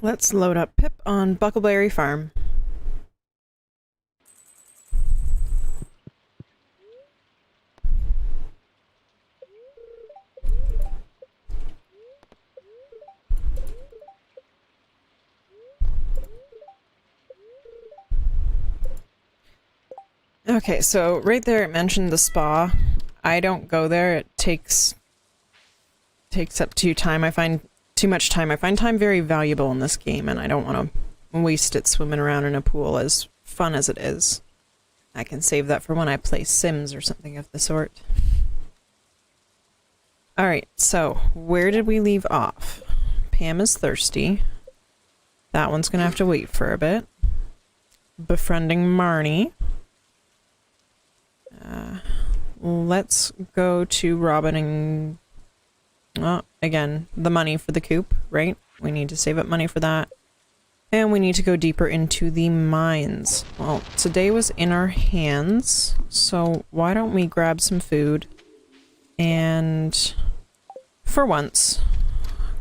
Let's load up Pip on Buckleberry Farm. Okay, so right there it mentioned the spa. I don't go there. It takes up too time. I find too much time. I find time very valuable in this game, and I don't want to waste it swimming around in a pool, as fun as it is. I can save that for when I play Sims or something of the sort. Alright, so where did we leave off? Pam is thirsty. That one's gonna have to wait for a bit. Befriending Marnie. Let's go to Robin and... Oh, again, the money for the coop, right? We need to save up money for that. And we need to go deeper into the mines. Well, today was in our hands, so why don't we grab some food and, for once,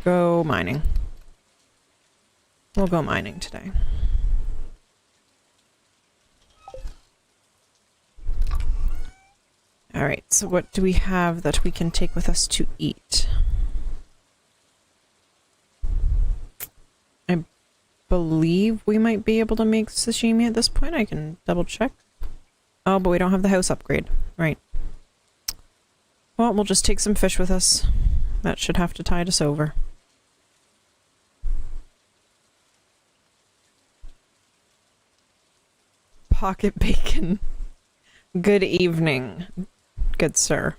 go mining. We'll go mining today. Alright, so what do we have that we can take with us to eat? I believe we might be able to make sashimi at this point. I can double check. Oh, but we don't have the house upgrade. Right. Well, we'll just take some fish with us. That should have to tide us over. Pocket bacon. Good evening, good sir.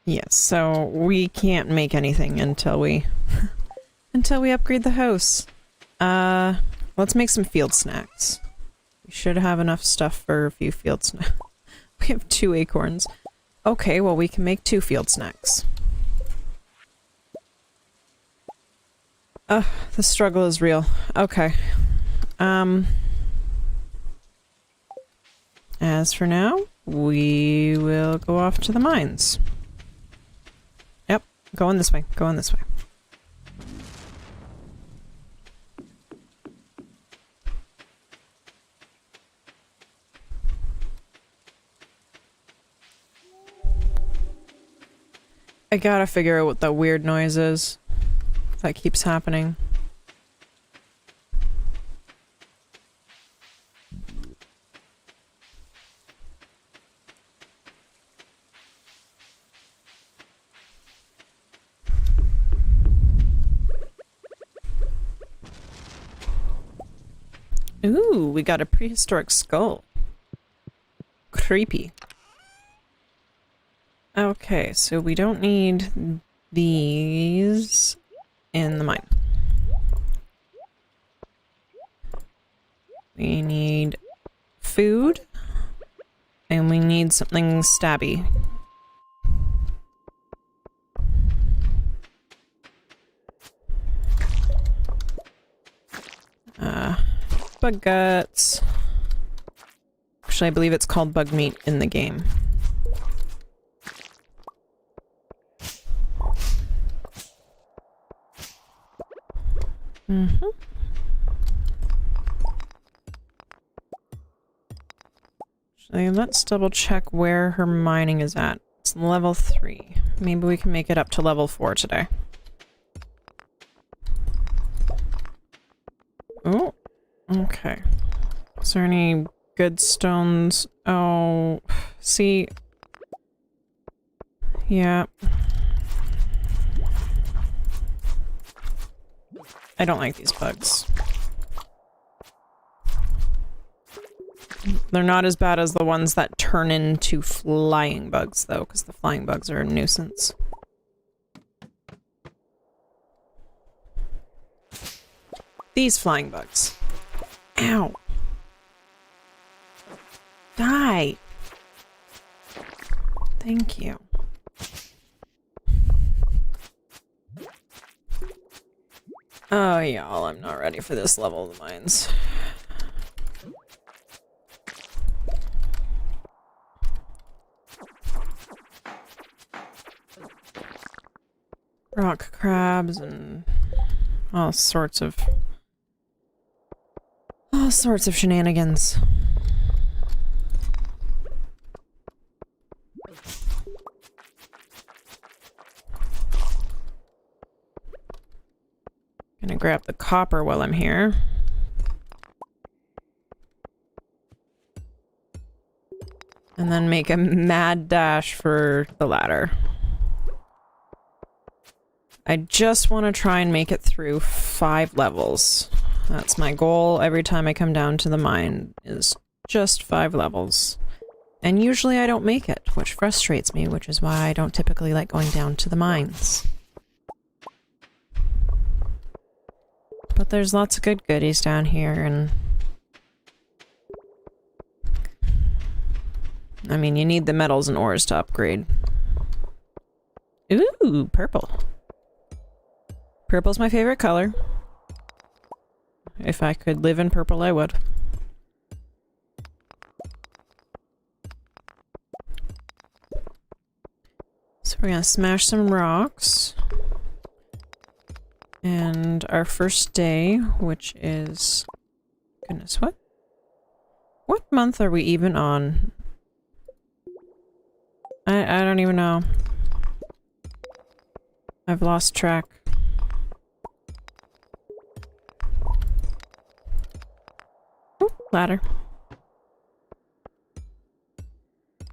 Yes, so we can't make anything until we until we upgrade the house. Let's make some field snacks. We should have enough stuff for a few field snacks. We have 2 acorns. Okay, well we can make 2 field snacks. Ugh, the struggle is real. Okay. As for now, we will go off to the mines. Yep, going this way, going this way. I gotta figure out what that weird noise is that keeps happening. Ooh, we got a prehistoric skull. Creepy. Okay, so we don't need these in the mine. We need food, and we need something stabby. Bug guts. Actually, I believe it's called bug meat in the game. Mm-hmm. Actually, let's double check where her mining is at. It's level 3. Maybe we can make it up to level 4 today. Oh, okay. Is there any good stones? Oh, see. Yeah. I don't like these bugs. They're not as bad as the ones that turn into flying bugs, though, because the flying bugs are a nuisance. These flying bugs. Ow. Die. Thank you. Oh, y'all, I'm not ready for this level of the mines. rock crabs and all sorts of shenanigans. Gonna grab the copper while I'm here. And then make a mad dash for the ladder. I just want to try and make it through 5 levels. That's my goal every time I come down to the mine, is just 5 levels. And usually I don't make it, which frustrates me, which is why I don't typically like going down to the mines. But there's lots of good goodies down here, and I mean, you need the metals and ores to upgrade. Ooh, purple. Purple's my favorite color. If I could live in purple, I would. So we're gonna smash some rocks. And our first day, which is... Goodness, what? What month are we even on? I don't even know. I've lost track. Ooh, ladder.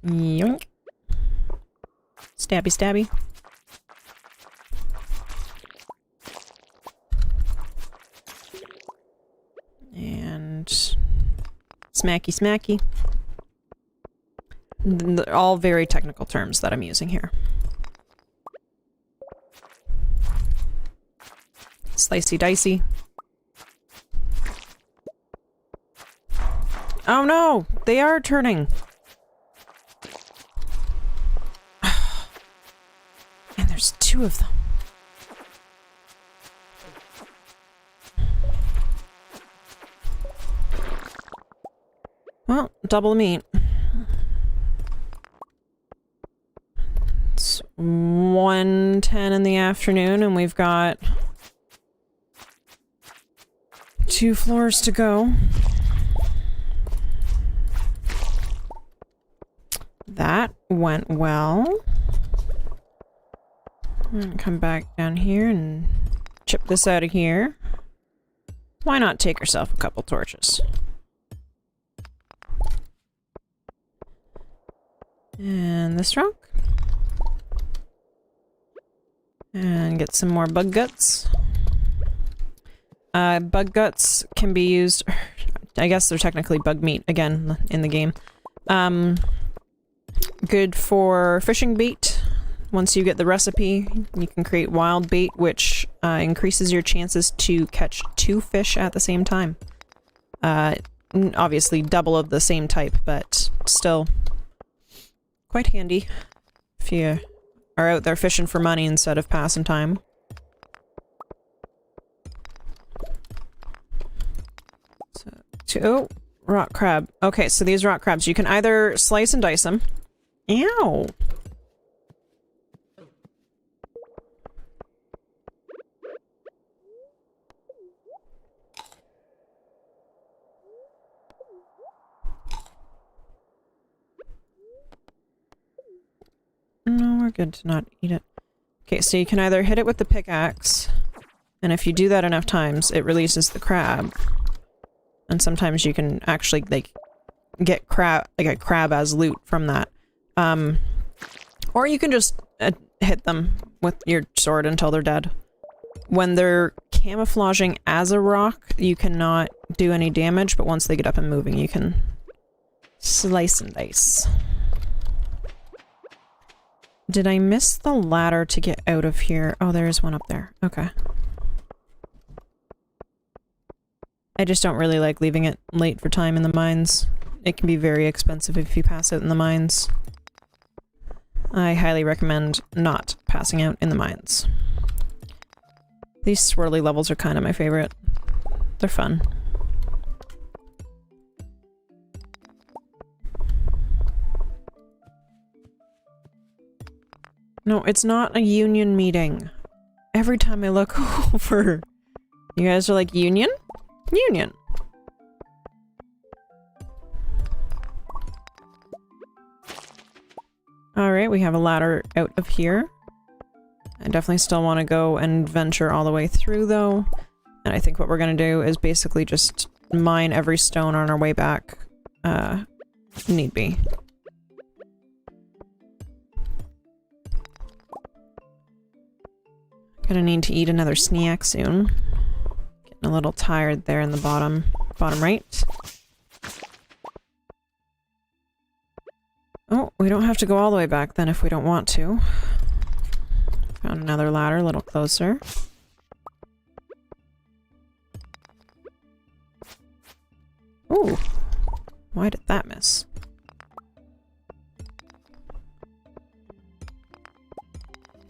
Yoink. Stabby, stabby. And smacky, smacky. They're all very technical terms that I'm using here. Slicey dicey. Oh no! They are turning! And there's 2 of them. Well, double meat. It's 1:10 in the afternoon and we've got 2 floors to go. That went well. I'm gonna come back down here and chip this out of here. Why not take yourself a couple torches? And this rock. And get some more bug guts. Bug guts can be used... I guess they're technically bug meat, again, in the game. Good for fishing bait. Once you get the recipe, you can create wild bait, which increases your chances to catch 2 fish at the same time. Obviously double of the same type, but still quite handy if you are out there fishing for money instead of passing time. So, oh, rock crab. Okay, so these rock crabs, you can either slice and dice them. Ow! No, we're good to not eat it. Okay, so you can either hit it with the pickaxe, and if you do that enough times, it releases the crab. And sometimes you can actually, like, get a crab as loot from that. Or you can just hit them with your sword until they're dead. When they're camouflaging as a rock, you cannot do any damage, but once they get up and moving, you can slice and dice. Did I miss the ladder to get out of here? Oh, there is one up there. Okay. I just don't really like leaving it late for time in the mines. It can be very expensive if you pass out in the mines. I highly recommend not passing out in the mines. These swirly levels are kind of my favorite. They're fun. No, it's not a union meeting. Every time I look over, you guys are like, Union? Union. Alright, we have a ladder out of here. I definitely still want to go and venture all the way through, though. And I think what we're gonna do is basically just mine every stone on our way back. Need be. Gonna need to eat another snack soon. Getting a little tired there in the bottom right. Oh, we don't have to go all the way back then if we don't want to. Found another ladder a little closer. Ooh. Why did that miss?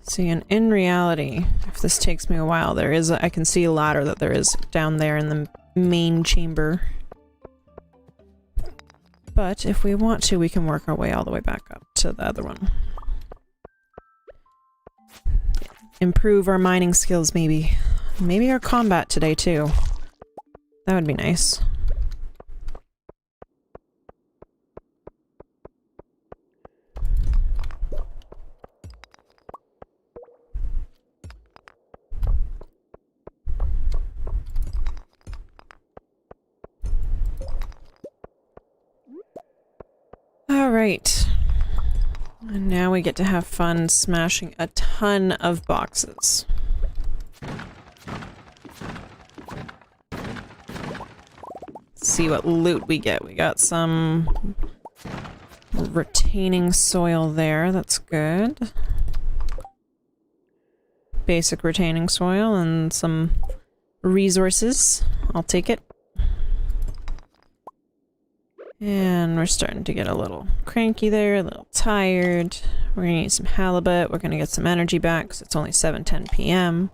See, and in reality, if this takes me a while, there is I can see a ladder that there is down there in the main chamber. But if we want to, we can work our way all the way back up to the other one. Improve our mining skills, maybe. Maybe our combat today, too. That would be nice. Alright. And now we get to have fun smashing a ton of boxes. See what loot we get. We got some retaining soil there. That's good. Basic retaining soil and some resources. I'll take it. And we're starting to get a little cranky there, a little tired. We're gonna eat some halibut. We're gonna get some energy back because it's only 7:10 p.m.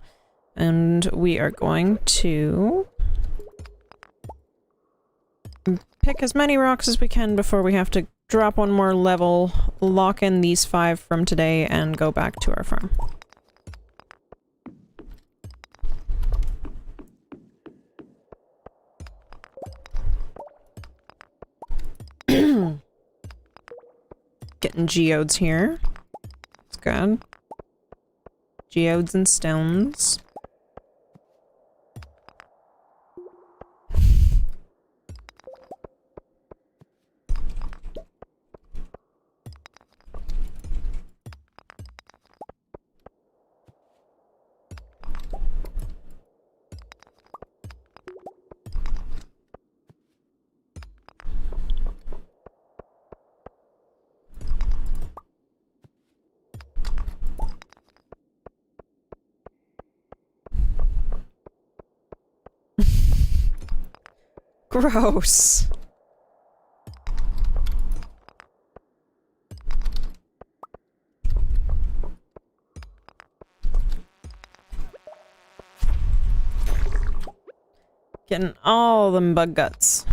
And we are going to pick as many rocks as we can before we have to drop one more level, lock in these 5 from today, and go back to our farm. Getting geodes here. It's good. Geodes and stones. Gross. Getting all them bug guts.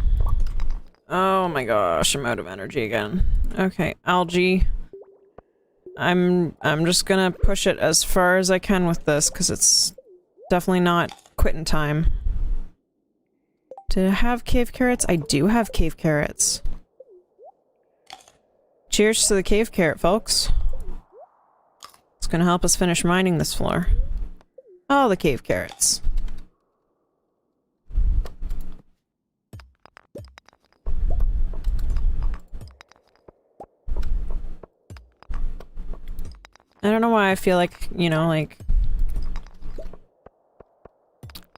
Oh my gosh, I'm out of energy again. Okay, algae. I'm just gonna push it as far as I can with this, because it's definitely not quitting time. Did I have cave carrots? I do have cave carrots. Cheers to the cave carrot, folks. It's gonna help us finish mining this floor. All the cave carrots. I don't know why I feel like, you know, like...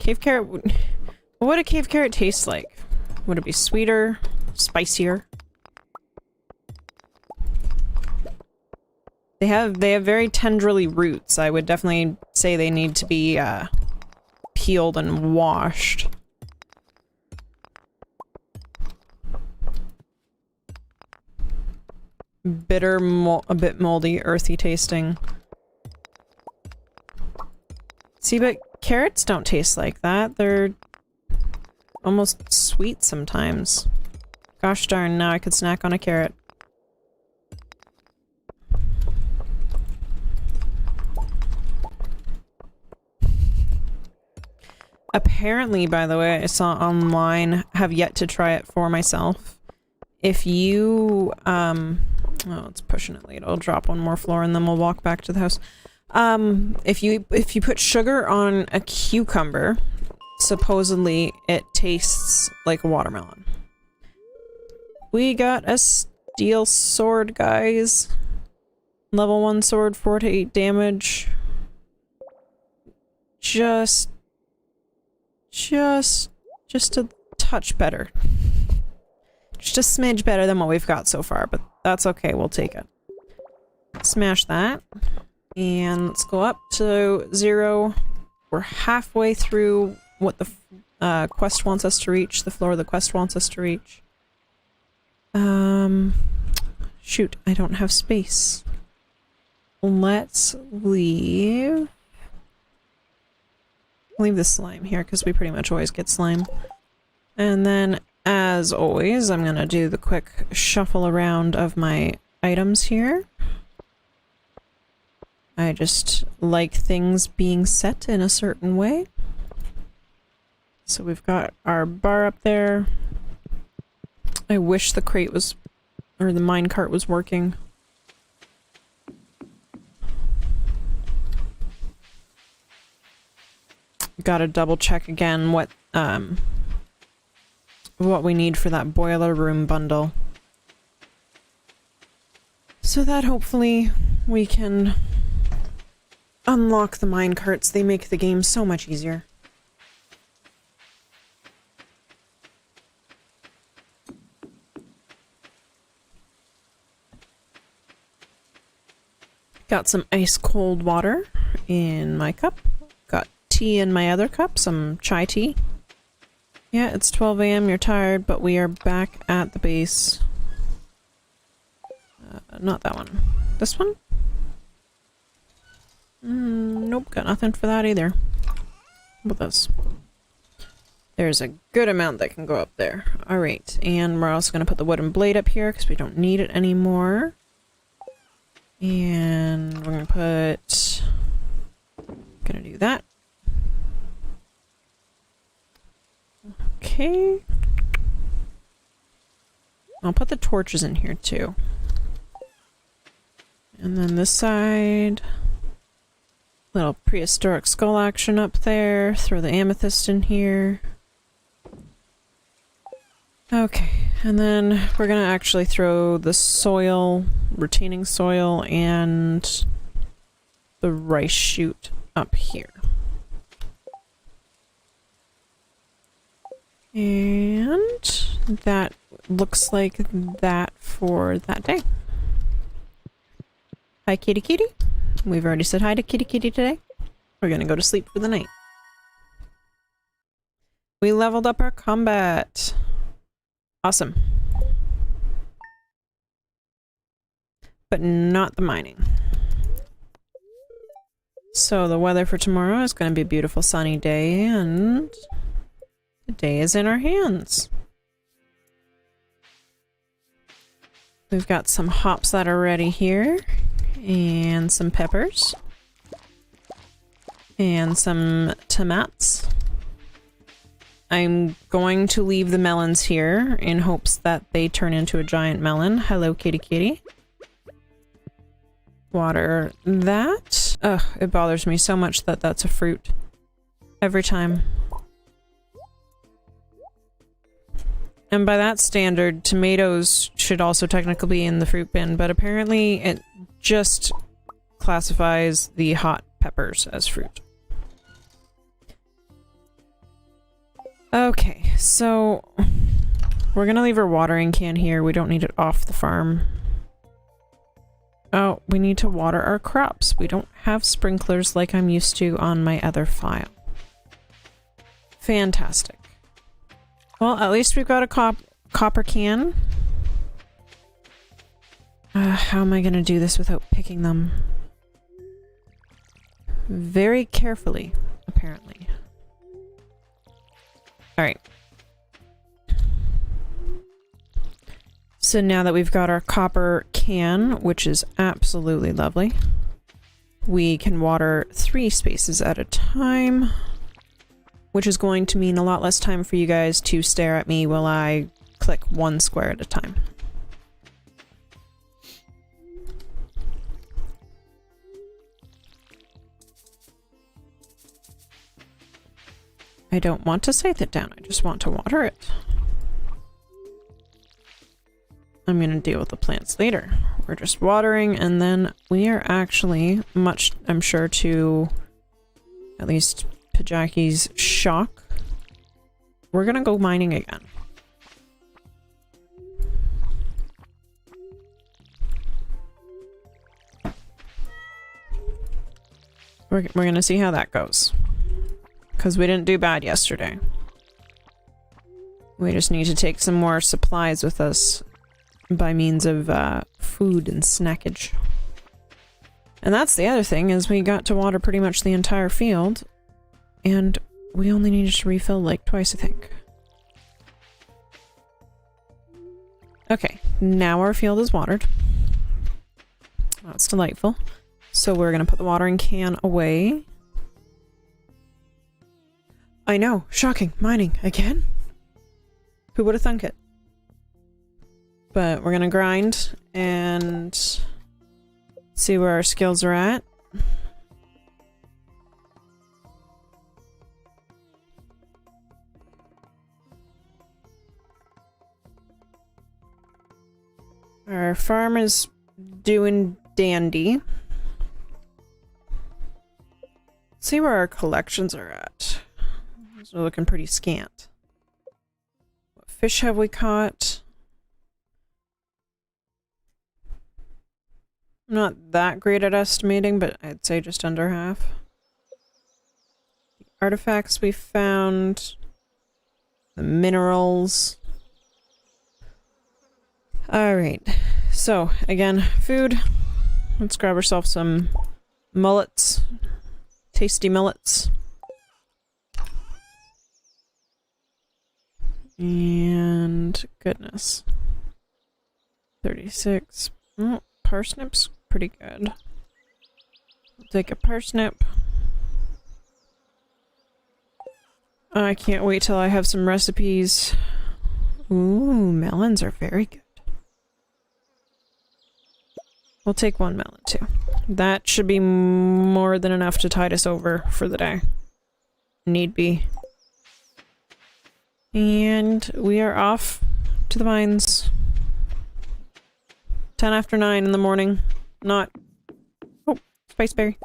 Cave carrot would... What would a cave carrot taste like? Would it be sweeter? Spicier? They have very tendrily roots. I would definitely say they need to be, peeled and washed. Bitter, a bit moldy, earthy tasting. See, but carrots don't taste like that. They're almost sweet sometimes. Gosh darn, now I could snack on a carrot. Apparently, by the way, I saw online, have yet to try it for myself. If you, oh, it's pushing it late. I'll drop one more floor and then we'll walk back to the house. If you put sugar on a cucumber, supposedly it tastes like a watermelon. We got a steel sword, guys. Level 1 sword, 4 to 8 damage. Just a touch better. Just a smidge better than what we've got so far, but that's okay, we'll take it. Smash that. And let's go up to 0. We're halfway through what the quest wants us to reach, the floor the quest wants us to reach. Shoot, I don't have space. Let's leave the slime here, because we pretty much always get slime. And then, as always, I'm gonna do the quick shuffle around of my items here. I just like things being set in a certain way. So we've got our bar up there. I wish the crate was, or the minecart was working. Gotta double check again what we need for that boiler room bundle. So that hopefully we can unlock the minecarts. They make the game so much easier. Got some ice cold water in my cup. Got tea in my other cup, some chai tea. Yeah, it's 12 AM, you're tired, but we are back at the base. Not that one. This one? Nope, got nothing for that either. How about this? There's a good amount that can go up there. Alright, and we're also going to put the wooden blade up here because we don't need it anymore. And we're going to put... Gonna do that. Okay. I'll put the torches in here too. And then this side... Little prehistoric skull action up there. Throw the amethyst in here. Okay, and then we're gonna actually throw the soil, retaining soil, and the rice shoot up here. And that looks like that for that day. Hi, kitty kitty. We've already said hi to kitty kitty today. We're gonna go to sleep for the night. We leveled up our combat. Awesome. But not the mining. So the weather for tomorrow is going to be a beautiful sunny day, and the day is in our hands. We've got some hops that are ready here, and some peppers, and some tomatoes. I'm going to leave the melons here in hopes that they turn into a giant melon. Hello, kitty kitty. Water that. Ugh, it bothers me so much that that's a fruit. Every time. And by that standard, tomatoes should also technically be in the fruit bin, but apparently it just classifies the hot peppers as fruit. Okay, so we're gonna leave our watering can here. We don't need it off the farm. Oh, we need to water our crops. We don't have sprinklers like I'm used to on my other file. Fantastic. Well, at least we've got a copper can. How am I gonna do this without picking them? Very carefully, apparently. Alright. So now that we've got our copper can, which is absolutely lovely, we can water 3 spaces at a time. which is going to mean a lot less time for you guys to stare at me while I click one square at a time. I don't want to scythe it down, I just want to water it. I'm gonna deal with the plants later. We're just watering, and then we are actually, much, I'm sure, to at least Pajaki's shock, we're gonna go mining again. We're gonna see how that goes. Because we didn't do bad yesterday. We just need to take some more supplies with us by means of food and snackage. And that's the other thing, is we got to water pretty much the entire field, and we only needed to refill like twice, I think. Okay, now our field is watered. That's delightful. So we're gonna put the watering can away. I know, shocking, mining again? Who would have thunk it? But we're gonna grind and see where our skills are at. Our farm is doing dandy. See where our collections are at. Those are looking pretty scant. What fish have we caught? I'm not that great at estimating, but I'd say just under half. The artifacts we found. The minerals. Alright. So, again, food. Let's grab ourselves some mullets. Tasty mullets. And goodness. 36. Oh, parsnips. Pretty good. I'll take a parsnip. I can't wait till I have some recipes. Ooh, melons are very good. We'll take one melon too. That should be more than enough to tide us over for the day. Need be. And we are off to the mines. 10 after 9 in the morning. Not... Oh, spiceberry.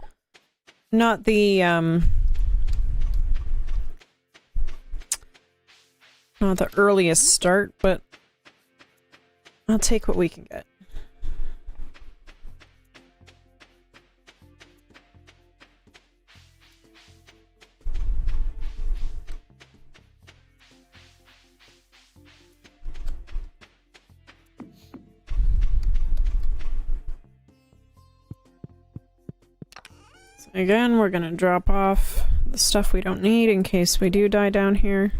Not the, not the earliest start, but I'll take what we can get. Again, we're gonna drop off the stuff we don't need in case we do die down here.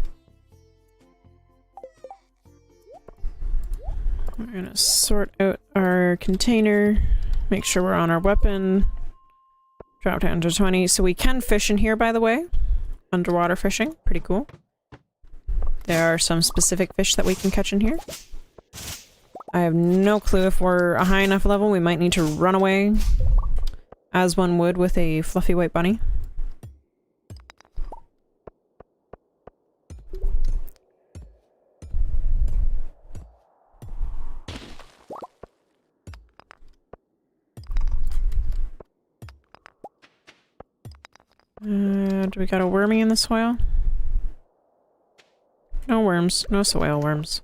We're gonna sort out our container, make sure we're on our weapon, drop down to 20. So we can fish in here, by the way. Underwater fishing, pretty cool. There are some specific fish that we can catch in here. I have no clue if we're a high enough level, we might need to run away. As one would with a fluffy white bunny. Do we got a wormy in the soil? No worms. No soil worms.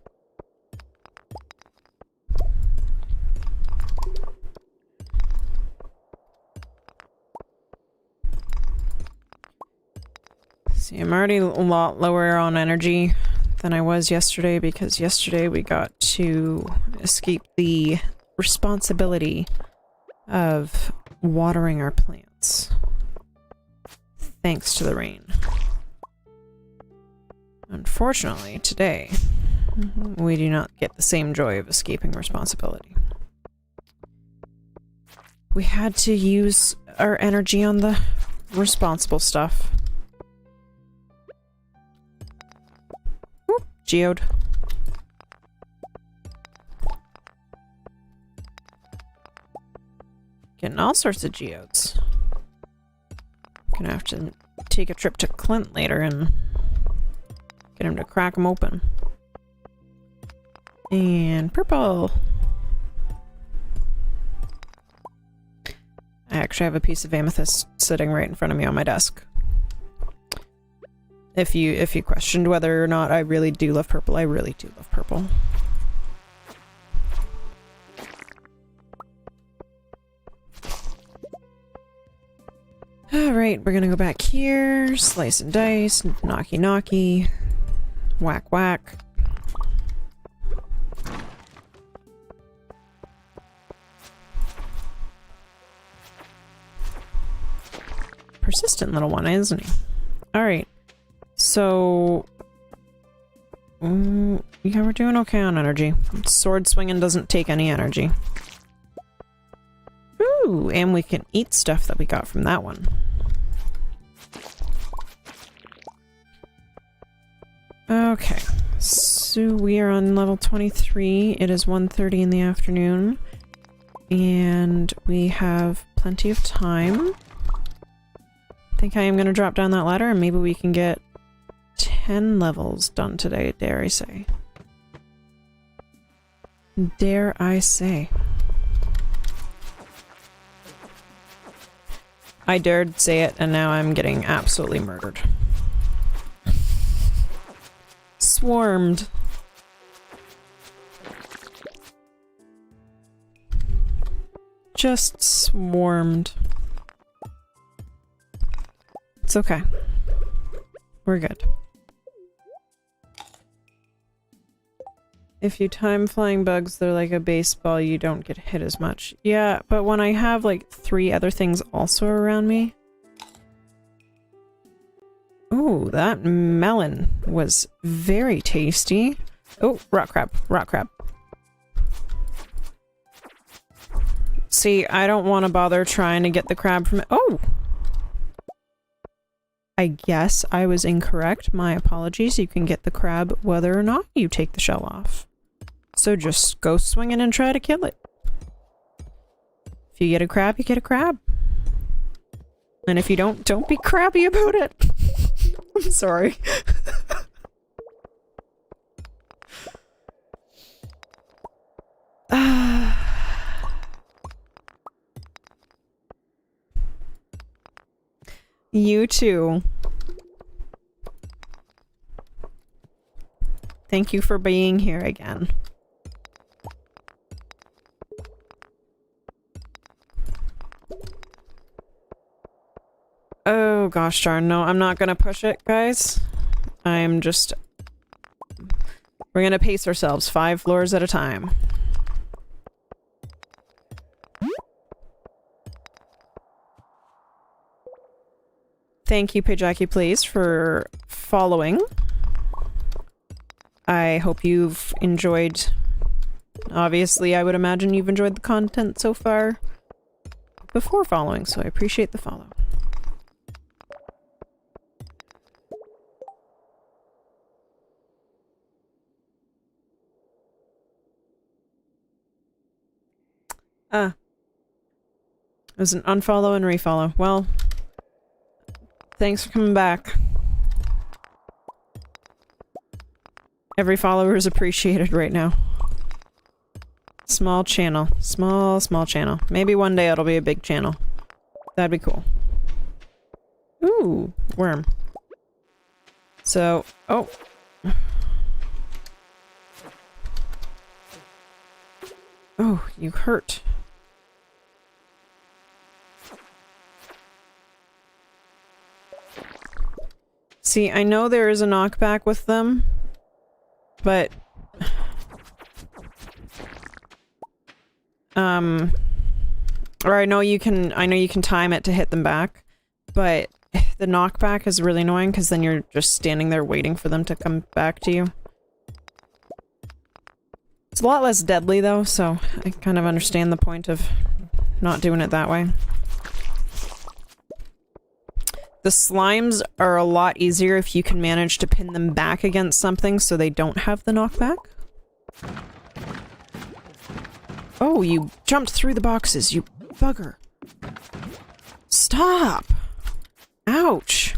See, I'm already a lot lower on energy than I was yesterday because yesterday we got to escape the responsibility of watering our plants. Thanks to the rain. Unfortunately, today, we do not get the same joy of escaping responsibility. We had to use our energy on the responsible stuff. Geode. Getting all sorts of geodes. Gonna have to take a trip to Clint later and get him to crack them open. And purple. I actually have a piece of amethyst sitting right in front of me on my desk. If you questioned whether or not I really do love purple, I really do love purple. Alright, we're gonna go back here, slice and dice, knocky knocky, whack whack. Persistent little one, isn't he? Alright, so... yeah, we're doing okay on energy. Sword swinging doesn't take any energy. Ooh, and we can eat stuff that we got from that one. Okay, so we are on level 23. It is 1:30 in the afternoon, and we have plenty of time. I think I am going to drop down that ladder, and maybe we can get 10 levels done today, dare I say. Dare I say. I dared say it, and now I'm getting absolutely murdered. Swarmed. Just swarmed. It's okay. We're good. If you time flying bugs, they're like a baseball, you don't get hit as much. Yeah, but when I have like 3 other things also around me... Ooh, that melon was very tasty. Oh, rock crab, rock crab. See, I don't want to bother trying to get the crab from it. Oh! I guess I was incorrect. My apologies. You can get the crab whether or not you take the shell off. So just go swinging and try to kill it. If you get a crab, you get a crab. And if you don't be crabby about it. I'm sorry. You too. Thank you for being here again. Oh gosh darn, no, I'm not gonna push it, guys. I'm just... We're gonna pace ourselves 5 floors at a time. Thank you, Pajaki, please, for following. I hope you've enjoyed... Obviously, I would imagine you've enjoyed the content so far before following, so I appreciate the follow. It was an unfollow and refollow. Well, thanks for coming back. Every follower is appreciated right now. Small channel. Small channel. Maybe one day it'll be a big channel. That'd be cool. Ooh, worm. So, oh. Oh, you hurt. See, I know there is a knockback with them, but... Or I know you can time it to hit them back, but the knockback is really annoying because then you're just standing there waiting for them to come back to you. It's a lot less deadly though, so I kind of understand the point of not doing it that way. The slimes are a lot easier if you can manage to pin them back against something so they don't have the knockback. Oh, you jumped through the boxes, you bugger. Stop! Ouch!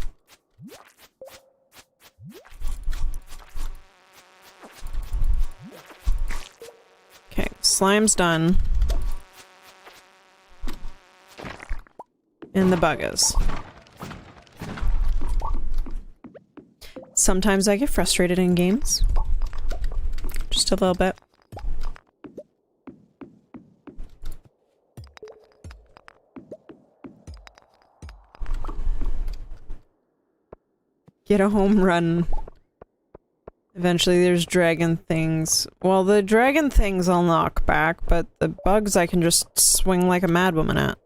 Okay, slime's done. And the buggers. Sometimes I get frustrated in games. Just a little bit. Get a home run. Eventually there's dragon things. Well, the dragon things I'll knock back, but the bugs I can just swing like a madwoman at.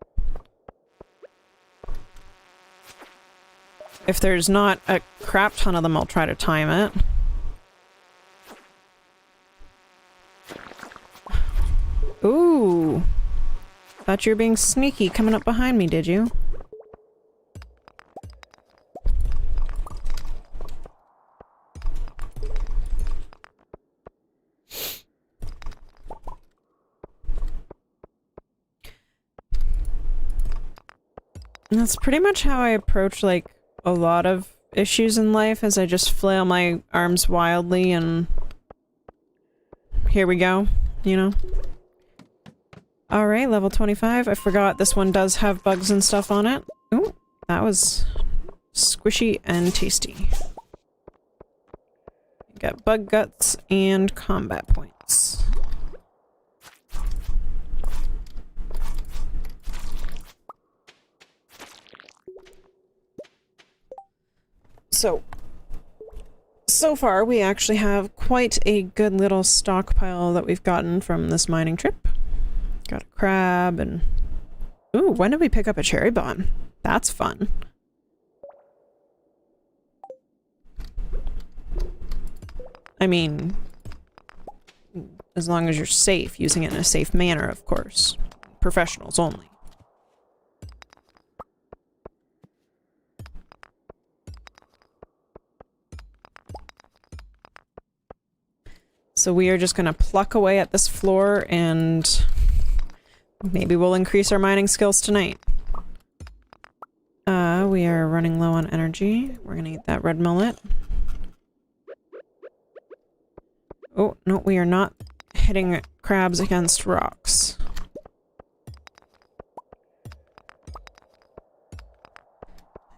If there's not a crap ton of them, I'll try to time it. Ooh. Thought you were being sneaky coming up behind me, did you? And that's pretty much how I approach, like, a lot of issues in life, as I just flail my arms wildly and... here we go, you know? Alright, level 25. I forgot this one does have bugs and stuff on it. Ooh, that was squishy and tasty. Got bug guts and combat points. So far we actually have quite a good little stockpile that we've gotten from this mining trip. Got a crab and... Ooh, when did we pick up a cherry bomb? That's fun. I mean, as long as you're safe, using it in a safe manner, of course. Professionals only. So we are just gonna pluck away at this floor and maybe we'll increase our mining skills tonight. We are running low on energy. We're gonna eat that red mullet. Oh, no, we are not hitting crabs against rocks.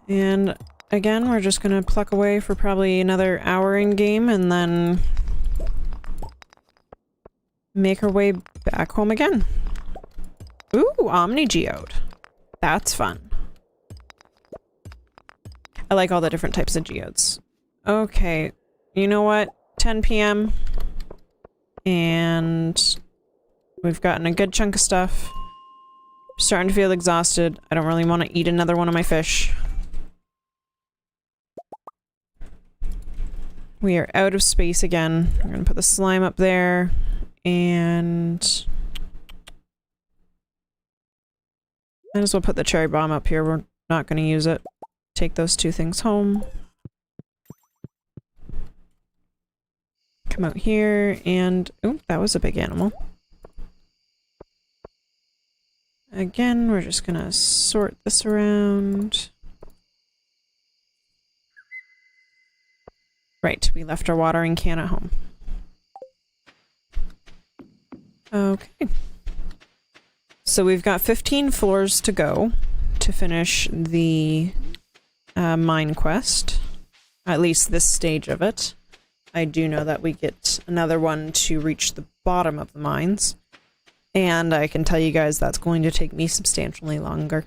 And again, we're just gonna pluck away for probably another hour in game and then make our way back home again. Ooh, Omni Geode. That's fun. I like all the different types of geodes. Okay, you know what? 10 p.m. And we've gotten a good chunk of stuff. I'm starting to feel exhausted. I don't really want to eat another one of my fish. We are out of space again. We're gonna put the slime up there. And might as well put the cherry bomb up here. We're not going to use it. Take those two things home. Come out here and... oh, that was a big animal. Again, we're just going to sort this around. Right, we left our watering can at home. Okay. So we've got 15 floors to go to finish the mine quest. At least this stage of it. I do know that we get another one to reach the bottom of the mines. And I can tell you guys that's going to take me substantially longer.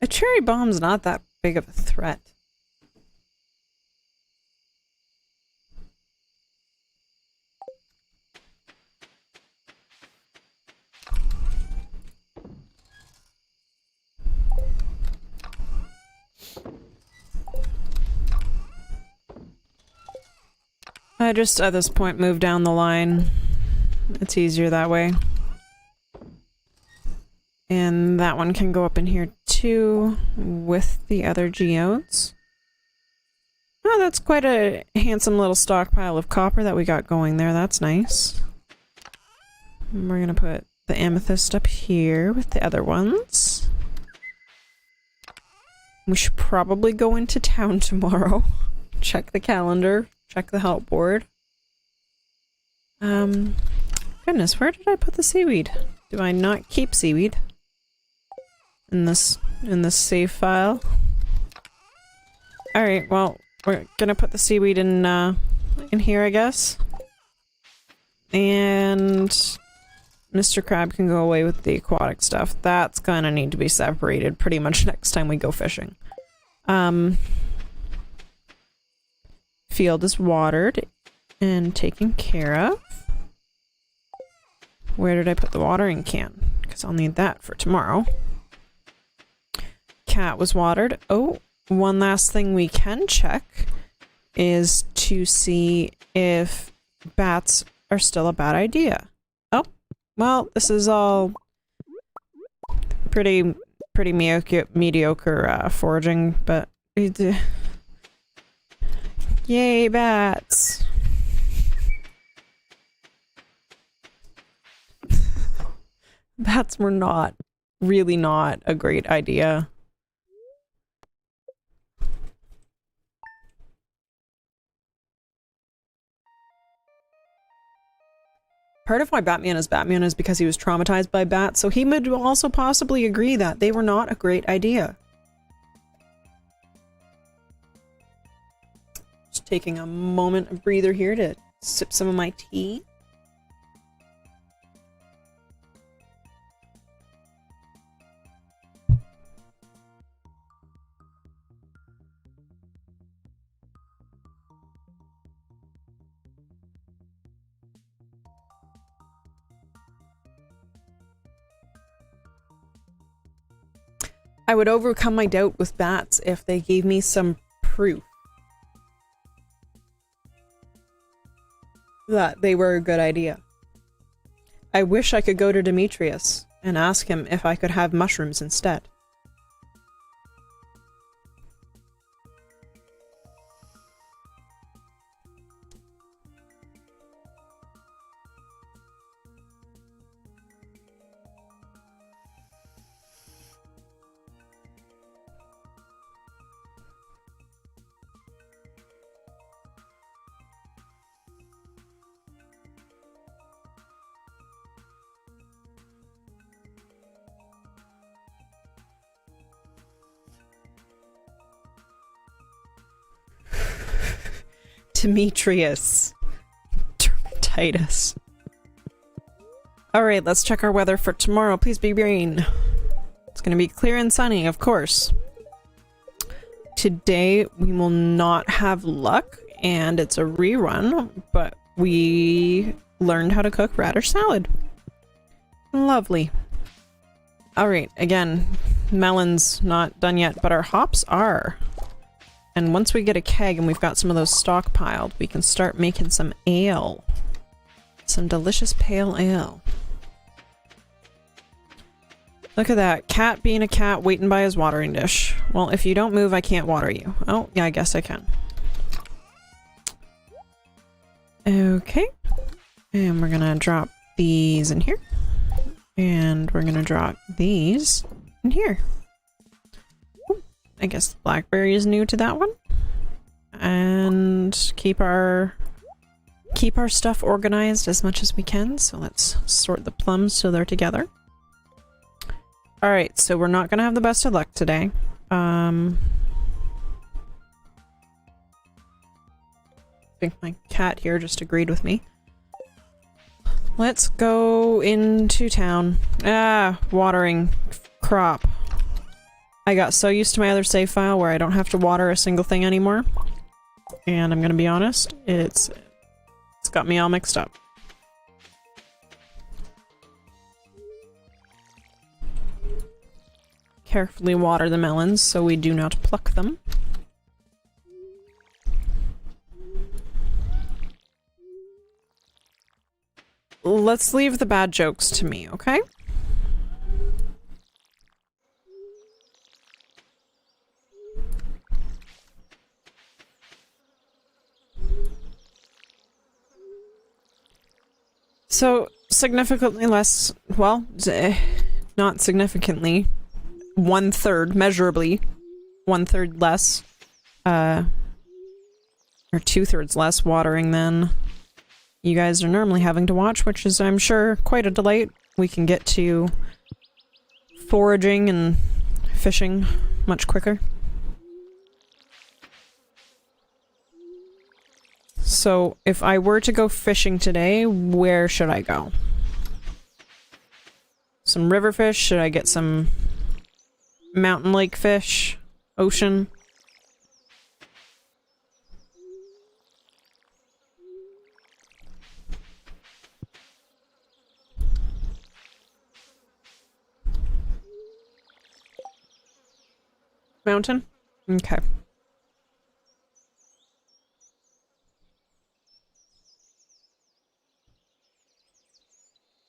A cherry bomb's not that big of a threat. I just, at this point, move down the line. It's easier that way. And that one can go up in here too, with the other geodes. Oh, that's quite a handsome little stockpile of copper that we got going there. That's nice. And we're gonna put the amethyst up here with the other ones. We should probably go into town tomorrow. Check the calendar. Check the help board. Goodness, where did I put the seaweed? Do I not keep seaweed? In this save file? Alright, well, we're gonna put the seaweed in here, I guess. And Mr. Crab can go away with the aquatic stuff. That's gonna need to be separated pretty much next time we go fishing. Field is watered and taken care of. Where did I put the watering can? Because I'll need that for tomorrow. Cat was watered. Oh, one last thing we can check is to see if bats are still a bad idea. Oh, well, this is all pretty mediocre foraging, but yay, bats! Bats were really not a great idea. Part of why Batman is because he was traumatized by bats, so he would also possibly agree that they were not a great idea. Just taking a moment of breather here to sip some of my tea. I would overcome my doubt with bats if they gave me some proof that they were a good idea. I wish I could go to Demetrius and ask him if I could have mushrooms instead. Demetrius. Dermatitis. Alright, let's check our weather for tomorrow. Please be rain. It's gonna be clear and sunny, of course. Today, we will not have luck, and it's a rerun, but we learned how to cook radish salad. Lovely. Alright, again, melons not done yet, but our hops are. And once we get a keg and we've got some of those stockpiled, we can start making some ale. Some delicious pale ale. Look at that. Cat being a cat waiting by his watering dish. Well, if you don't move, I can't water you. Oh, yeah, I guess I can. Okay. And we're gonna drop these in here. And we're gonna drop these in here. I guess the blackberry is new to that one. And keep our stuff organized as much as we can. So let's sort the plums so they're together. Alright, so we're not gonna have the best of luck today. I think my cat here just agreed with me. Let's go into town. Ah, watering crop. I got so used to my other save file where I don't have to water a single thing anymore. And I'm gonna be honest, it's got me all mixed up. Carefully water the melons so we do not pluck them. let's leave the bad jokes to me, okay? So, significantly less, well, not significantly, 1/3, measurably, 1/3 less, or 2/3 less watering than you guys are normally having to watch, which is, I'm sure, quite a delight. We can get to foraging and fishing much quicker. So, if I were to go fishing today, where should I go? Some river fish? Should I get some mountain lake fish? Ocean? Mountain? Okay.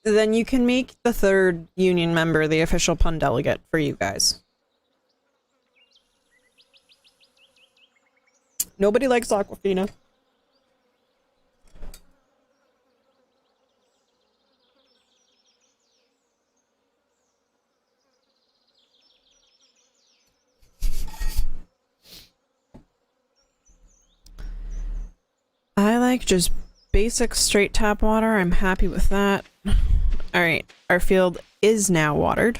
Then you can make the 3rd union member the official pun delegate for you guys. Nobody likes Aquafina. I like just basic straight tap water. I'm happy with that. Alright, our field is now watered.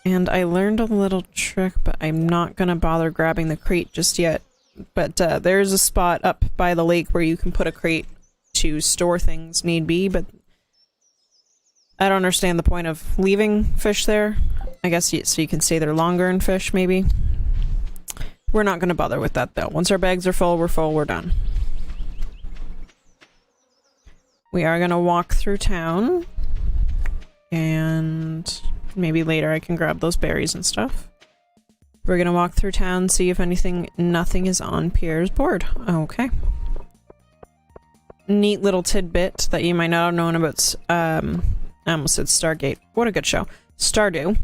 And I learned a little trick, but I'm not gonna bother grabbing the crate just yet. But there's a spot up by the lake where you can put a crate to store things need be, but I don't understand the point of leaving fish there. I guess so you can stay there longer and fish, maybe. We're not gonna bother with that though. Once our bags are full, we're done. We are gonna walk through town, and maybe later I can grab those berries and stuff. We're gonna walk through town, see if nothing is on Pierre's board. Okay. Neat little tidbit that you might not have known about, I almost said Stargate. What a good show. Stardew.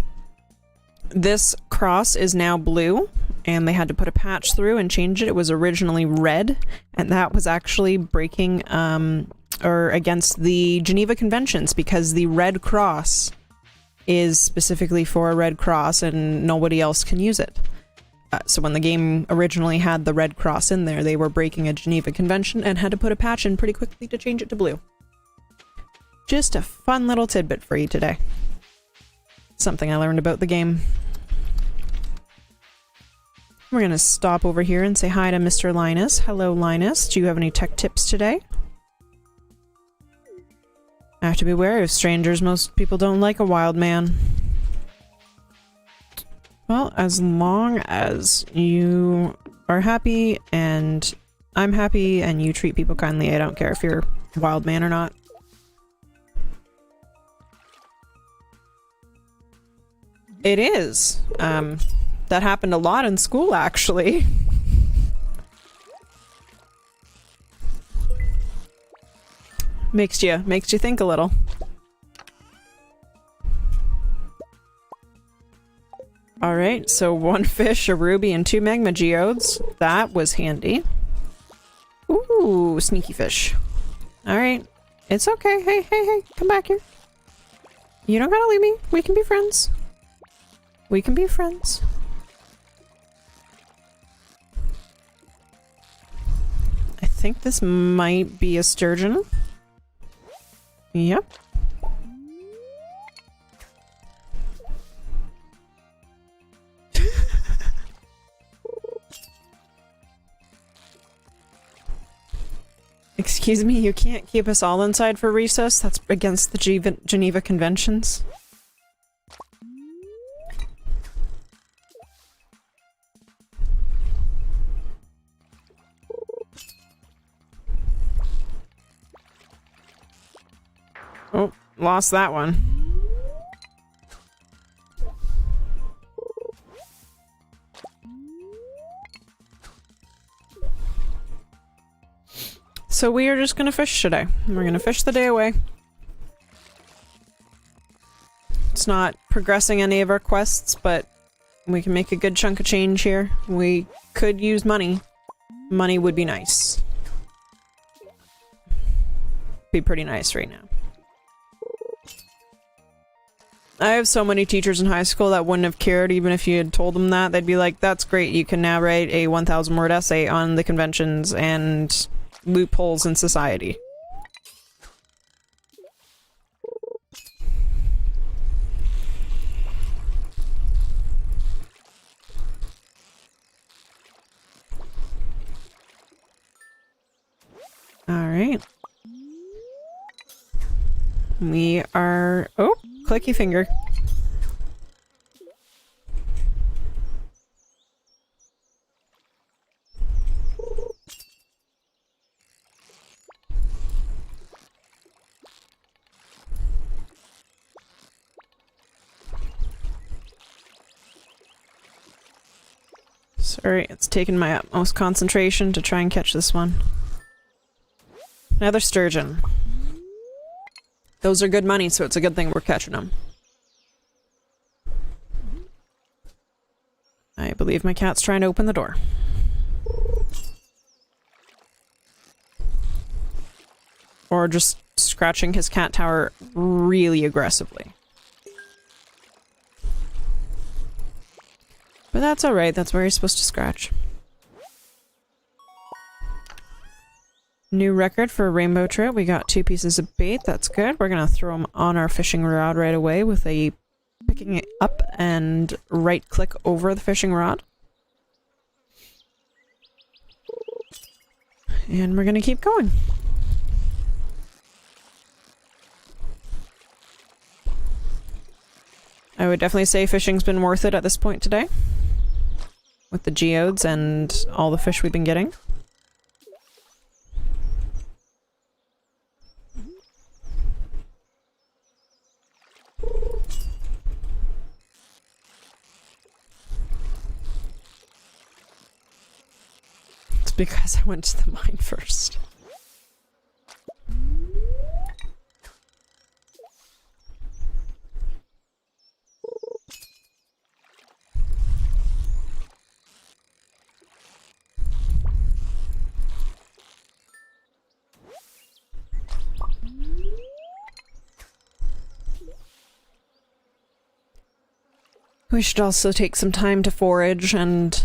This cross is now blue, and they had to put a patch through and change it. It was originally red, and that was actually breaking, or against the Geneva Conventions, because the red cross is specifically for a red cross and nobody else can use it. So when the game originally had the red cross in there, they were breaking a Geneva Convention and had to put a patch in pretty quickly to change it to blue. Just a fun little tidbit for you today. Something I learned about the game. We're gonna stop over here and say hi to Mr. Linus. Hello, Linus. Do you have any tech tips today? I have to be wary of strangers. Most people don't like a wild man. Well, as long as you are happy and I'm happy and you treat people kindly, I don't care if you're a wild man or not. It is. That happened a lot in school, actually. Makes you think a little. Alright, so 1 fish, a ruby, and 2 magma geodes. That was handy. Ooh, sneaky fish. Alright. It's okay. Hey, come back here. You don't gotta leave me. We can be friends. We can be friends. I think this might be a sturgeon. Yep. Excuse me, you can't keep us all inside for recess? That's against the Geneva Conventions. Oh, lost that one. So we are just gonna fish today. We're gonna fish the day away. It's not progressing any of our quests, but we can make a good chunk of change here. We could use money. Money would be nice. Be pretty nice right now. I have so many teachers in high school that wouldn't have cared even if you had told them that. They'd be like, that's great, you can now write a 1,000 word essay on the conventions and loopholes in society. Alright. We are... Oh! Clicky finger. Sorry, it's taken my utmost concentration to try and catch this one. Another sturgeon. Those are good money, so it's a good thing we're catching them. I believe my cat's trying to open the door. Or just scratching his cat tower really aggressively. But that's alright, that's where he's supposed to scratch. New record for a rainbow trout. We got 2 pieces of bait, that's good. We're gonna throw them on our fishing rod right away with a picking it up and right click over the fishing rod. And we're gonna keep going. I would definitely say fishing's been worth it at this point today. With the geodes and all the fish we've been getting. It's because I went to the mine first. We should also take some time to forage and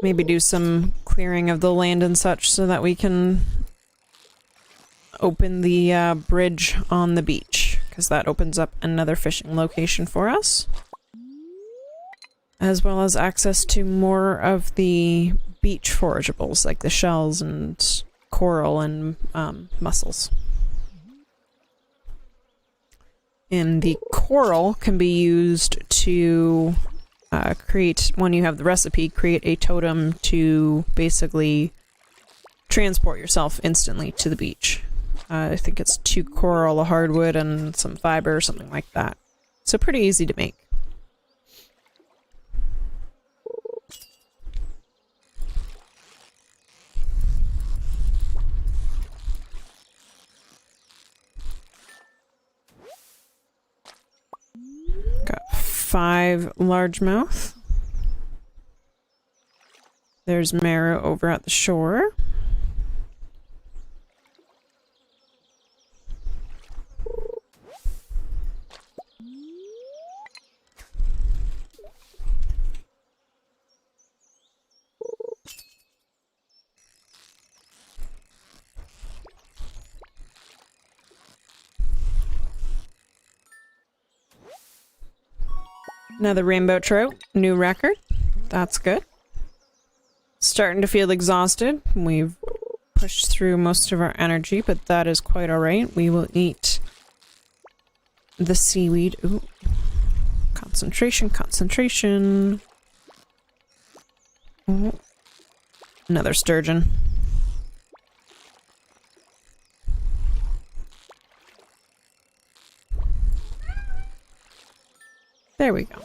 maybe do some clearing of the land and such so that we can open the bridge on the beach, because that opens up another fishing location for us. As well as access to more of the beach forageables like the shells and coral and mussels. And the coral can be used to create, when you have the recipe, create a totem to basically transport yourself instantly to the beach. I think it's 2 coral, a hardwood, and some fiber or something like that. So pretty easy to make. Got 5 largemouth. There's Mara over at the shore. Another rainbow trout, new record. That's good. Starting to feel exhausted. We've pushed through most of our energy, but that is quite alright. We will eat the seaweed. Ooh. Concentration, concentration. Ooh. Another sturgeon. There we go.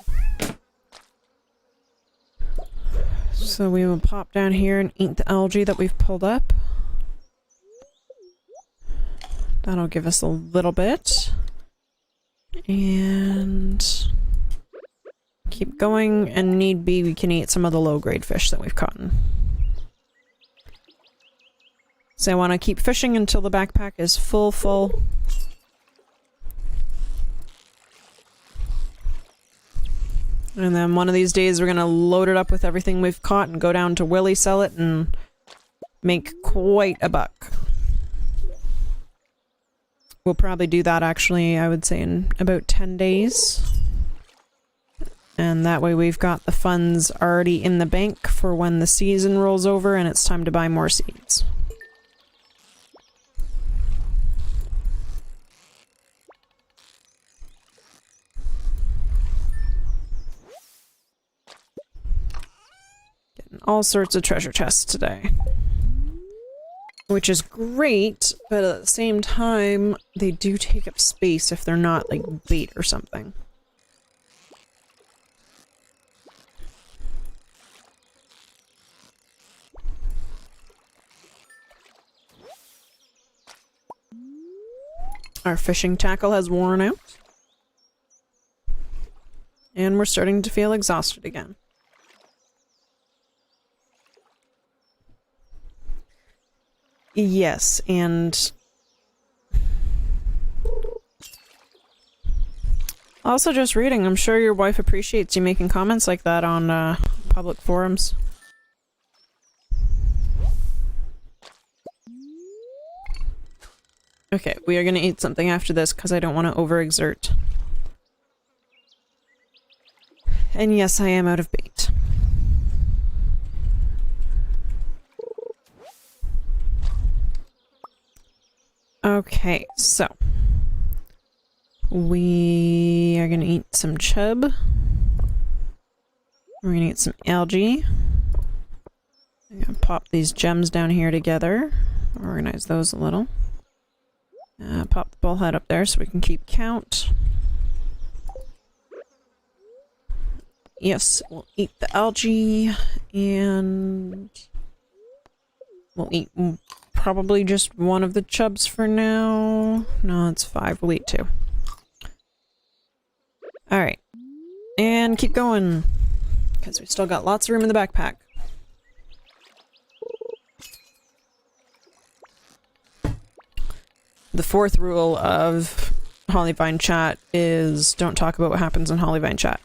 So So we will pop down here and eat the algae that we've pulled up. That'll give us a little bit. And keep going, and need be, we can eat some of the low-grade fish that we've caught. So I want to keep fishing until the backpack is full. And then one of these days we're gonna load it up with everything we've caught and go down to Willy, sell it, and make quite a buck. We'll probably do that actually, I would say, in about 10 days. And that way we've got the funds already in the bank for when the season rolls over and it's time to buy more seeds. Getting all sorts of treasure chests today. Which is great, but at the same time, they do take up space if they're not, like, bait or something. Our fishing tackle has worn out. And we're starting to feel exhausted again. Yes, and also just reading, I'm sure your wife appreciates you making comments like that on public forums. Okay, we are gonna eat something after this because I don't want to overexert. And yes, I am out of bait. Okay, so we are gonna eat some chub. We're gonna eat some algae. I'm gonna pop these gems down here together. Organize those a little. Pop the bullhead up there so we can keep count. Yes, we'll eat the algae, and we'll eat probably just one of the chubs for now. No, it's 5. We'll eat 2. Alright. And keep going, because we've still got lots of room in the backpack. The 4th rule of Hollyvine chat is don't talk about what happens in Hollyvine chat.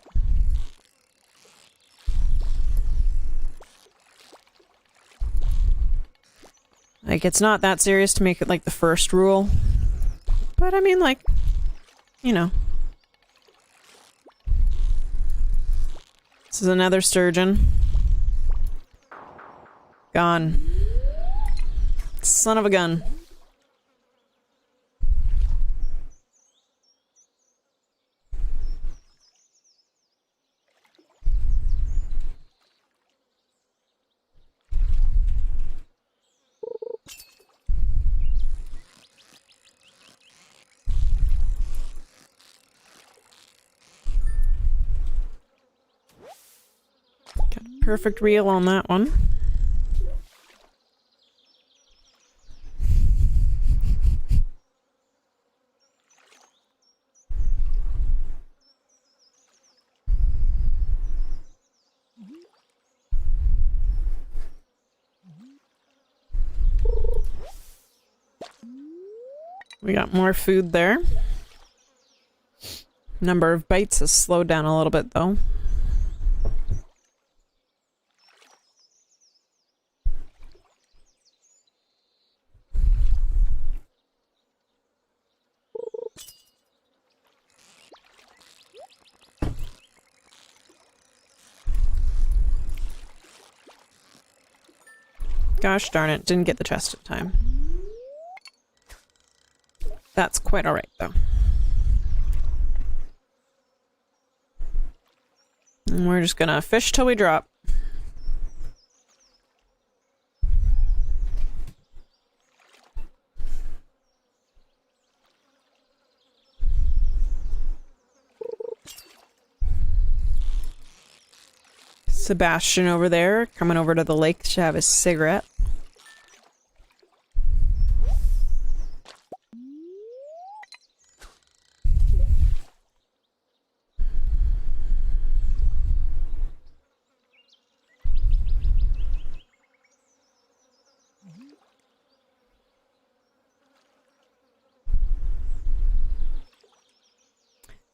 Like, it's not that serious to make it like the 1st rule. But I mean, like, you know. This is another sturgeon. Gone. Son of a gun. Perfect reel on that one. We got more food there. Number of bites has slowed down a little bit though. Gosh darn it, didn't get the chest in time. That's quite alright, though. And we're just gonna fish till we drop. Sebastian over there, coming over to the lake to have his cigarette.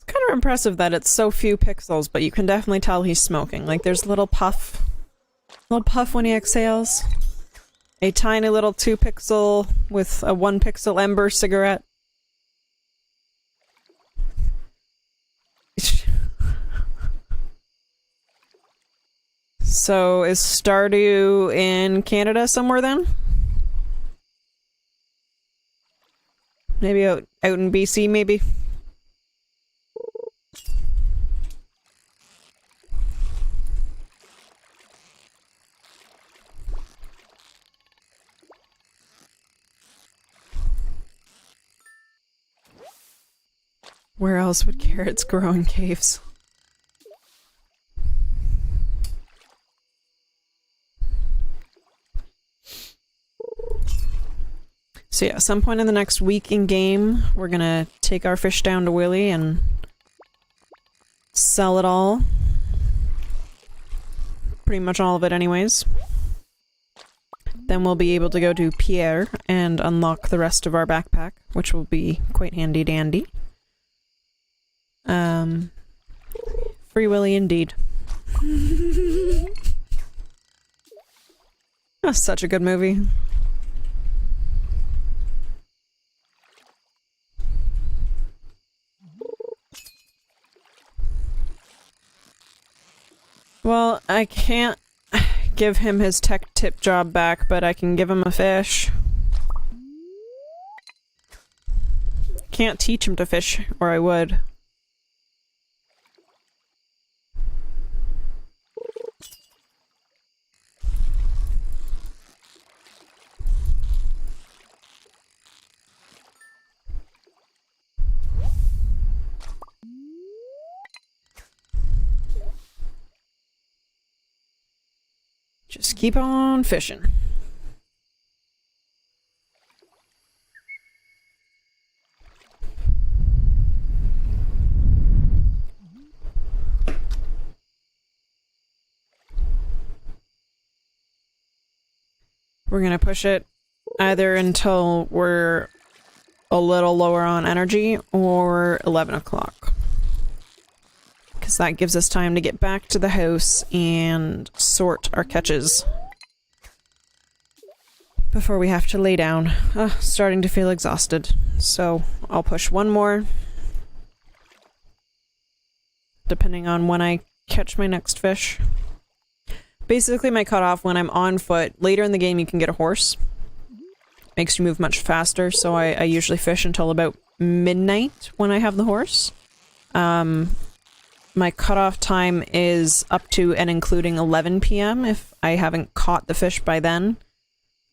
Kind of impressive that it's so few pixels, but you can definitely tell he's smoking. Like, there's a little puff when he exhales. A tiny little 2 pixel with a 1 pixel ember cigarette. So, is Stardew in Canada somewhere then? Maybe out in BC, maybe? Where else would carrots grow in caves? So yeah, some point in the next week in game, we're gonna take our fish down to Willie and sell it all. Pretty much all of it anyways. Then we'll be able to go to Pierre and unlock the rest of our backpack, which will be quite handy dandy. Free Willy indeed. That's such a good movie. Well, I can't give him his tech tip job back, but I can give him a fish. Can't teach him to fish, or I would. Just keep on fishing. We're gonna push it either until we're a little lower on energy or 11 o'clock. Because that gives us time to get back to the house and sort our catches before we have to lay down. Starting to feel exhausted. So I'll push one more, depending on when I catch my next fish. Basically my cutoff when I'm on foot, later in the game you can get a horse. Makes you move much faster, so I usually fish until about midnight when I have the horse. My cutoff time is up to and including 11 p.m. if I haven't caught the fish by then.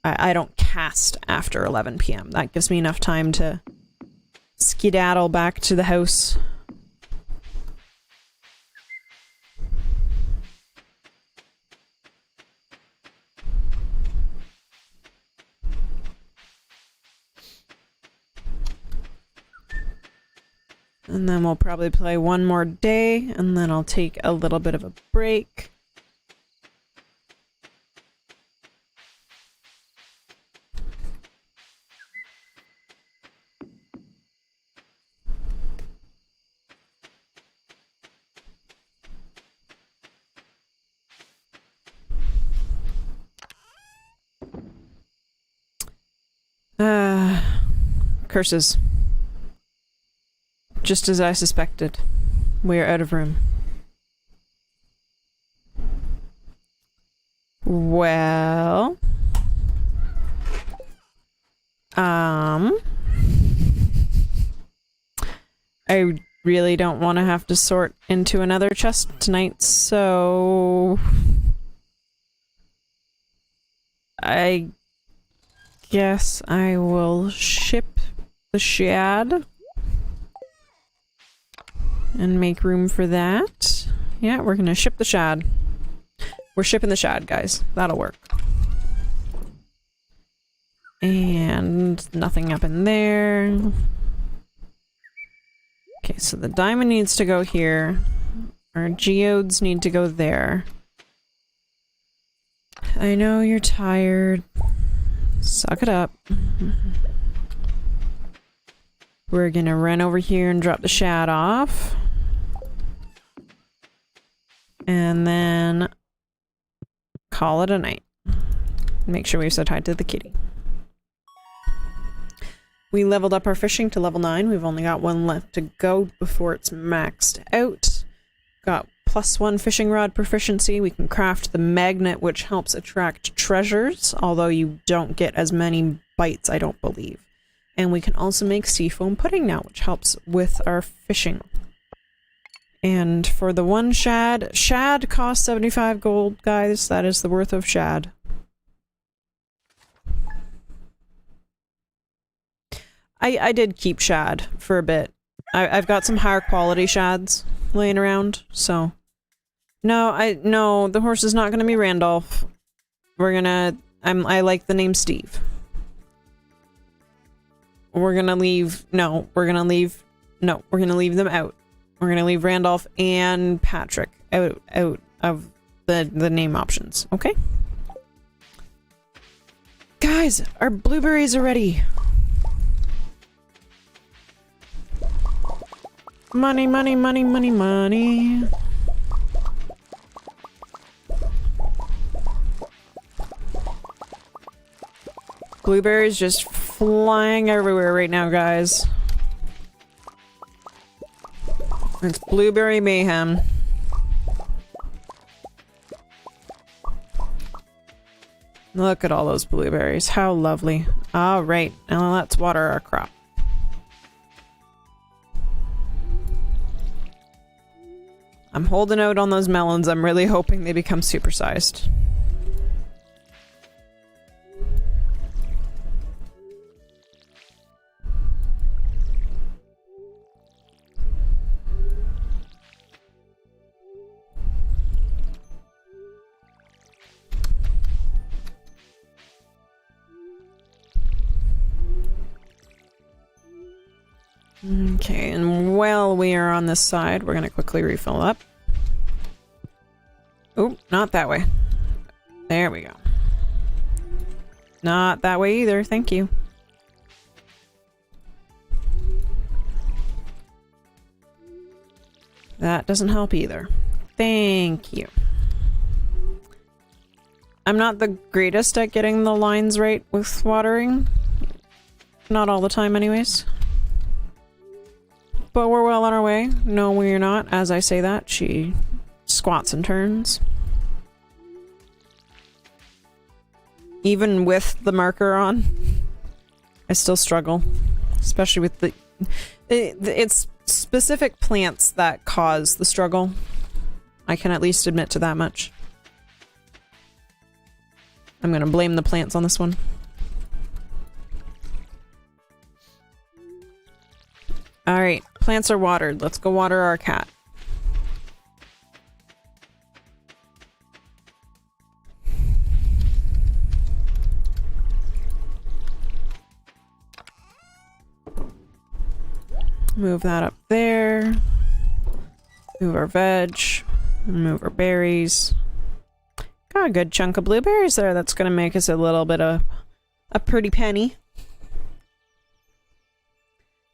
I don't cast after 11 p.m. That gives me enough time to skedaddle back to the house. And then we'll probably play one more day, and then I'll take a little bit of a break. Curses. Just as I suspected. We are out of room. Well... I really don't want to have to sort into another chest tonight, so... I guess I will ship the shad and make room for that. Yeah, we're gonna ship the shad. We're shipping the shad, guys. That'll work. And nothing up in there. Okay, so the diamond needs to go here. Our geodes need to go there. I know you're tired. Suck it up. We're gonna run over here and drop the shad off. And then call it a night. Make sure we've said hi to the kitty. We leveled up our fishing to level 9. We've only got one left to go before it's maxed out. Got +1 fishing rod proficiency. We can craft the magnet, which helps attract treasures, although you don't get as many bites, I don't believe. And we can also make seafoam pudding now, which helps with our fishing. And for the one shad costs 75 gold, guys. That is the worth of shad. I did keep shad for a bit. I've got some higher quality shads laying around, so... No, the horse is not gonna be Randolph. We're gonna... I like the name Steve. We're gonna leave them out. We're gonna leave Randolph and Patrick out of the name options, okay? Guys, our blueberries are ready. Money, money, money, money, money. Blueberries just flying everywhere right now, guys. It's blueberry mayhem. Look at all those blueberries. How lovely. All right, now let's water our crop. I'm holding out on those melons. I'm really hoping they become supersized. Okay, and while we are on this side, we're gonna quickly refill up. Oh, not that way. There we go. Not that way either, thank you. That doesn't help either. Thank you. I'm not the greatest at getting the lines right with watering. Not all the time anyways. But we're well on our way. No, we're not. As I say that, she squats and turns. Even with the marker on, I still struggle. Especially with it's specific plants that cause the struggle. I can at least admit to that much. I'm gonna blame the plants on this one. Alright, plants are watered. Let's go water our cat. Move that up there. Move our veg. Move our berries. Got a good chunk of blueberries there. That's gonna make us a little bit of a pretty penny.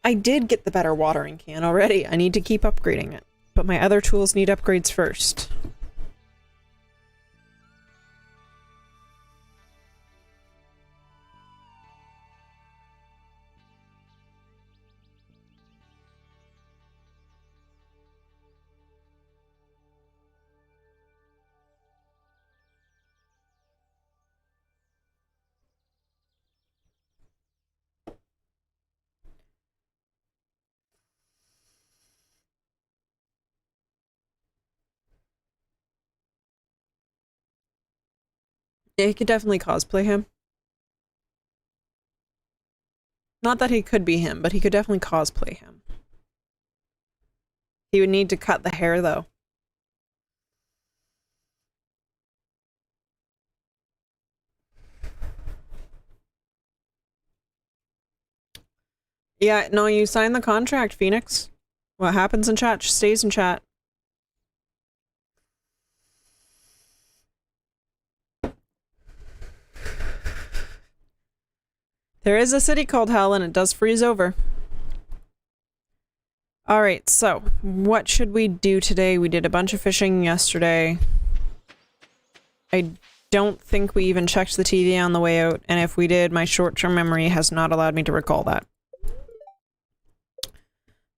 I did get the better watering can already. I need to keep upgrading it. But my other tools need upgrades first. Yeah, he could definitely cosplay him. Not that he could be him, but he could definitely cosplay him. He would need to cut the hair, though. Yeah, no, you signed the contract, Phoenix. What happens in chat stays in chat. There is a city called Hell, and it does freeze over. Alright, so, what should we do today? We did a bunch of fishing yesterday. I don't think we even checked the TV on the way out, and if we did, my short-term memory has not allowed me to recall that.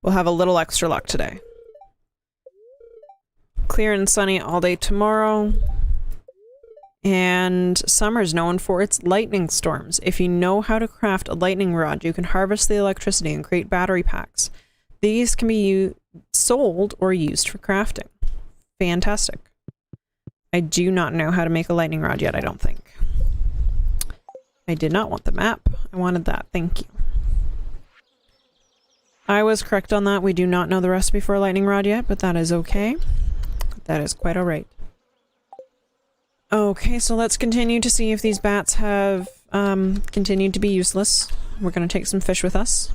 We'll have a little extra luck today. Clear and sunny all day tomorrow. And summer's known for its lightning storms. If you know how to craft a lightning rod, you can harvest the electricity and create battery packs. These can be sold or used for crafting. Fantastic. I do not know how to make a lightning rod yet, I don't think. I did not want the map. I wanted that. Thank you. I was correct on that. We do not know the recipe for a lightning rod yet, but that is okay. That is quite alright. Okay, so let's continue to see if these bats have continued to be useless. We're going to take some fish with us.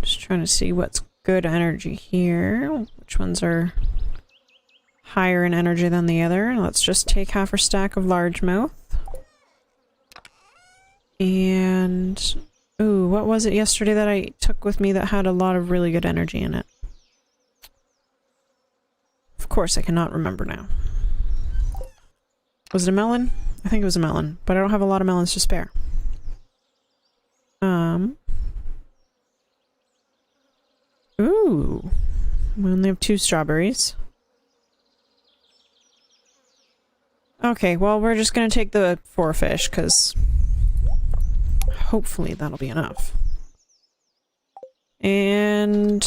Just trying to see what's good energy here. Which ones are higher in energy than the other. Let's just take half our stack of largemouth. And... ooh, what was it yesterday that I took with me that had a lot of really good energy in it? Of course, I cannot remember now. Was it a melon? I think it was a melon, but I don't have a lot of melons to spare. Ooh. We only have 2 strawberries. Okay, well, we're just gonna take the 4 fish, because hopefully that'll be enough. And,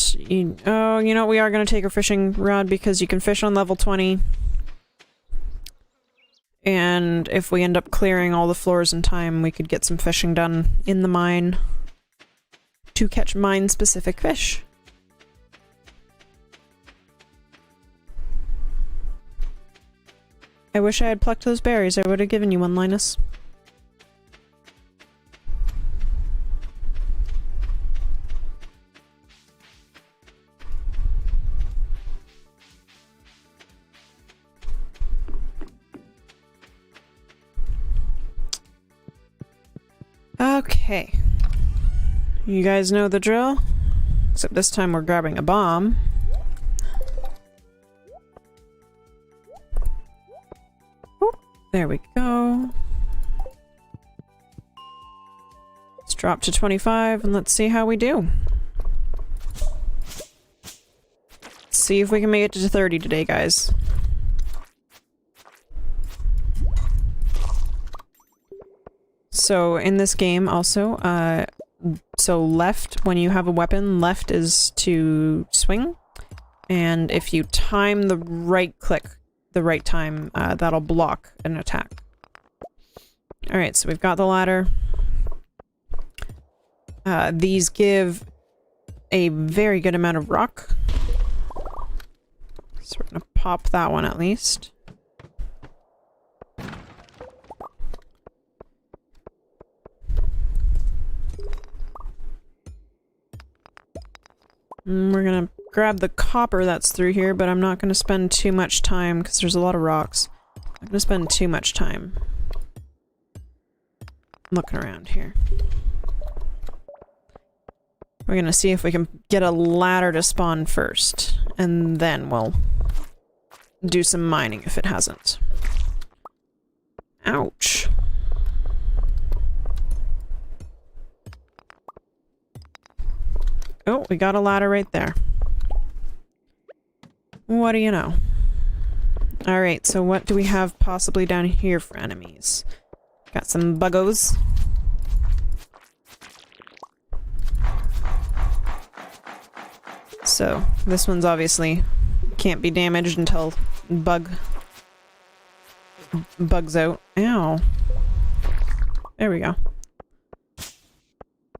oh, you know what? We are going to take a fishing rod because you can fish on level 20. And if we end up clearing all the floors in time, we could get some fishing done in the mine to catch mine-specific fish. I wish I had plucked those berries. I would have given you one, Linus. Okay. You guys know the drill? Except this time we're grabbing a bomb. Oop, there we go. Let's drop to 25 and let's see how we do. Let's see if we can make it to 30 today, guys. So in this game also, so left, when you have a weapon, left is to swing. And if you time the right click, the right time, that'll block an attack. Alright, so we've got the ladder. These give a very good amount of rock. So we're gonna pop that one at least. We're gonna grab the copper that's through here, but I'm not gonna spend too much time because there's a lot of rocks. I'm gonna spend too much time looking around here. We're gonna see if we can get a ladder to spawn first, and then we'll do some mining if it hasn't. Ouch. Oh, we got a ladder right there. What do you know? Alright, so what do we have possibly down here for enemies? Got some buggos. So, this one's obviously can't be damaged until bugs out. Ow. There we go.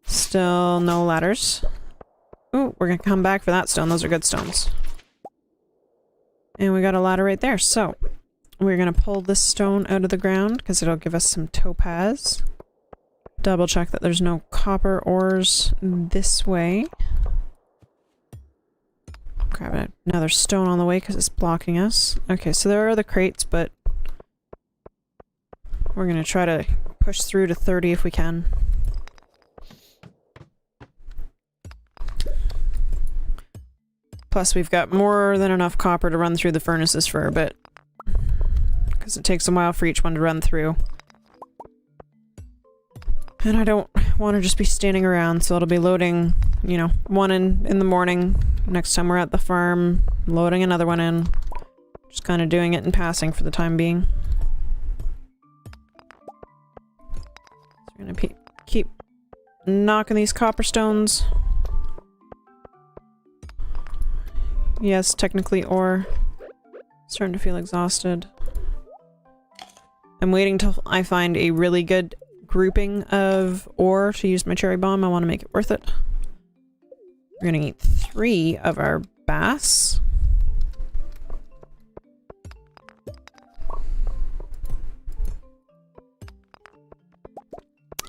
Still no ladders. Ooh, we're gonna come back for that stone. Those are good stones. And we got a ladder right there. So, we're gonna pull this stone out of the ground because it'll give us some topaz. double check that there's no copper ores this way. Grab another stone on the way because it's blocking us. Okay, so there are the crates, but we're gonna try to push through to 30 if we can. Plus, we've got more than enough copper to run through the furnaces for a bit. Because it takes a while for each one to run through. And I don't want to just be standing around, so it'll be loading, you know, one in the morning. Next time we're at the farm, loading another one in. Just kind of doing it in passing for the time being. So we're gonna keep knocking these copper stones. Yes, technically ore. Starting to feel exhausted. I'm waiting till I find a really good grouping of ore to use my cherry bomb. I want to make it worth it. We're gonna eat 3 of our bass.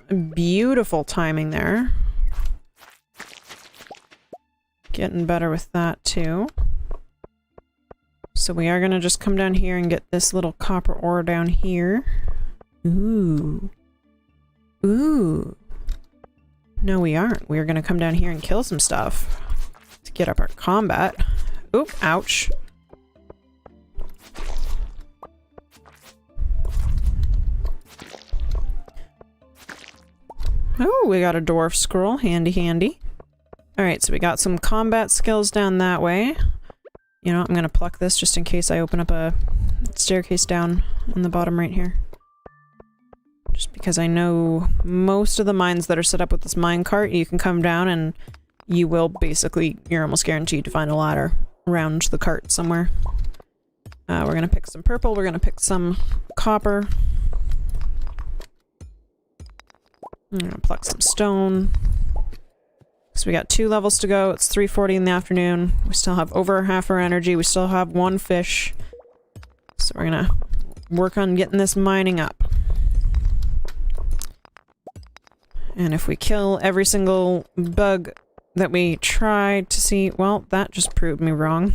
Beautiful timing there. Getting better with that too. So we are gonna just come down here and get this little copper ore down here. Ooh. Ooh. No, we aren't. We're gonna come down here and kill some stuff to get up our combat. Oop, ouch. Oh, we got a dwarf scroll. Handy, handy. Alright, so we got some combat skills down that way. You know, I'm gonna pluck this just in case I open up a staircase down on the bottom right here. Just because I know most of the mines that are set up with this minecart, you can come down and you will basically, you're almost guaranteed to find a ladder around the cart somewhere. We're gonna pick some purple, we're gonna pick some copper. I'm gonna pluck some stone. So we got 2 levels to go. It's 3:40 in the afternoon. We still have over half our energy. We still have 1 fish. So we're gonna work on getting this mining up. And if we kill every single bug that we try to see... Well, that just proved me wrong.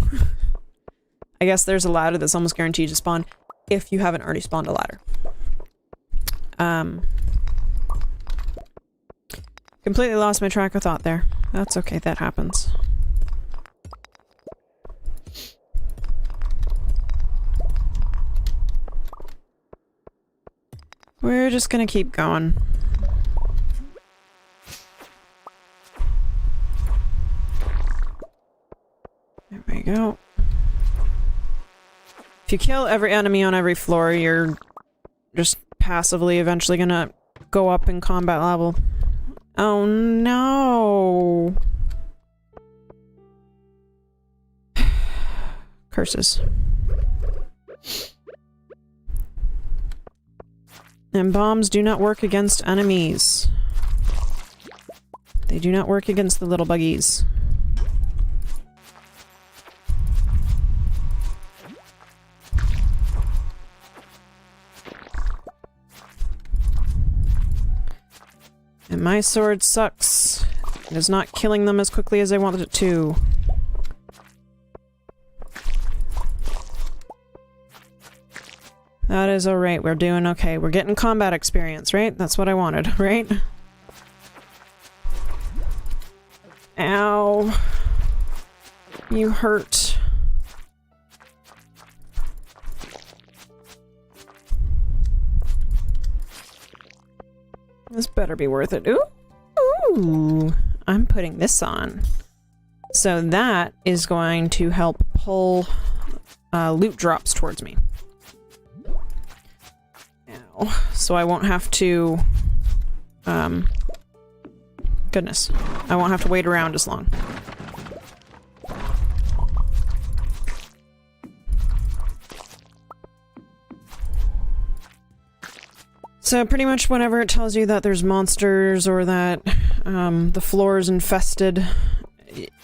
I guess there's a ladder that's almost guaranteed to spawn if you haven't already spawned a ladder. Completely lost my track of thought there. That's okay, that happens. We're just gonna keep going. There we go. If you kill every enemy on every floor, you're just passively eventually gonna go up in combat level. Oh no! Curses. And bombs do not work against enemies. They do not work against the little buggies. And my sword sucks. It is not killing them as quickly as I wanted it to. That is alright, we're doing okay. We're getting combat experience, right? That's what I wanted, right? Ow. You hurt. This better be worth it. Ooh! Ooh! I'm putting this on. So that is going to help pull loot drops towards me. Ow. So I won't have to... goodness. I won't have to wait around as long. So pretty much whenever it tells you that there's monsters or that the floor is infested,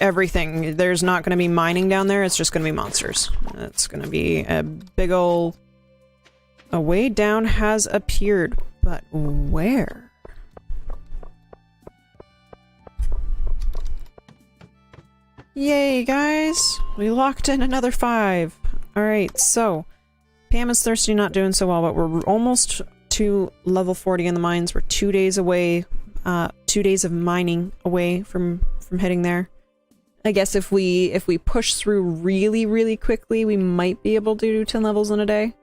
everything, there's not going to be mining down there, it's just going to be monsters. It's going to be a big ol'... A way down has appeared, but where? Yay, guys! We locked in another 5. Alright, so Pam is thirsty, not doing so well, but we're almost to level 40 in the mines. We're 2 days away, 2 days of mining away from hitting there. I guess if we push through really, really quickly, we might be able to do 10 levels in a day.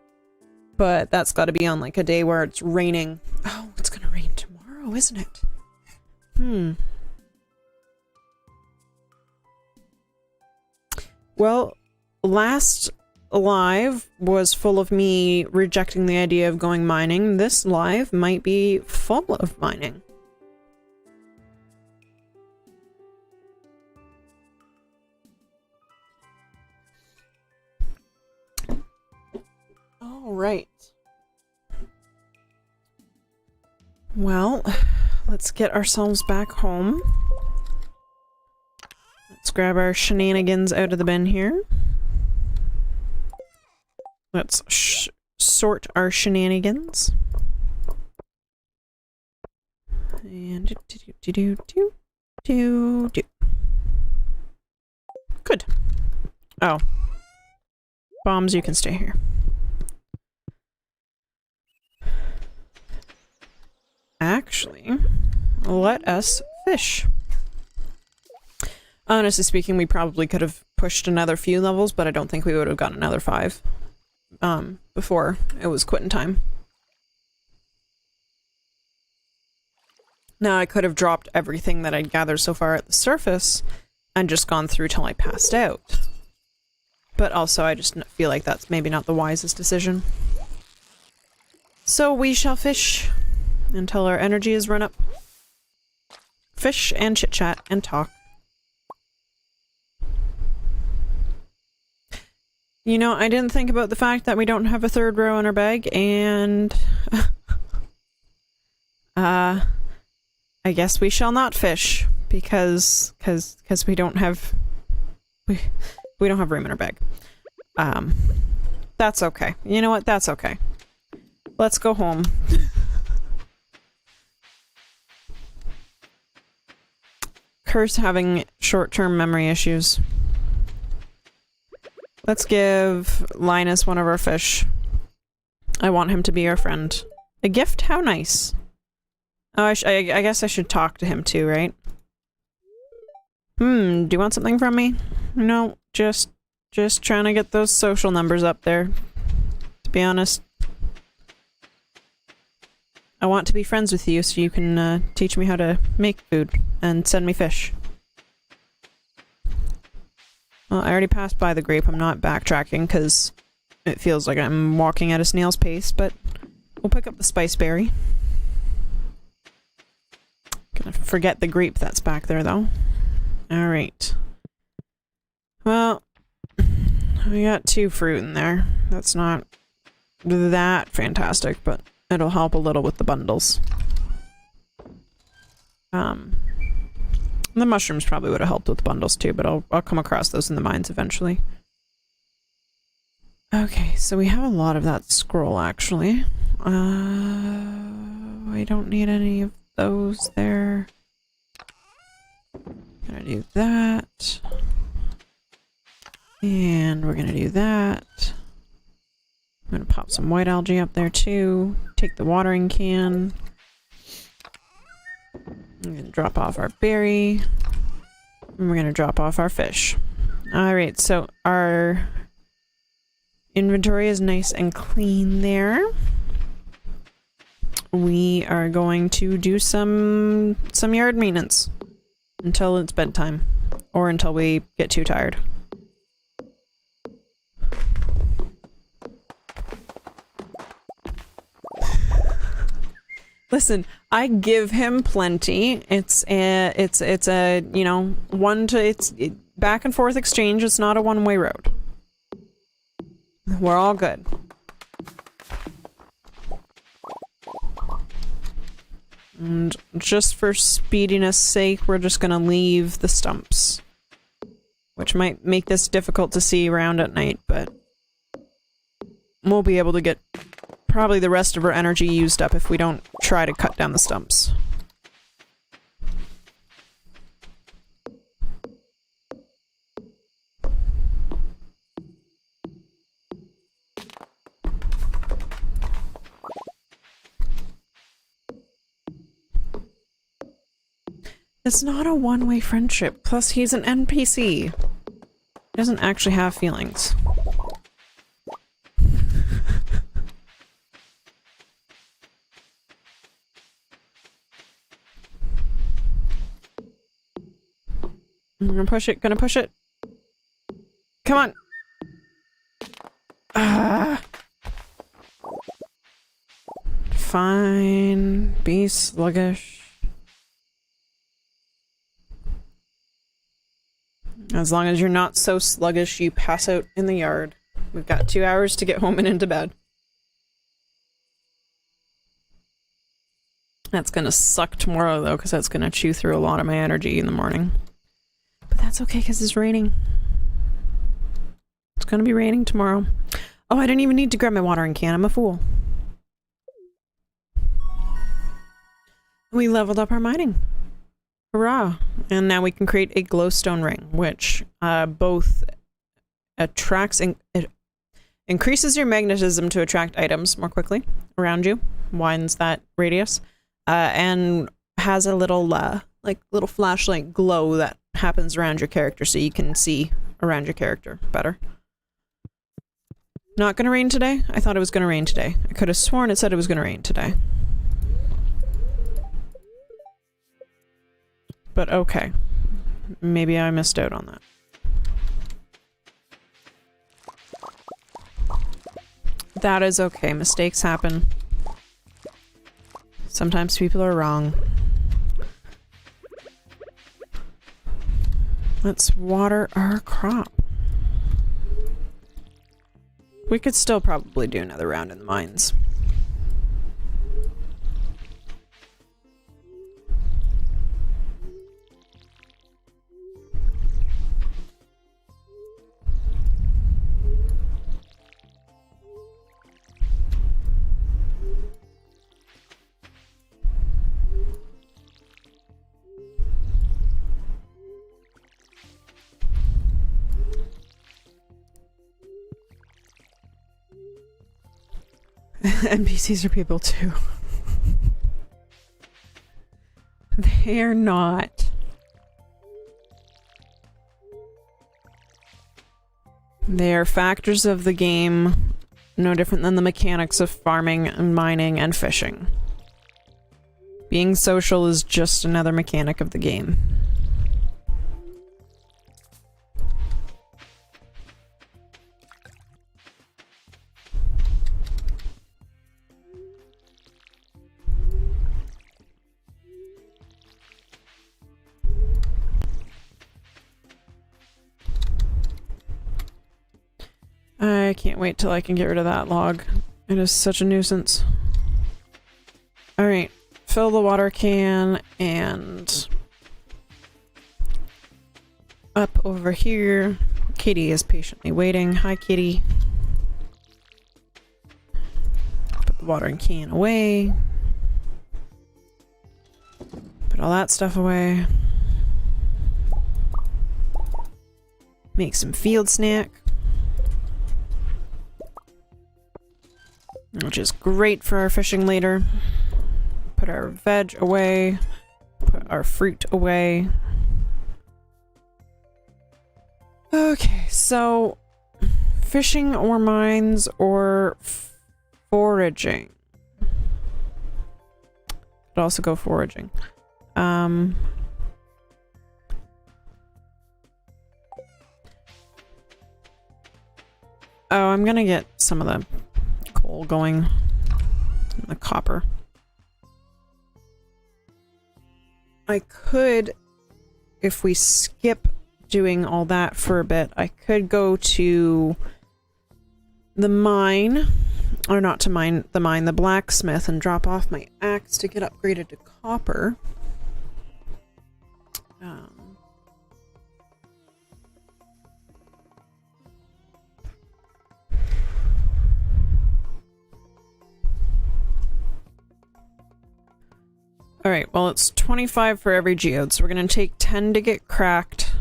But that's got to be on like a day where it's raining. Oh, it's gonna rain tomorrow, isn't it? Well, last live was full of me rejecting the idea of going mining. This live might be full of mining. All right. Well, let's get ourselves back home. Let's grab our shenanigans out of the bin here. Let's sort our shenanigans. And do. Good. Oh. Bombs, you can stay here. Actually, let us fish. Honestly speaking, we probably could have pushed another few levels, but I don't think we would have gotten another 5 before it was quitting time. Now, I could have dropped everything that I'd gathered so far at the surface and just gone through till I passed out. But also, I just feel like that's maybe not the wisest decision. So we shall fish until our energy is run up. Fish and chit-chat and talk. You know, I didn't think about the fact that we don't have a 3rd row in our bag, and I guess we shall not fish because we don't have we don't have room in our bag. That's okay. You know what? That's okay. Let's go home. Curse having short-term memory issues. Let's give Linus one of our fish. I want him to be our friend. A gift? How nice. Oh, I guess I should talk to him too, right? Do you want something from me? No, just trying to get those social numbers up there. To be honest. I want to be friends with you so you can teach me how to make food and send me fish. Well, I already passed by the grape. I'm not backtracking because it feels like I'm walking at a snail's pace, but we'll pick up the spice berry. Gonna forget the grape that's back there, though. Alright. Well, we got 2 fruit in there. That's not that fantastic, but it'll help a little with the bundles. The mushrooms probably would have helped with the bundles too, but I'll come across those in the mines eventually. Okay, so we have a lot of that scroll actually. I don't need any of those there. Gonna do that. And we're gonna do that. I'm gonna pop some white algae up there too. Take the watering can. I'm gonna drop off our berry. And we're gonna drop off our fish. Alright, so our inventory is nice and clean there. We are going to do some yard maintenance until it's bedtime. Or until we get too tired. Listen, I give him plenty. It's a you know, back and forth exchange. It's not a one-way road. We're all good. And just for speediness sake, we're just gonna leave the stumps. Which might make this difficult to see around at night, but we'll be able to get probably the rest of our energy used up if we don't try to cut down the stumps. It's not a one-way friendship. Plus, he's an NPC. He doesn't actually have feelings. I'm gonna push it, gonna push it. Come on! Ah. Fine. Be sluggish. As long as you're not so sluggish you pass out in the yard. We've got 2 hours to get home and into bed. That's gonna suck tomorrow though, because that's gonna chew through a lot of my energy in the morning. But that's okay, because it's raining. It's gonna be raining tomorrow. Oh, I didn't even need to grab my watering can. I'm a fool. We leveled up our mining. Hurrah. And now we can create a glowstone ring, which both attracts and increases your magnetism to attract items more quickly around you, widens that radius, and has a little like little flashlight glow that happens around your character so you can see around your character better. Not gonna rain today? I thought it was gonna rain today. I could have sworn it said it was gonna rain today. But okay. Maybe I missed out on that. That is okay. Mistakes happen. Sometimes people are wrong. Let's water our crop. We could still probably do another round in the mines. NPCs are people too. They're not. They are factors of the game, no different than the mechanics of farming and mining and fishing. Being social is just another mechanic of the game. I can't wait till I can get rid of that log. It is such a nuisance. Alright, fill the water can and up over here. Kitty is patiently waiting. Hi, Kitty. Put the watering can away. Put all that stuff away. Make some field snack. Which is great for our fishing later. Put our veg away. Put our fruit away. Okay, so fishing or mines or foraging. Could also go foraging. Oh, I'm gonna get some of the coal going. The copper. I could, if we skip doing all that for a bit, I could go to the mine, or not to mine, the blacksmith, and drop off my axe to get upgraded to copper. Alright, well it's 25 for every geode, so we're gonna take 10 to get cracked.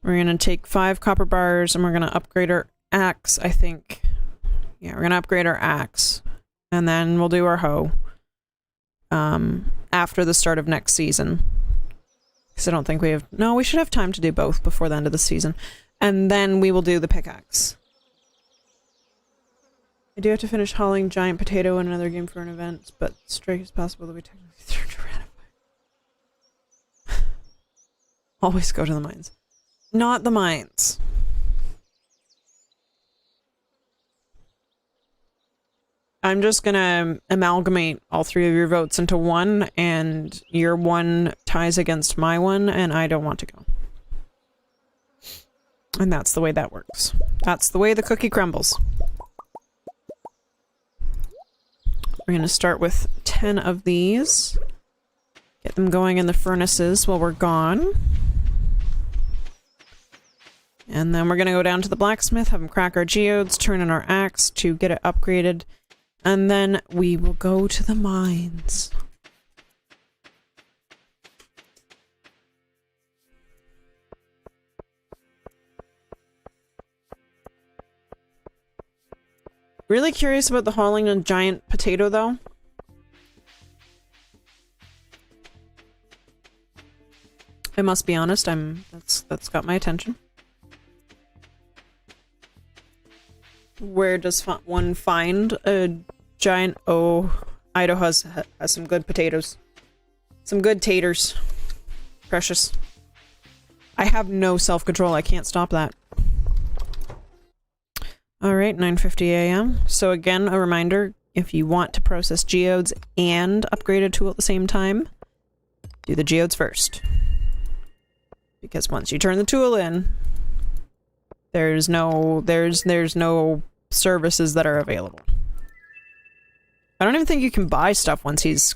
We're gonna take 5 copper bars, and we're gonna upgrade our axe, I think. Yeah, we're gonna upgrade our axe. And then we'll do our hoe. After the start of next season. Because I don't think we have... No, we should have time to do both before the end of the season. And then we will do the pickaxe. I do have to finish hauling giant potato in another game for an event, but straight as possible that we technically start to ratify. Always go to the mines. Not the mines. I'm just gonna amalgamate all three of your votes into one, and your one ties against my one, and I don't want to go. And that's the way that works. That's the way the cookie crumbles. We're gonna start with 10 of these. Get them going in the furnaces while we're gone. And then we're gonna go down to the blacksmith, have him crack our geodes, turn in our axe to get it upgraded. And then we will go to the mines. Really curious about the hauling a giant potato, though. I must be honest, that's got my attention. Where does one find a giant... Oh, Idaho has some good potatoes. Some good taters. Precious. I have no self-control. I can't stop that. Alright, 9:50 a.m. So again, a reminder, if you want to process geodes and upgrade a tool at the same time, do the geodes first. Because once you turn the tool in, there's no services that are available. I don't even think you can buy stuff once he's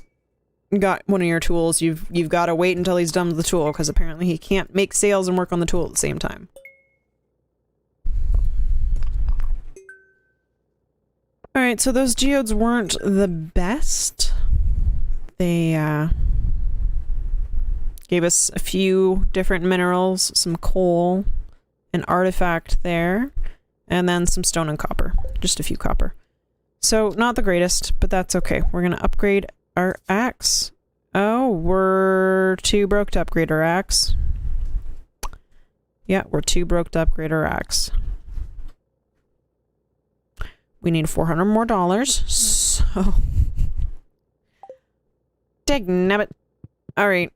got one of your tools. You've got to wait until he's done with the tool, because apparently he can't make sales and work on the tool at the same time. Alright, so those geodes weren't the best. They gave us a few different minerals, some coal, an artifact there, and then some stone and copper. Just a few copper. So, not the greatest, but that's okay. We're gonna upgrade our axe. Oh, we're too broke to upgrade our axe. Yeah, we're too broke to upgrade our axe. We need $400 more, so... Dagnabbit. Alright.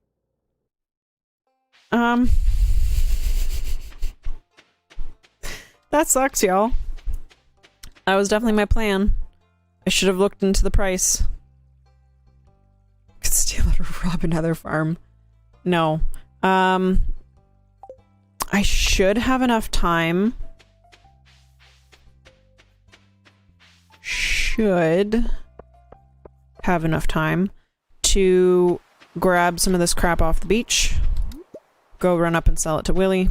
That sucks, y'all. That was definitely my plan. I should have looked into the price. Could steal it or rob another farm. No. I should have enough time. Should have enough time to grab some of this crap off the beach. Go run up and sell it to Willy.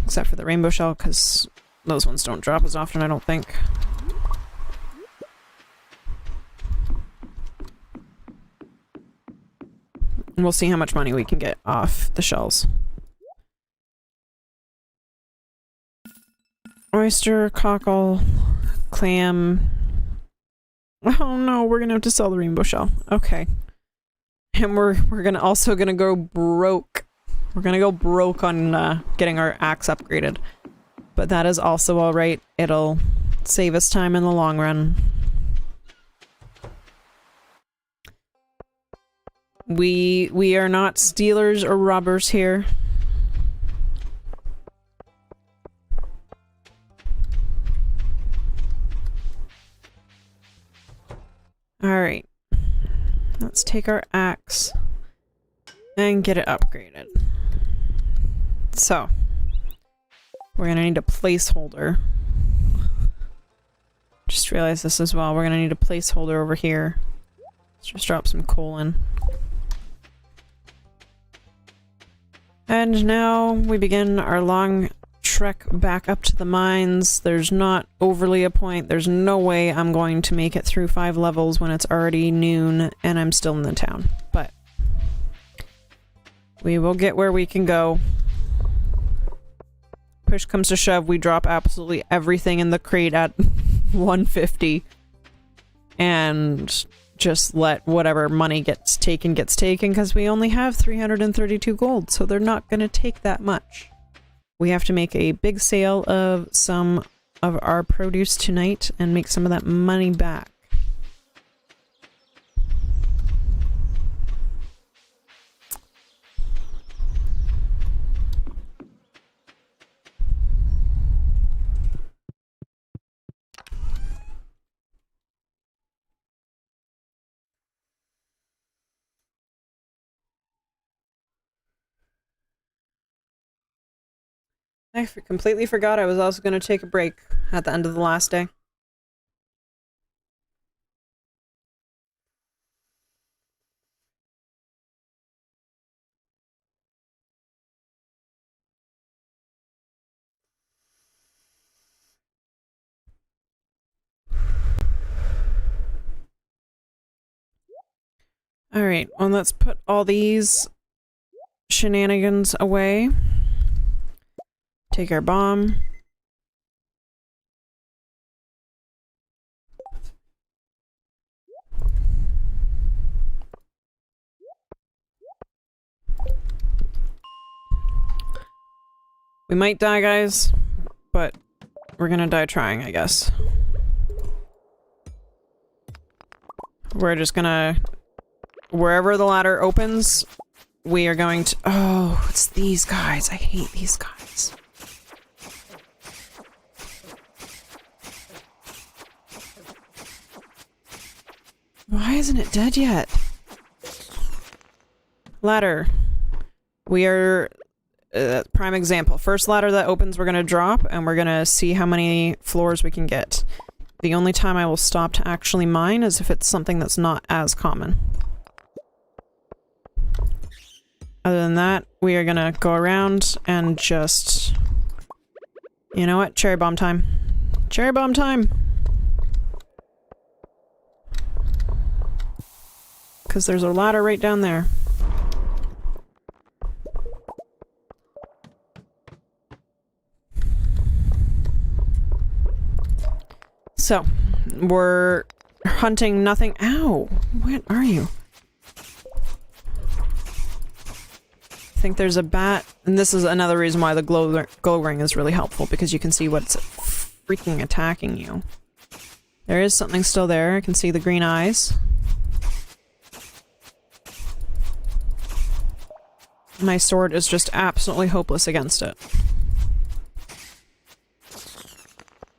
Except for the rainbow shell, because those ones don't drop as often, I don't think. And we'll see how much money we can get off the shells. Oyster, cockle, clam. Oh no, we're gonna have to sell the rainbow shell. Okay. And we're gonna go broke. We're gonna go broke on getting our axe upgraded. But that is also alright. It'll save us time in the long run. We are not stealers or robbers here. Alright. Let's take our axe and get it upgraded. So, we're gonna need a placeholder. Just realized this as well. We're gonna need a placeholder over here. Let's just drop some coal in. And now we begin our long trek back up to the mines. There's not overly a point. There's no way I'm going to make it through 5 levels when it's already noon and I'm still in the town. But we will get where we can go. Push comes to shove, we drop absolutely everything in the crate at 150. And just let whatever money gets taken, because we only have 332 gold, so they're not going to take that much. We have to make a big sale of some of our produce tonight and make some of that money back. I completely forgot I was also going to take a break at the end of the last day. Alright, well let's put all these shenanigans away. Take our bomb. We might die, guys, but we're gonna die trying, I guess. We're just gonna... Wherever the ladder opens, we are going to... Oh, it's these guys. I hate these guys. Why isn't it dead yet? Ladder. We are... prime example. First ladder that opens, we're gonna drop, and we're gonna see how many floors we can get. The only time I will stop to actually mine is if it's something that's not as common. Other than that, we are gonna go around and just... You know what? Cherry bomb time. Cherry bomb time! Because there's a ladder right down there. So, we're hunting nothing. Ow! What are you? I think there's a bat, and this is another reason why the glow ring is really helpful, because you can see what's freaking attacking you. There is something still there. I can see the green eyes. My sword is just absolutely hopeless against it.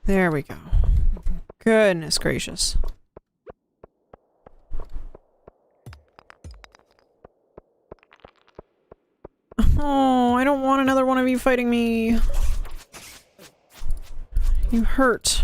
There we go. Goodness gracious. Oh, I don't want another one of you fighting me. You hurt.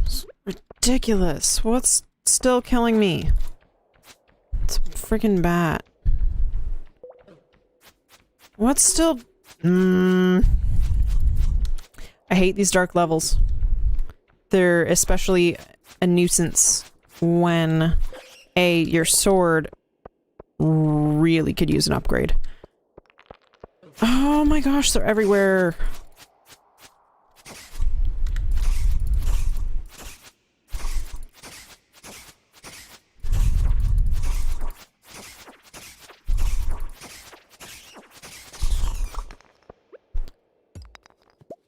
It's ridiculous. What's still killing me? It's a freaking bat. What's still... I hate these dark levels. They're especially a nuisance when your sword really could use an upgrade. Oh my gosh, they're everywhere.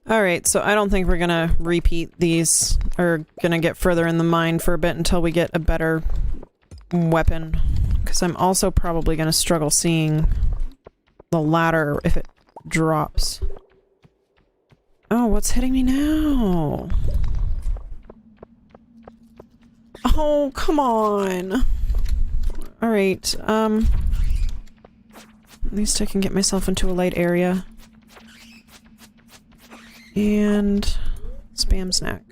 Alright, so I don't think we're gonna repeat these, or gonna get further in the mine for a bit until we get a better weapon. Because I'm also probably gonna struggle seeing the ladder if it drops. Oh, what's hitting me now? Oh, come on! Alright, at least I can get myself into a light area. And spam snack.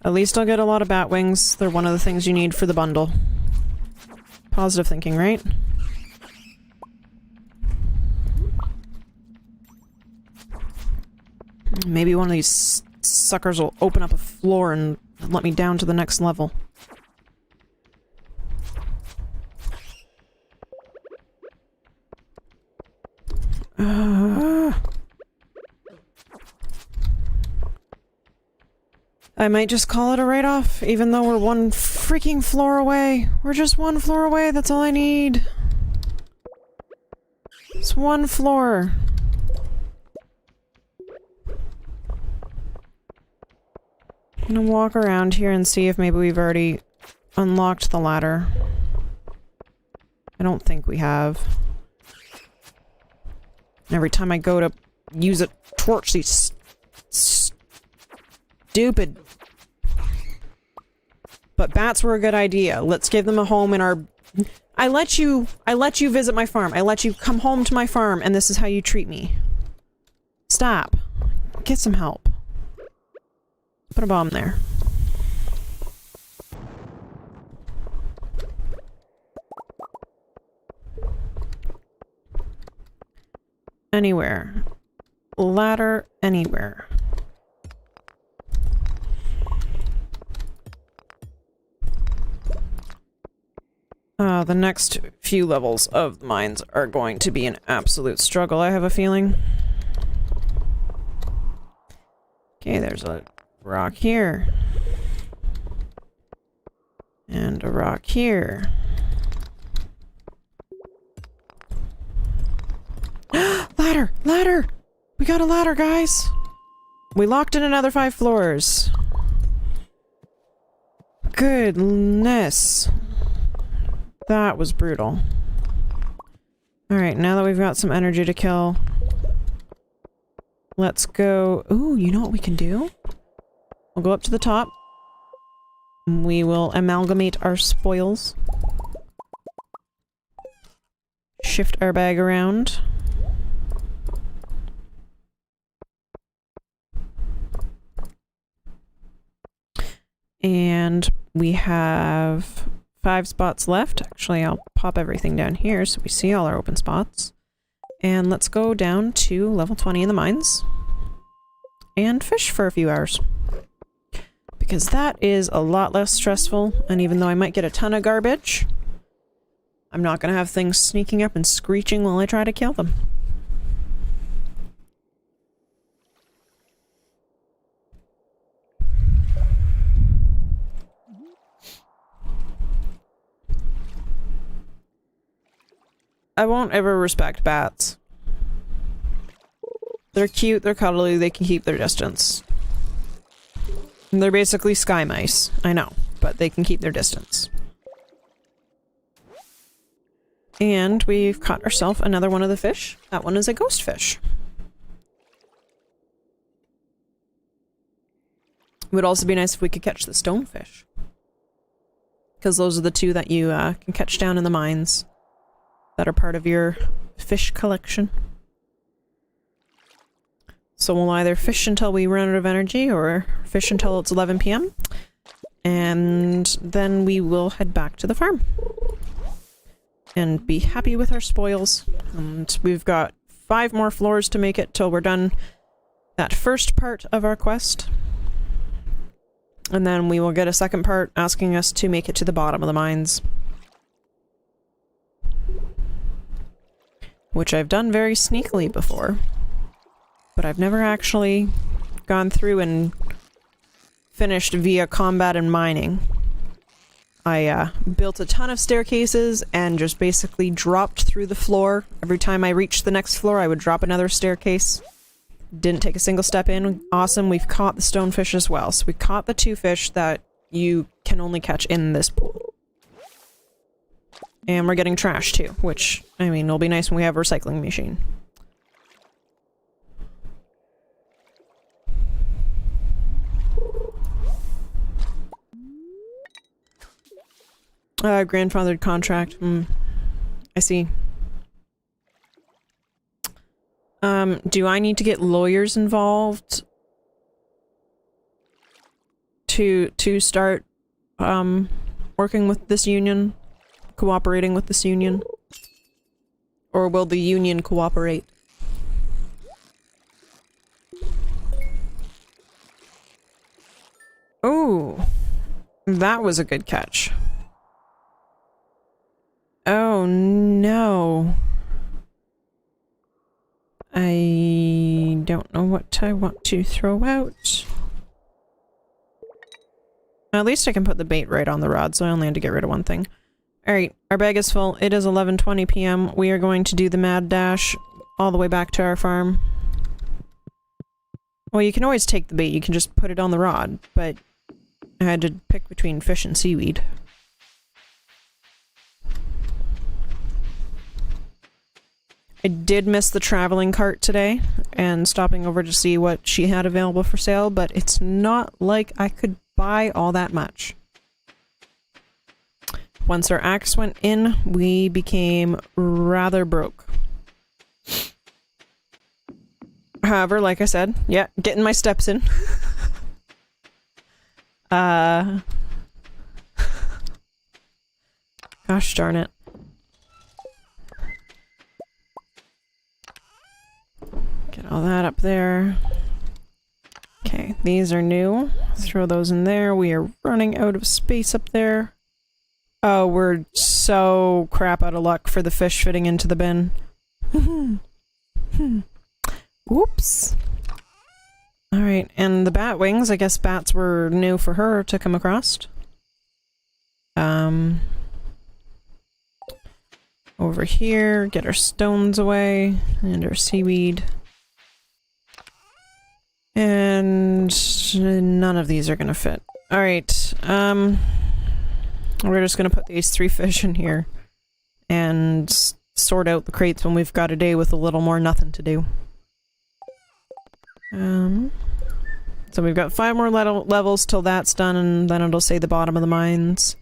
At least I'll get a lot of bat wings. They're one of the things you need for the bundle. Positive thinking, right? Maybe one of these suckers will open up a floor and let me down to the next level. I might just call it a write-off, even though we're one freaking floor away. We're just one floor away, that's all I need. It's one floor. I'm gonna walk around here and see if maybe we've already unlocked the ladder. I don't think we have. Every time I go to use a torch, these stupid... But bats were a good idea. Let's give them a home in our... I let you visit my farm. I let you come home to my farm, and this is how you treat me. Stop. Get some help. Put a bomb there. Anywhere. Ladder anywhere. The next few levels of the mines are going to be an absolute struggle, I have a feeling. Okay, there's a rock here. And a rock here. Ladder! Ladder! We got a ladder, guys! We locked in another 5 floors. Goodness. That was brutal. Alright, now that we've got some energy to kill, let's go... Ooh, you know what we can do? We'll go up to the top. We will amalgamate our spoils. Shift our bag around. And we have 5 spots left. Actually, I'll pop everything down here so we see all our open spots. And let's go down to level 20 in the mines. And fish for a few hours. Because that is a lot less stressful, and even though I might get a ton of garbage, I'm not gonna have things sneaking up and screeching while I try to kill them. I won't ever respect bats. They're cute, they're cuddly, they can keep their distance. They're basically sky mice, I know, but they can keep their distance. And we've caught ourselves another one of the fish. That one is a ghost fish. It would also be nice if we could catch the stonefish. Because those are the two that you can catch down in the mines that are part of your fish collection. So we'll either fish until we run out of energy, or fish until it's 11 PM. And then we will head back to the farm. And be happy with our spoils. And we've got 5 more floors to make it till we're done that first part of our quest. And then we will get a second part asking us to make it to the bottom of the mines. Which I've done very sneakily before. But I've never actually gone through and finished via combat and mining. I built a ton of staircases and just basically dropped through the floor. Every time I reached the next floor, I would drop another staircase. Didn't take a single step in. Awesome, we've caught the stonefish as well. So we caught the 2 fish that you can only catch in this pool. And we're getting trash too, which, I mean, it'll be nice when we have a recycling machine. Grandfathered contract. I see. Do I need to get lawyers involved to start working with this union, cooperating with this union? Or will the union cooperate? Ooh, that was a good catch. Oh no. I don't know what I want to throw out. At least I can put the bait right on the rod, so I only had to get rid of one thing. Alright, our bag is full. It is 11:20 p.m. We are going to do the mad dash all the way back to our farm. Well, you can always take the bait. You can just put it on the rod, but I had to pick between fish and seaweed. I did miss the traveling cart today and stopping over to see what she had available for sale, but it's not like I could buy all that much. Once our axe went in, we became rather broke. However, like I said, yeah, getting my steps in. Gosh darn it. Get all that up there. Okay, these are new. Throw those in there. We are running out of space up there. Oh, we're so crap out of luck for the fish fitting into the bin. Oops. Alright, and the bat wings, I guess bats were new for her to come across. Over here, get our stones away, and our seaweed. And none of these are gonna fit. Alright, we're just gonna put these 3 fish in here and sort out the crates when we've got a day with a little more nothing to do. So we've got 5 more levels till that's done, and then it'll say the bottom of the mines.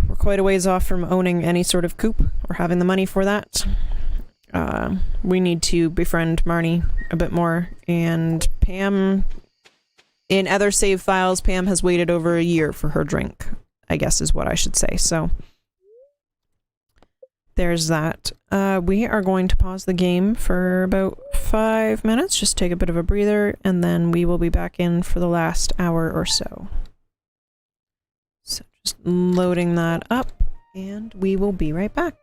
We're quite a ways off from owning any sort of coop or having the money for that. We need to befriend Marnie a bit more, and Pam, in other save files, Pam has waited over a year for her drink, I guess is what I should say, so there's that. We are going to pause the game for about 5 minutes, just take a bit of a breather, and then we will be back in for the last hour or so. So just loading that up, and we will be right back.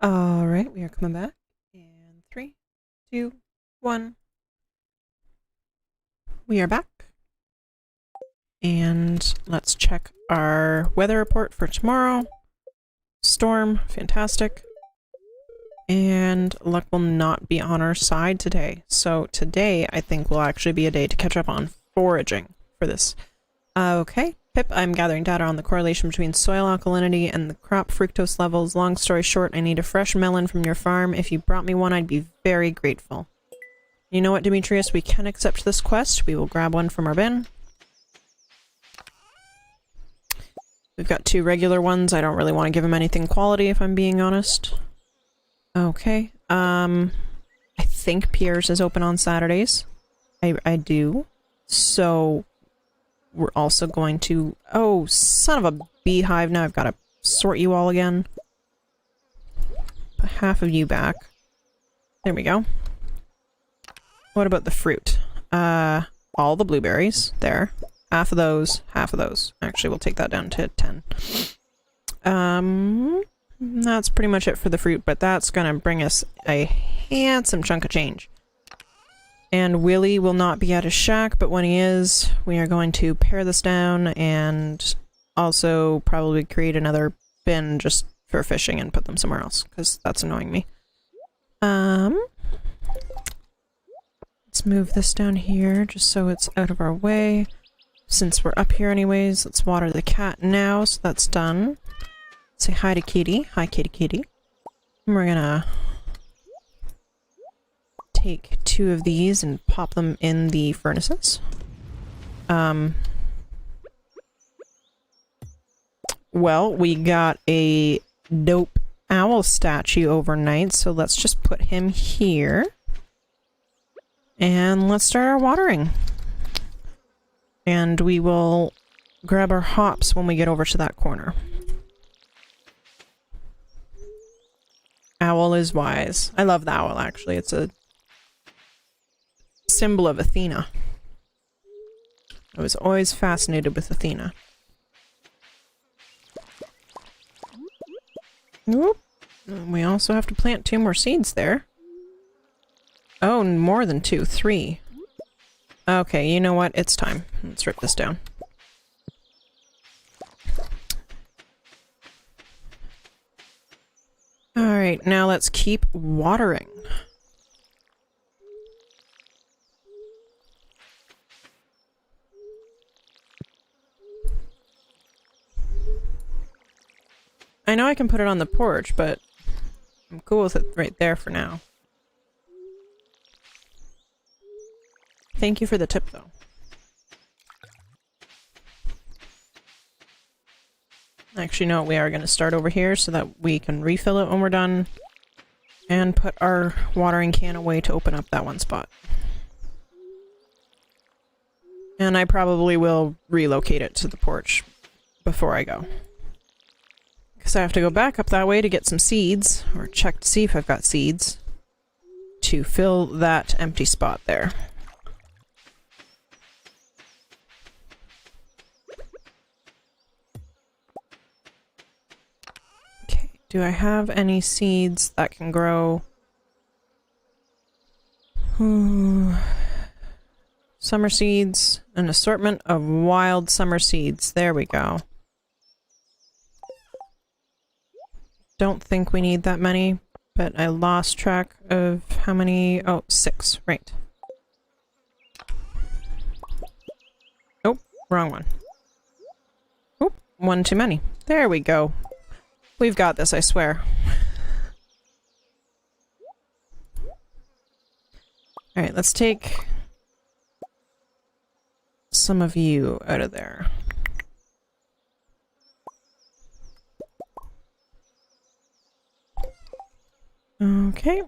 All right, we are coming back. And 3, 2, 1. We are back. And let's check our weather report for tomorrow. Storm, fantastic. And luck will not be on our side today. So today, I think, will actually be a day to catch up on foraging for this. Okay. Pip, I'm gathering data on the correlation between soil alkalinity and the crop fructose levels. Long story short, I need a fresh melon from your farm. If you brought me one, I'd be very grateful. You know what, Demetrius? We can accept this quest. We will grab one from our bin. We've got 2 regular ones. I don't really want to give him anything quality, if I'm being honest. Okay. I think Pierre's is open on Saturdays. I do. So we're also going to... Oh, son of a beehive. Now I've got to sort you all again. Put half of you back. There we go. What about the fruit? All the blueberries. There. Half of those. Half of those. Actually, we'll take that down to 10. That's pretty much it for the fruit, but that's gonna bring us a handsome chunk of change. And Willie will not be at his shack, but when he is, we are going to pare this down and also probably create another bin just for fishing and put them somewhere else, because that's annoying me. Let's move this down here just so it's out of our way. Since we're up here anyways, let's water the cat now, so that's done. Say hi to Kitty. Hi, Kitty Kitty. And we're gonna take 2 of these and pop them in the furnaces. Well, we got a dope owl statue overnight, so let's just put him here. And let's start our watering. And we will grab our hops when we get over to that corner. Owl is wise. I love the owl, actually. It's a symbol of Athena. I was always fascinated with Athena. Whoop. We also have to plant 2 more seeds there. Oh, more than 2. 3. Okay, you know what? It's time. Let's rip this down. Alright, now let's keep watering. I know I can put it on the porch, but I'm cool with it right there for now. Thank you for the tip, though. Actually, no, we are going to start over here so that we can refill it when we're done. And put our watering can away to open up that one spot. And I probably will relocate it to the porch before I go. Because I have to go back up that way to get some seeds, or check to see if I've got seeds, to fill that empty spot there. Do I have any seeds that can grow? Summer seeds. An assortment of wild summer seeds. There we go. Don't think we need that many, but I lost track of how many. Oh, 6. Right. Oh, wrong one. Oh, 1 too many. There we go. We've got this, I swear. Alright, let's take some of you out of there. Okay.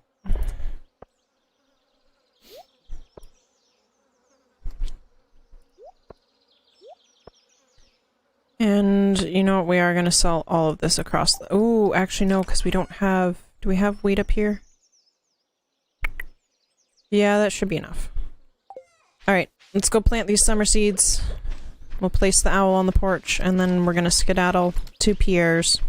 And you know what, we are going to sell all of this across the... Oh, actually no, because we don't have... Do we have wheat up here? Yeah, that should be enough. Alright, let's go plant these summer seeds. We'll place the owl on the porch, and then we're going to skedaddle to Pierre's.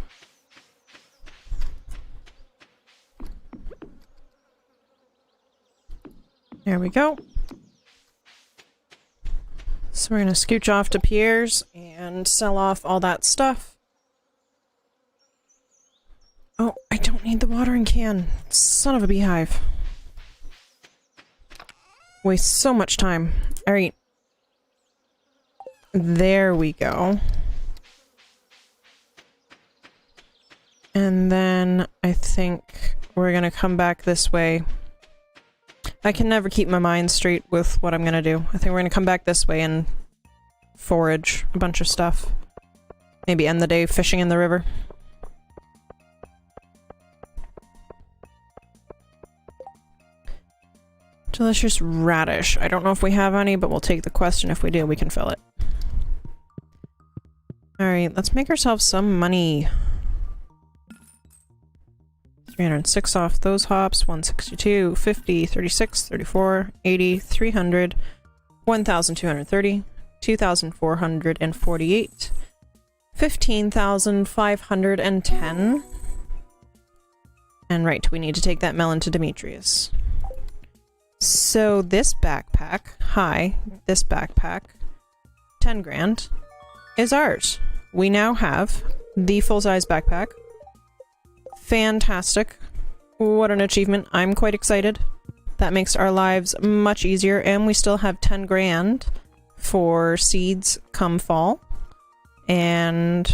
There we go. So we're gonna scooch off to Pierre's and sell off all that stuff. Oh, I don't need the watering can. Son of a beehive. Waste so much time. Alright. There we go. And then I think we're gonna come back this way. I can never keep my mind straight with what I'm gonna do. I think we're gonna come back this way and forage a bunch of stuff. Maybe end the day fishing in the river. Delicious radish. I don't know if we have any, but we'll take the question. If we do, we can fill it. Alright, let's make ourselves some money. 306 off those hops, 162, 50, 36, 34, 80, 300, 1,230, 2,448, 15,510. And right, we need to take that melon to Demetrius. So this backpack, this backpack, 10 grand, is ours. We now have the full-size backpack. Fantastic. What an achievement. I'm quite excited. That makes our lives much easier, and we still have 10 grand for seeds come fall. And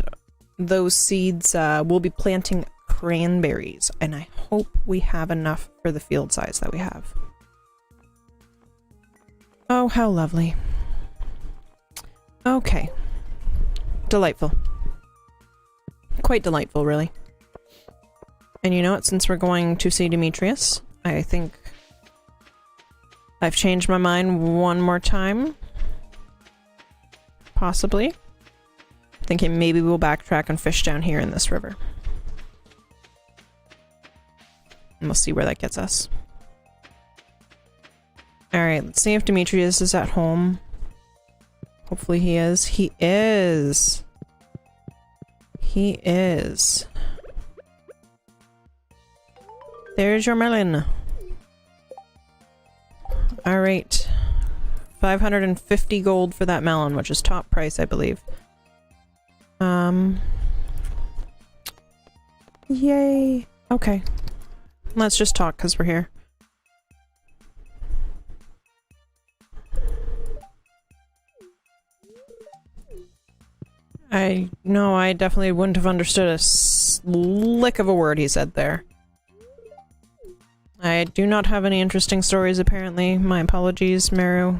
those seeds, we'll be planting cranberries, and I hope we have enough for the field size that we have. Oh, how lovely. Okay. Delightful. Quite delightful, really. And you know what, since we're going to see Demetrius, I think I've changed my mind one more time. Possibly. Thinking maybe we'll backtrack and fish down here in this river. And we'll see where that gets us. Alright, let's see if Demetrius is at home. Hopefully he is. He is! He is. There's your melon. Alright. 550 gold for that melon, which is top price, I believe. Yay. Okay. Let's just talk because we're here. I definitely wouldn't have understood a lick of a word he said there. I do not have any interesting stories, apparently. My apologies, Meru.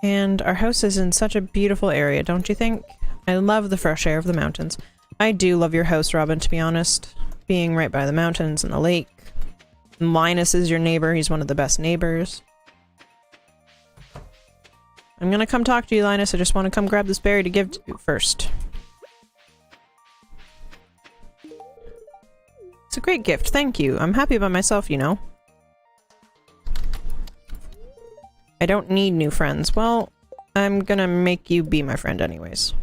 And our house is in such a beautiful area, don't you think? I love the fresh air of the mountains. I do love your house, Robin, to be honest. Being right by the mountains and the lake. Linus is your neighbor. He's one of the best neighbors. I'm gonna come talk to you, Linus. I just want to come grab this berry to give to you first. It's a great gift, thank you. I'm happy about myself, you know. I don't need new friends. Well, I'm gonna make you be my friend anyways.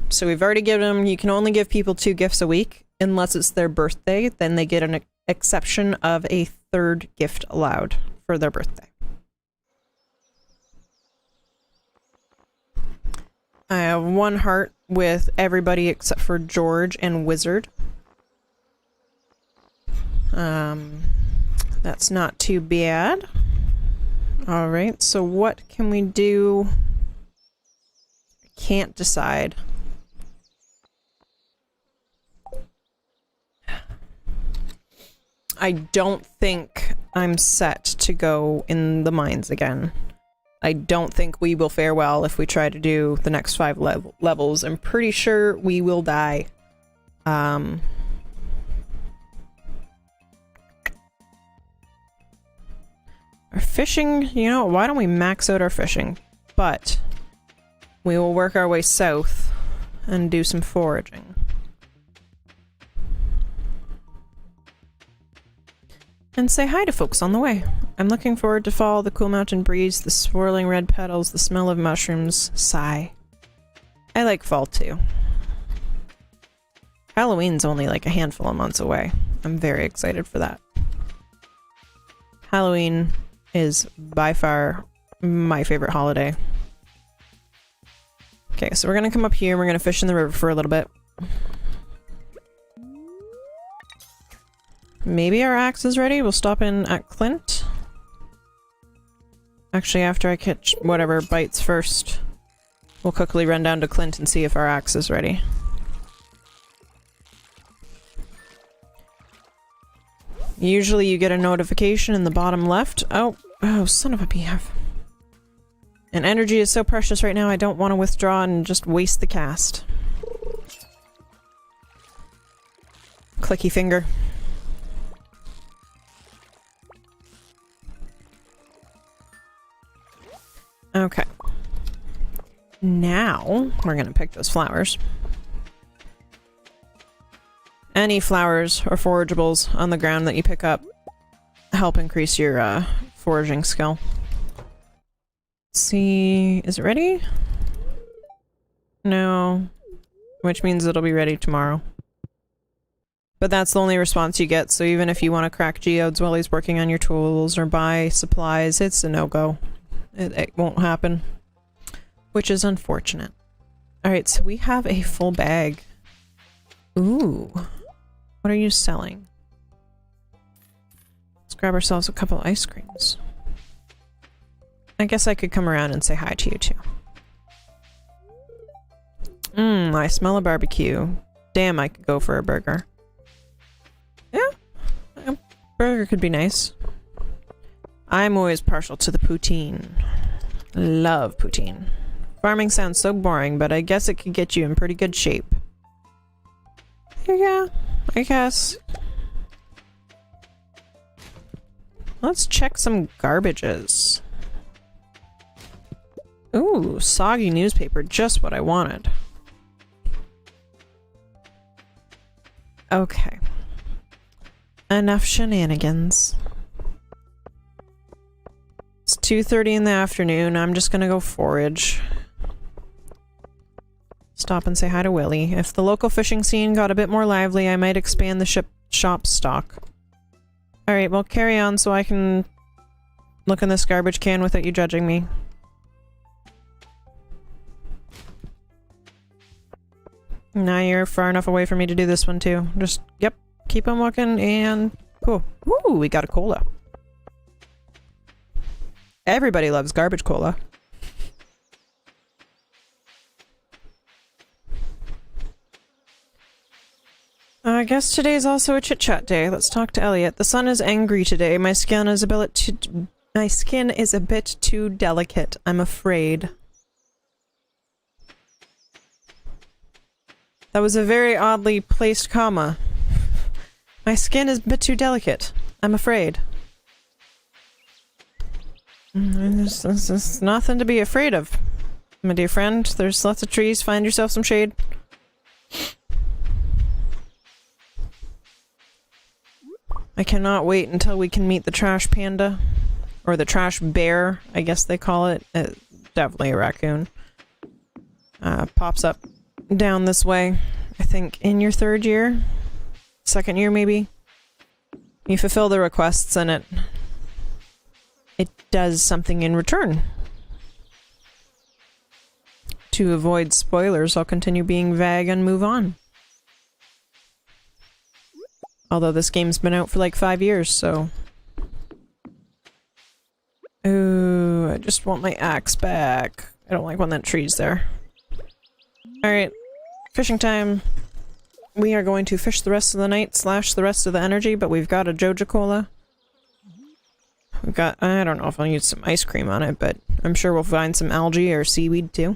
So we've already given them, you can only give people 2 gifts a week, unless it's their birthday, then they get an exception of a 3rd gift allowed for their birthday. I have 1 heart with everybody except for George and Wizard. That's not too bad. Alright, so what can we do? I can't decide. I don't think I'm set to go in the mines again. I don't think we will fare well if we try to do the next 5 levels. I'm pretty sure we will die. Our fishing, you know, why don't we max out our fishing? But we will work our way south and do some foraging. And say hi to folks on the way. I'm looking forward to fall, the cool mountain breeze, the swirling red petals, the smell of mushrooms. Sigh. I like fall too. Halloween's only like a handful of months away. I'm very excited for that. Halloween is by far my favorite holiday. Okay, so we're gonna come up here and we're gonna fish in the river for a little bit. Maybe our axe is ready. We'll stop in at Clint. Actually, after I catch whatever bites first, we'll quickly run down to Clint and see if our axe is ready. Usually you get a notification in the bottom left. Oh, son of a beehive. And energy is so precious right now, I don't want to withdraw and just waste the cast. Clicky finger. Okay. Now, we're gonna pick those flowers. Any flowers or forageables on the ground that you pick up help increase your foraging skill. Let's see, is it ready? No. Which means it'll be ready tomorrow. But that's the only response you get, so even if you want to crack geodes while he's working on your tools or buy supplies, it's a no-go. It won't happen. Which is unfortunate. Alright, so we have a full bag. Ooh. What are you selling? Let's grab ourselves a couple ice creams. I guess I could come around and say hi to you too. I smell a barbecue. Damn, I could go for a burger. Yeah, a burger could be nice. I'm always partial to the poutine. Love poutine. Farming sounds so boring, but I guess it could get you in pretty good shape. Yeah, I guess. Let's check some garbages. Ooh, soggy newspaper, just what I wanted. Okay. Enough shenanigans. It's 2:30 in the afternoon. I'm just gonna go forage. Stop and say hi to Willie. If the local fishing scene got a bit more lively, I might expand the shop stock. Alright, well carry on so I can look in this garbage can without you judging me. Now you're far enough away for me to do this one too. Just, yep, keep on walking and... Oh, ooh, we got a cola. Everybody loves garbage cola. I guess today's also a chit-chat day. Let's talk to Elliot. The sun is angry today. My skin is a bit too delicate, I'm afraid. That was a very oddly placed comma. My skin is a bit too delicate, I'm afraid. There's nothing to be afraid of, my dear friend. There's lots of trees. Find yourself some shade. I cannot wait until we can meet the trash panda. Or the trash bear, I guess they call it. Definitely a raccoon. Pops up down this way. I think in your 3rd year? 2nd year, maybe? You fulfill the requests and it does something in return. To avoid spoilers, I'll continue being vague and move on. Although this game's been out for like 5 years, so... Ooh, I just want my axe back. I don't like when that tree's there. Alright, fishing time. We are going to fish the rest of the night / the rest of the energy, but we've got a Joja Cola. We've got, I don't know if I'll use some ice cream on it, but I'm sure we'll find some algae or seaweed too.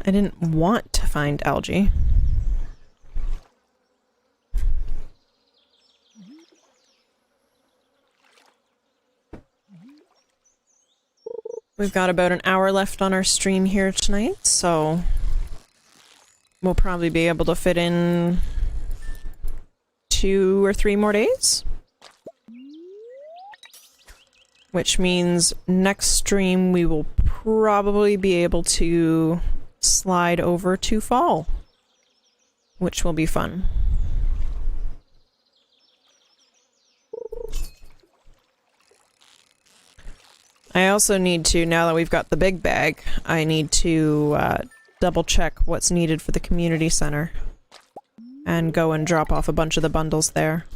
I didn't want to find algae. We've got about an hour left on our stream here tonight, so we'll probably be able to fit in 2 or 3 more days. which means next stream we will probably be able to slide over to fall, which will be fun. I also need to, now that we've got the big bag, I need to double check what's needed for the community center and go and drop off a bunch of the bundles there.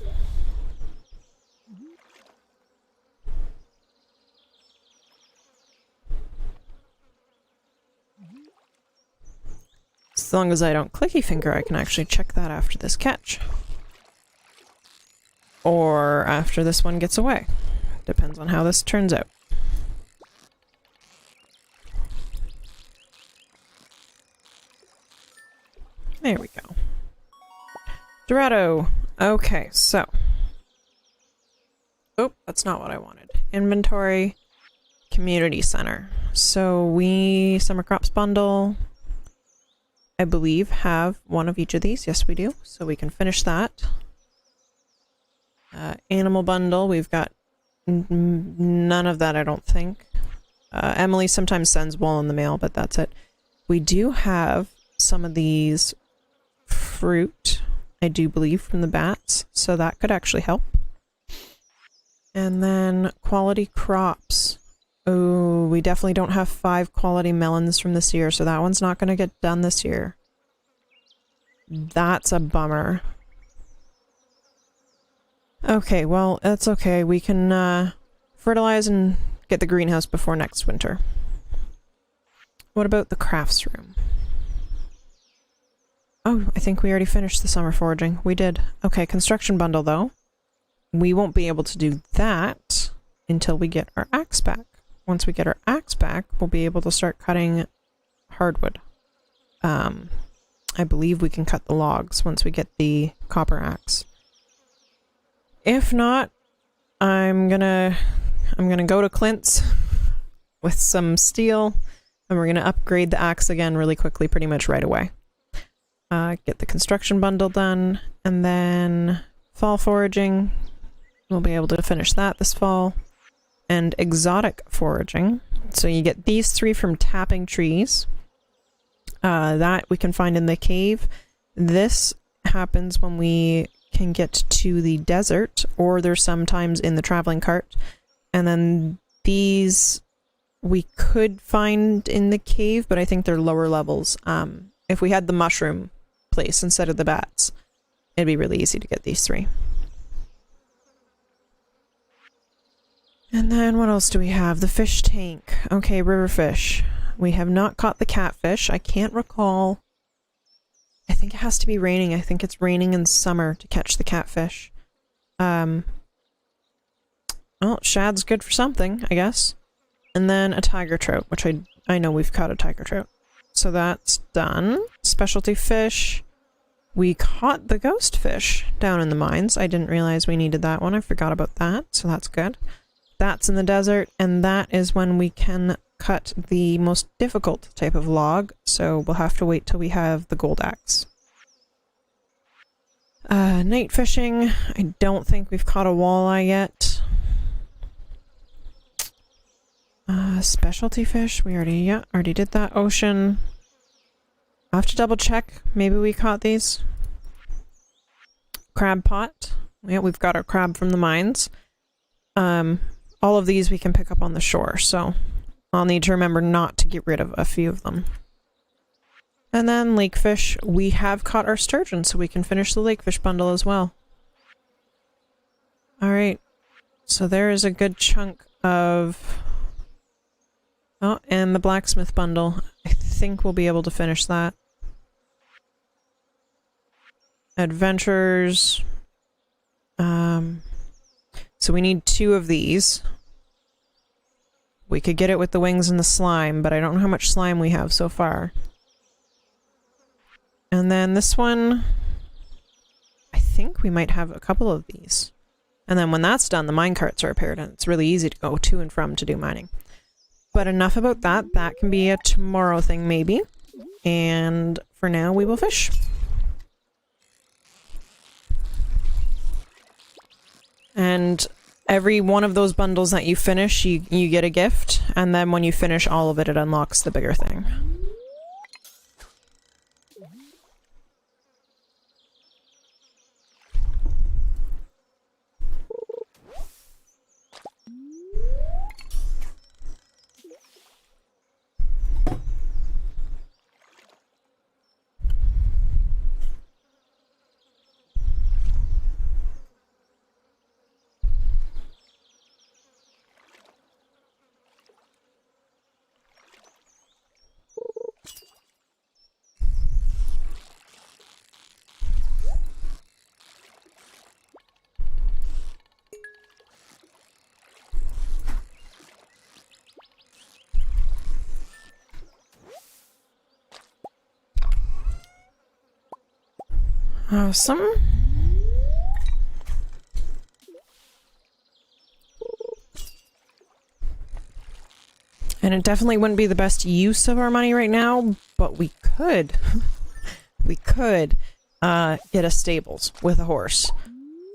As long as I don't clicky finger, I can actually check that after this catch. Or after this one gets away. Depends on how this turns out. There we go. Dorado. Okay, so. Oh, that's not what I wanted. Inventory. Community center. So we, summer crops bundle, I believe, have one of each of these. Yes, we do. So we can finish that. Animal bundle, we've got none of that, I don't think. Emily sometimes sends wool in the mail, but that's it. We do have some of these fruit, I do believe, from the bats, so that could actually help. And then quality crops. Oh, we definitely don't have 5 quality melons from this year, so that one's not going to get done this year. That's a bummer. Okay, well, that's okay. We can fertilize and get the greenhouse before next winter. What about the crafts room? Oh, I think we already finished the summer foraging. We did. Okay, construction bundle, though. We won't be able to do that until we get our axe back. Once we get our axe back, we'll be able to start cutting hardwood. I believe we can cut the logs once we get the copper axe. If not, I'm gonna go to Clint's with some steel, and we're gonna upgrade the axe again really quickly, pretty much right away. Get the construction bundle done, and then fall foraging. We'll be able to finish that this fall. And exotic foraging. So you get these 3 from tapping trees. That we can find in the cave. This happens when we can get to the desert, or there's sometimes in the traveling cart. And then these we could find in the cave, but I think they're lower levels. If we had the mushroom place instead of the bats, it'd be really easy to get these 3. And then what else do we have? The fish tank. Okay, river fish. We have not caught the catfish. I can't recall. I think it has to be raining. I think it's raining in summer to catch the catfish. Well, shad's good for something, I guess. And then a tiger trout, which I know we've caught a tiger trout. So that's done. Specialty fish. We caught the ghost fish down in the mines. I didn't realize we needed that one. I forgot about that, so that's good. That's in the desert, and that is when we can cut the most difficult type of log, so we'll have to wait till we have the gold axe. Night fishing. I don't think we've caught a walleye yet. Specialty fish. We already did that. Ocean. I'll have to double check. Maybe we caught these. Crab pot. Yeah, we've got our crab from the mines. All of these we can pick up on the shore, so I'll need to remember not to get rid of a few of them. And then lakefish. We have caught our sturgeon, so we can finish the lakefish bundle as well. Alright, so there is a good chunk of... Oh, and the blacksmith bundle. I think we'll be able to finish that. Adventures. So we need 2 of these. We could get it with the wings and the slime, but I don't know how much slime we have so far. And then this one, I think we might have a couple of these. And then when that's done, the mine carts are repaired, and it's really easy to go to and from to do mining. But enough about that. That can be a tomorrow thing, maybe. And for now, we will fish. And Every one of those bundles that you finish, you get a gift, and then when you finish all of it, it unlocks the bigger thing. Awesome. And it definitely wouldn't be the best use of our money right now, but we could. We could get a stables with a horse.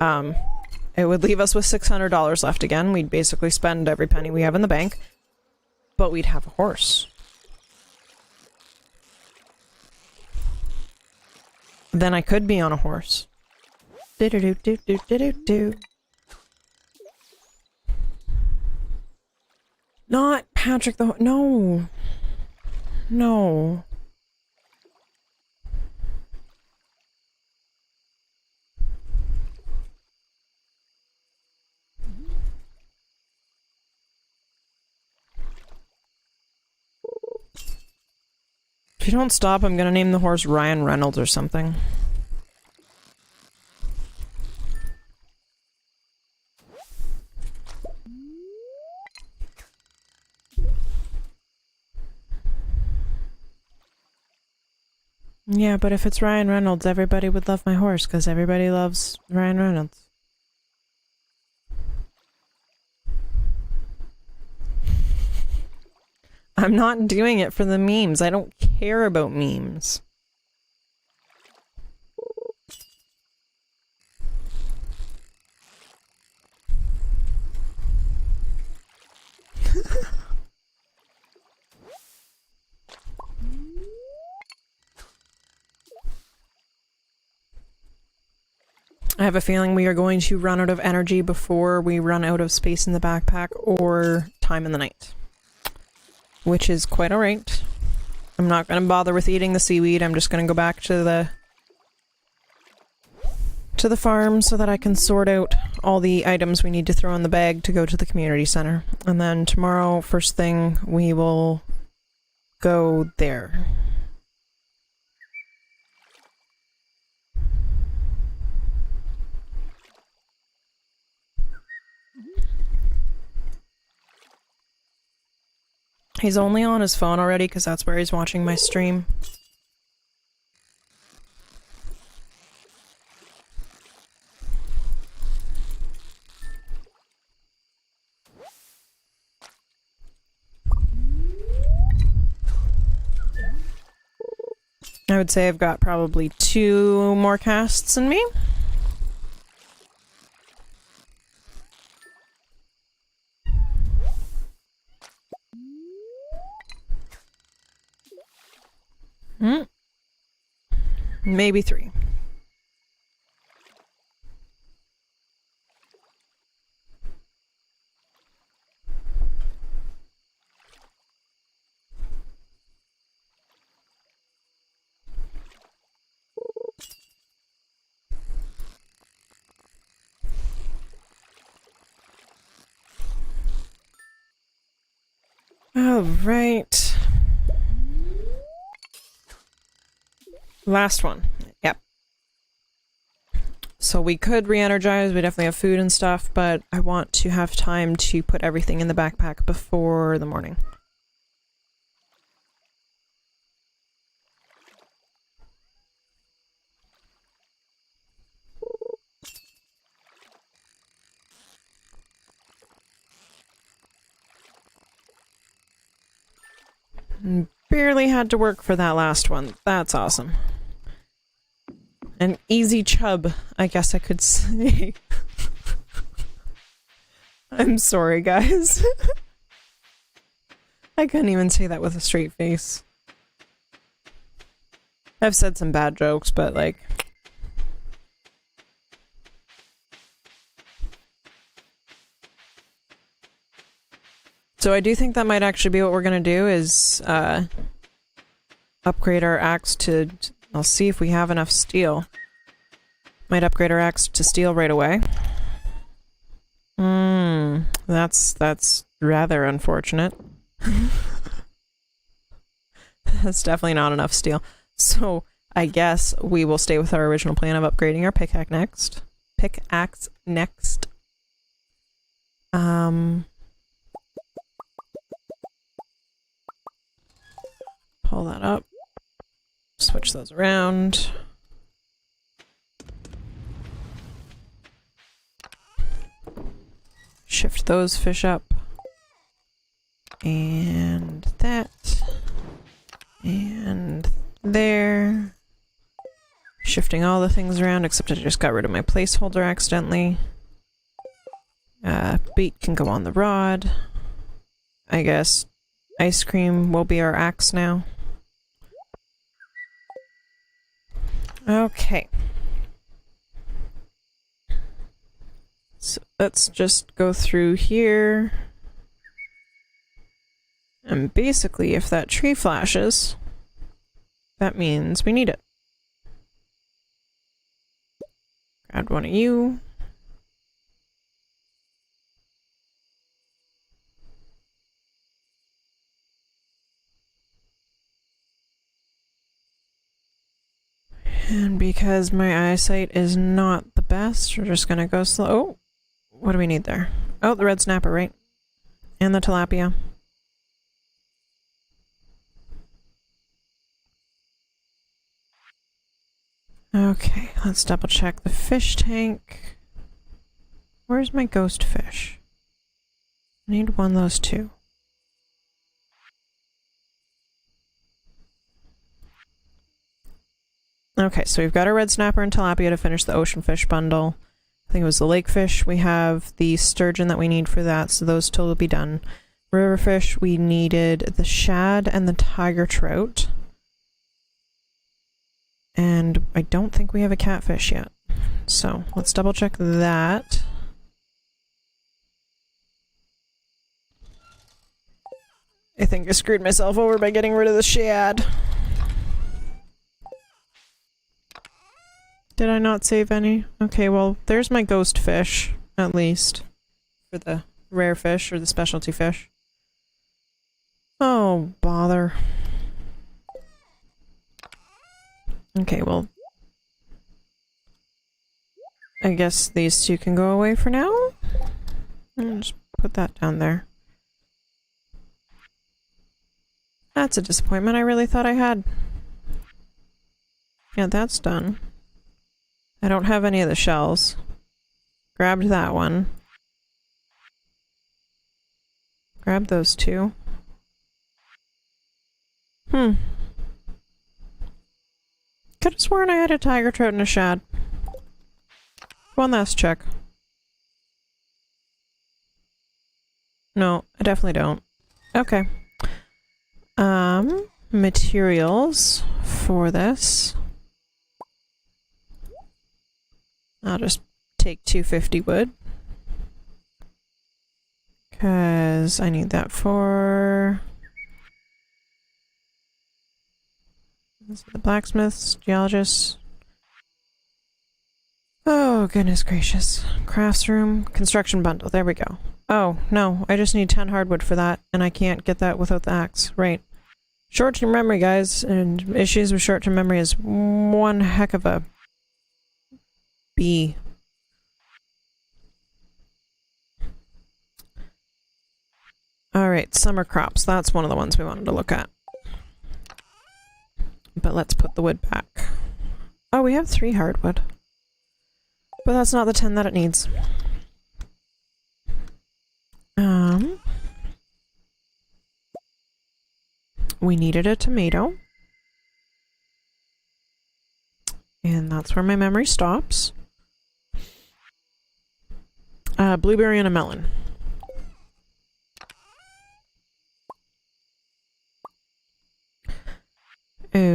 It would leave us with $600 left again. We'd basically spend every penny we have in the bank, but we'd have a horse. Then I could be on a horse. Do-do-do-do-do-do-do. Not Patrick the... No. No. If you don't stop, I'm gonna name the horse Ryan Reynolds or something. Yeah, but if it's Ryan Reynolds, everybody would love my horse, because everybody loves Ryan Reynolds. I'm not doing it for the memes. I don't care about memes. I have a feeling we are going to run out of energy before we run out of space in the backpack or time in the night. Which is quite alright. I'm not going to bother with eating the seaweed. I'm just going to go back to the farm so that I can sort out all the items we need to throw in the bag to go to the community center. And then tomorrow, first thing, we will go there. He's only on his phone already because that's where he's watching my stream. I would say I've got probably 2 more casts in me. Maybe 3. All right. Last one. Yep. So we could re-energize, we definitely have food and stuff, but I want to have time to put everything in the backpack before the morning. Barely had to work for that last one. That's awesome. An easy chub, I guess I could say. I'm sorry, guys. I couldn't even say that with a straight face. I've said some bad jokes, but like... So I do think that might actually be what we're gonna do is, upgrade our axe to... I'll see if we have enough steel. Might upgrade our axe to steel right away. That's rather unfortunate. That's definitely not enough steel. So I guess we will stay with our original plan of upgrading our pickaxe next. Pull that up. Switch those around. Shift those fish up. And that. And there. Shifting all the things around, except I just got rid of my placeholder accidentally. Bait can go on the rod. I guess ice cream will be our axe now. Okay. So let's just go through here. And basically, if that tree flashes, that means we need it. Grab one of you. And because my eyesight is not the best, we're just gonna go slow. Oh, what do we need there? Oh, the red snapper, right? And the tilapia. Okay, let's double check the fish tank. Where's my ghost fish? I need one of those two. Okay, so we've got our red snapper and tilapia to finish the ocean fish bundle. I think it was the lake fish. We have the sturgeon that we need for that, so those two will be done. River fish, we needed the shad and the tiger trout. And I don't think we have a catfish yet. So let's double check that. I think I screwed myself over by getting rid of the shad. Did I not save any? Okay, well, there's my ghost fish, at least. For the rare fish, or the specialty fish. Oh, bother. Okay, well... I guess these two can go away for now? I'll just put that down there. That's a disappointment. I really thought I had. Yeah, that's done. I don't have any of the shells. Grabbed that one. Grab those two. Could have sworn I had a tiger trout and a shad. One last check. No, I definitely don't. Okay. Materials for this. I'll just take 250 wood. Because I need that for... the blacksmiths, geologists. Oh, goodness gracious. Crafts room, construction bundle. There we go. Oh, no. I just need 10 hardwood for that, and I can't get that without the axe. Right. Short-term memory, guys, and issues with short-term memory is one heck of a bee. Alright, summer crops. That's one of the ones we wanted to look at. But let's put the wood back. Oh, we have 3 hardwood. But that's not the 10 that it needs. We needed a tomato. And that's where my memory stops. Blueberry and a melon.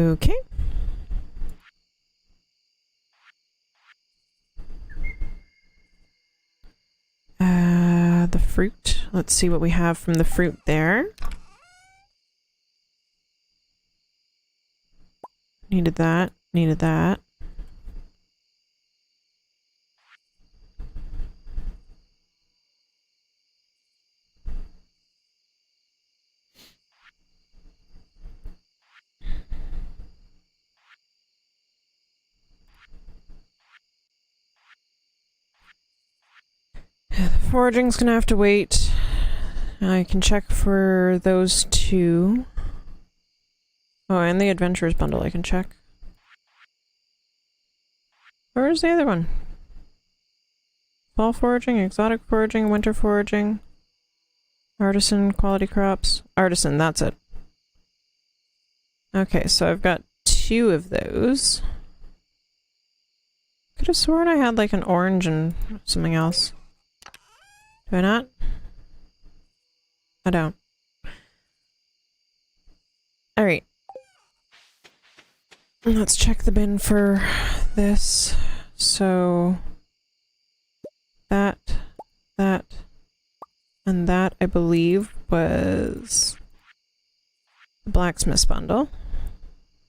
Okay. The fruit. Let's see what we have from the fruit there. Needed that. Needed that. The foraging's gonna have to wait. I can check for those two. Oh, and the adventurers bundle I can check. Where's the other one? Fall foraging, exotic foraging, winter foraging, artisan, quality crops. Artisan, that's it. Okay, so I've got 2 of those. Could have sworn I had like an orange and something else. Do I not? I don't. Alright. Let's check the bin for this. So that, and that, I believe, was the blacksmith's bundle.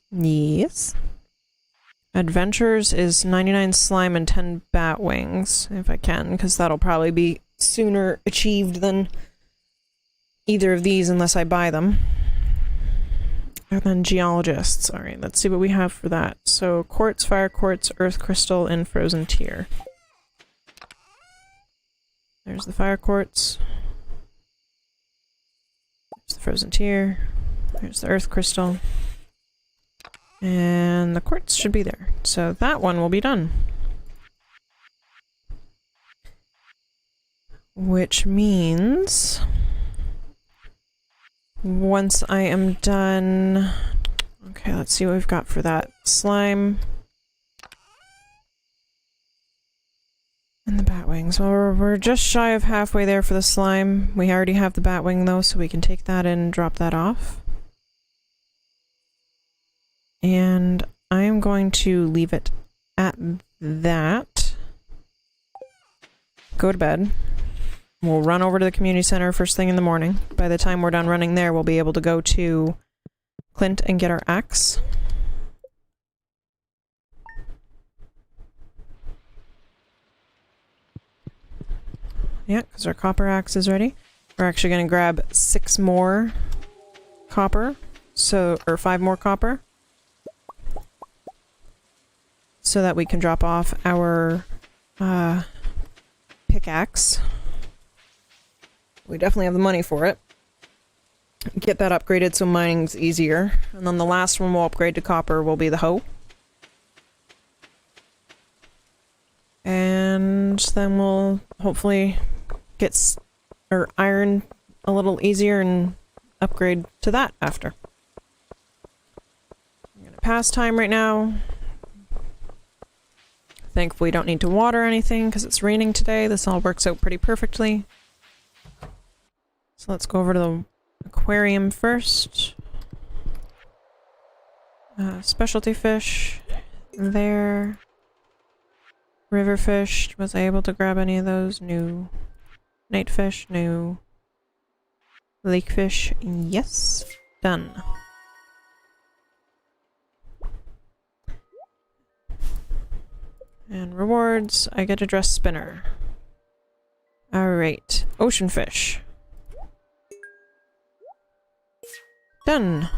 Yes. Adventures is 99 slime and 10 bat wings, if I can, because that'll probably be sooner achieved than either of these unless I buy them. And then geologists. Alright, let's see what we have for that. So quartz, fire quartz, earth crystal, and frozen tear. There's the fire quartz. There's the frozen tear. There's the earth crystal. And the quartz should be there. So that one will be done. Which means once I am done... Okay, let's see what we've got for that. Slime. And the bat wings. Well, we're just shy of halfway there for the slime. We already have the bat wing though, so we can take that in and drop that off. And I am going to leave it at that. Go to bed. We'll run over to the community center first thing in the morning. By the time we're done running there, we'll be able to go to Clint and get our axe. Yeah, because our copper axe is ready. We're actually going to grab 6 more copper. Or 5 more copper. So that we can drop off our pickaxe. We definitely have the money for it. Get that upgraded so mining's easier. And then the last one we'll upgrade to copper will be the hoe. And then we'll hopefully get iron a little easier and upgrade to that after. I'm gonna pass time right now. Thankfully we don't need to water anything because it's raining today. This all works out pretty perfectly. So let's go over to the aquarium first. Specialty fish. There. River fish. Was I able to grab any of those? No. Night fish? No. Lake fish? Yes. Done. And rewards. I get a dress spinner. Alright. Ocean fish. Done.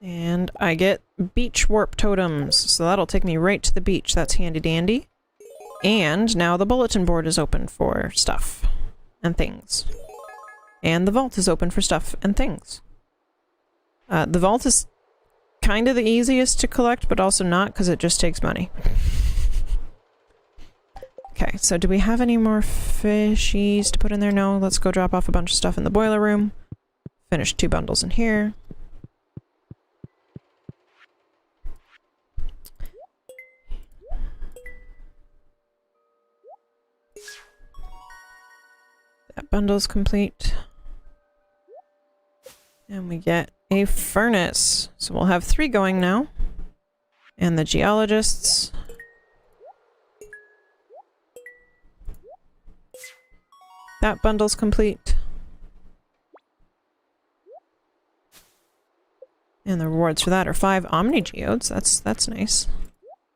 And I get beach warp totems, so that'll take me right to the beach. That's handy dandy. And now the bulletin board is open for stuff and things. And the vault is open for stuff and things. The vault is kind of the easiest to collect, but also not, because it just takes money. Okay, so do we have any more fishies to put in there? No, let's go drop off a bunch of stuff in the boiler room. Finish 2 bundles in here. That bundle's complete. And we get a furnace. So we'll have 3 going now. And the geologists. That bundle's complete. And the rewards for that are 5 Omni Geodes. That's nice.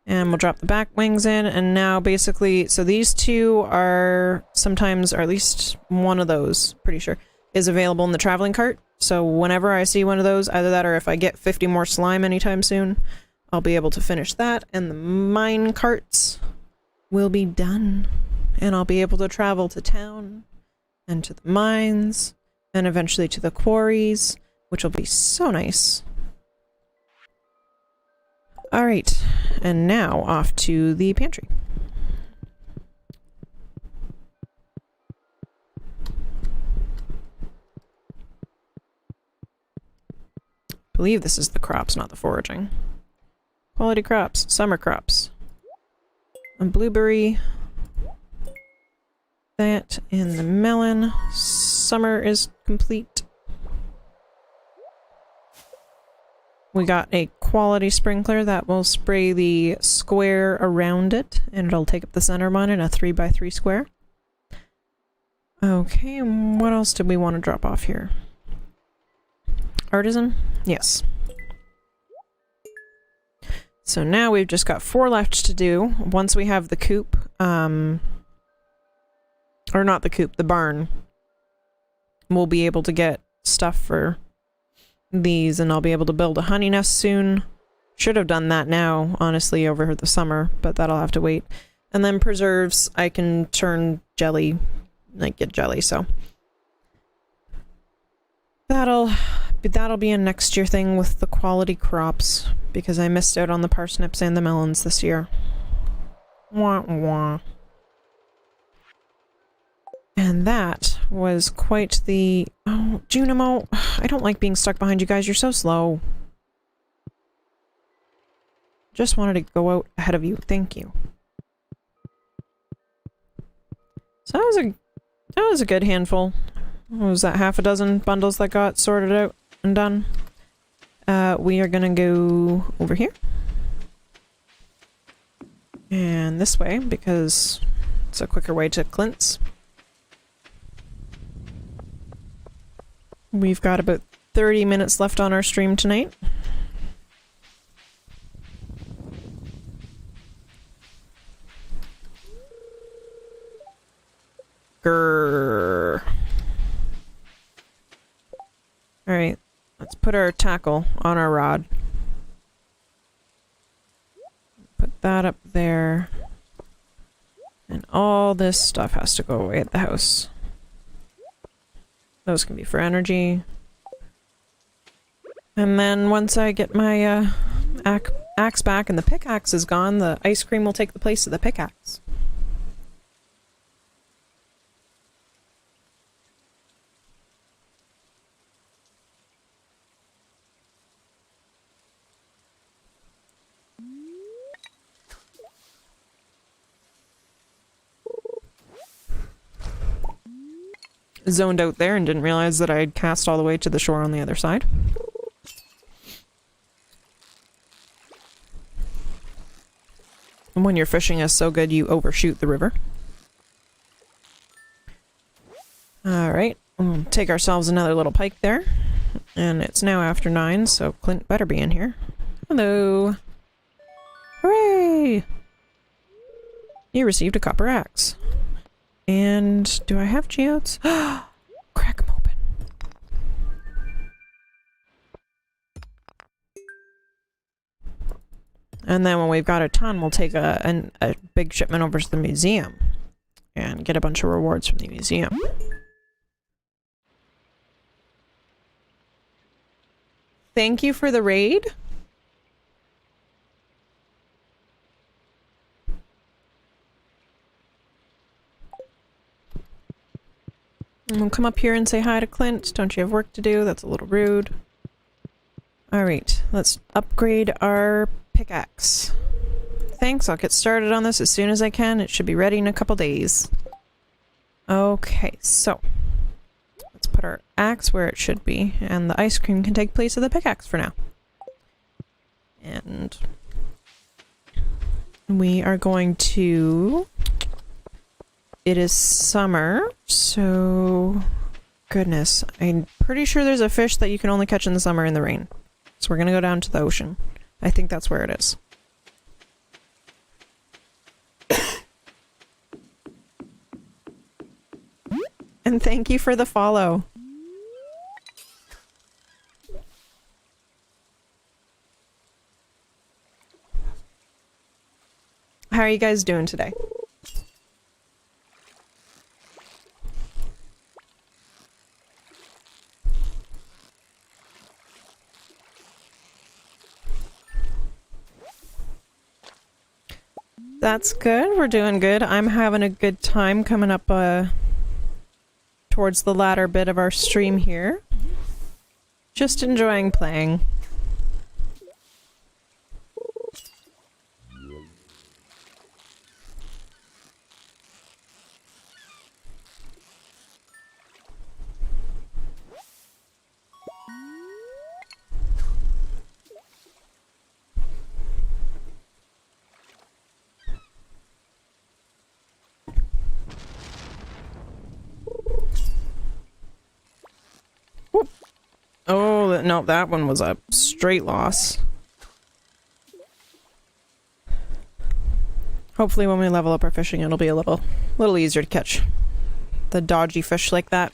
And we'll drop the back wings in, and now basically, so these 2 are sometimes, or at least one of those, pretty sure, is available in the traveling cart. So whenever I see one of those, either that or if I get 50 more slime anytime soon, I'll be able to finish that, and the mine carts will be done. And I'll be able to travel to town, and to the mines, and eventually to the quarries, which will be so nice. Alright, and now off to the pantry. I believe this is the crops, not the foraging. Quality crops, summer crops. A blueberry. That in the melon. Summer is complete. We got a quality sprinkler that will spray the square around it, and it'll take up the center one in a 3x3 square. Okay, and what else did we want to drop off here? Artisan? Yes. So now we've just got 4 left to do. Once we have the coop, or not the coop, the barn, we'll be able to get stuff for these, and I'll be able to build a honey nest soon. Should have done that now, honestly, over the summer, but that'll have to wait. And then preserves, I can turn jelly, like get jelly, so that'll be a next year thing with the quality crops, because I missed out on the parsnips and the melons this year. Wah wah. And that was quite the... Oh, Junimo, I don't like being stuck behind you guys. You're so slow. Just wanted to go out ahead of you. Thank you. So that was a good handful. What was that, half a dozen bundles that got sorted out and done? We are gonna go over here. And this way, because it's a quicker way to Clint's. We've got about 30 minutes left on our stream tonight. Grrr. Alright, let's put our tackle on our rod. Put that up there. And all this stuff has to go away at the house. Those can be for energy. And then once I get my axe back and the pickaxe is gone, the ice cream will take the place of the pickaxe. Zoned out there and didn't realize that I had cast all the way to the shore on the other side. And when your fishing is so good, you overshoot the river. Alright, we'll take ourselves another little pike there. And it's now after 9, so Clint better be in here. Hello! Hooray! You received a copper axe. And do I have geodes? Crack them open. And then when we've got a ton, we'll take a big shipment over to the museum and get a bunch of rewards from the museum. Thank you for the raid. And we'll come up here and say hi to Clint. Don't you have work to do? That's a little rude. Alright, let's upgrade our pickaxe. Thanks, I'll get started on this as soon as I can. It should be ready in a couple days. Okay, so let's put put our axe where it should be, and the ice cream can take place of the pickaxe for now. And we are going to... It is summer, so... Goodness, I'm pretty sure there's a fish that you can only catch in the summer in the rain. So we're gonna go down to the ocean. I think that's where it is. And thank you for the follow. How are you guys doing today? That's good. We're doing good. I'm having a good time coming up towards the latter bit of our stream here. Just enjoying playing. Oh, no, that one was a straight loss. Hopefully when we level up our fishing, it'll be a little easier to catch the dodgy fish like that.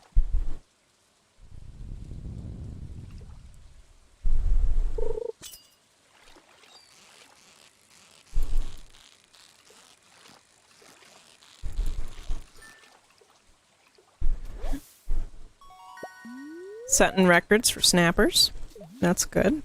Setting records for snappers. That's good.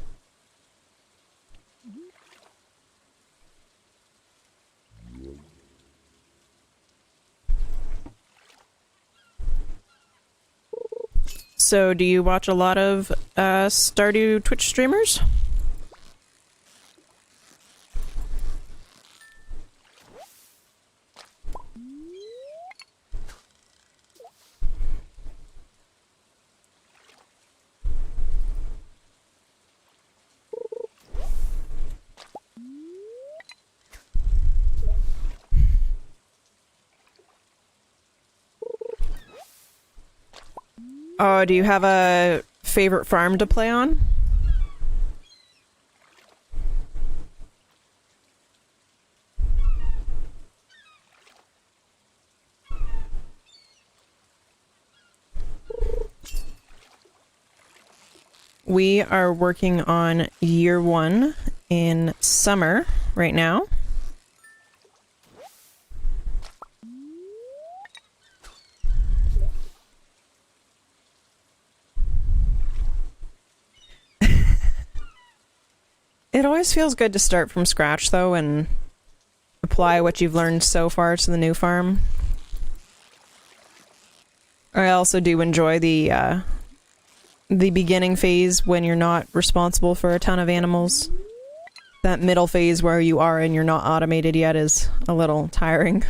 So, do you watch a lot of Stardew Twitch streamers? Oh, do you have a favorite farm to play on? We are working on year 1 in summer right now. It always feels good to start from scratch, though, and apply what you've learned so far to the new farm. I also do enjoy the beginning phase when you're not responsible for a ton of animals. That middle phase where you are and you're not automated yet is a little tiring.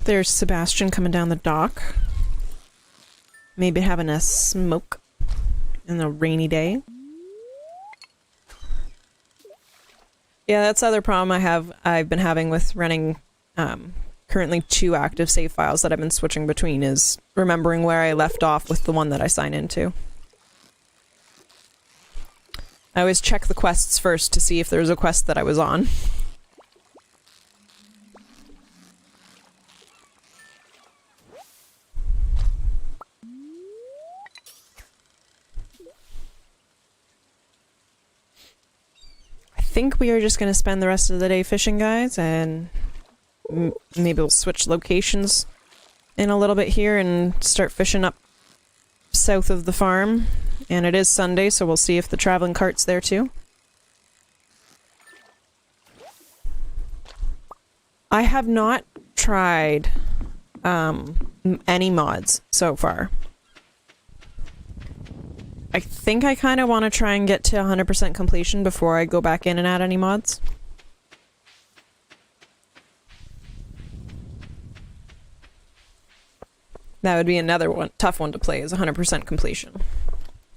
There's Sebastian coming down the dock. Maybe having a smoke in a rainy day. Yeah, that's the other problem I've been having with running currently 2 active save files that I've been switching between is remembering where I left off with the one that I sign into. I always check the quests first to see if there's a quest that I was on. I think we are just going to spend the rest of the day fishing, guys, and maybe we'll switch locations in a little bit here and start fishing up south of the farm. And it is Sunday, so we'll see if the traveling cart's there too. I have not tried any mods so far. I think I kind of want to try and get to 100% completion before I go back in and add any mods. That would be another one, tough one to play, is 100% completion.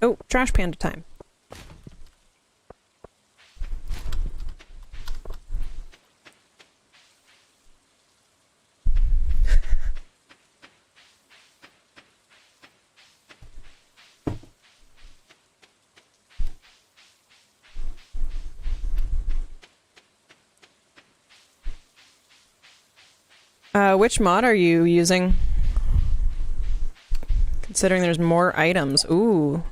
Oh, trash panda time. Which mod are you using? Considering there's more items. Ooh.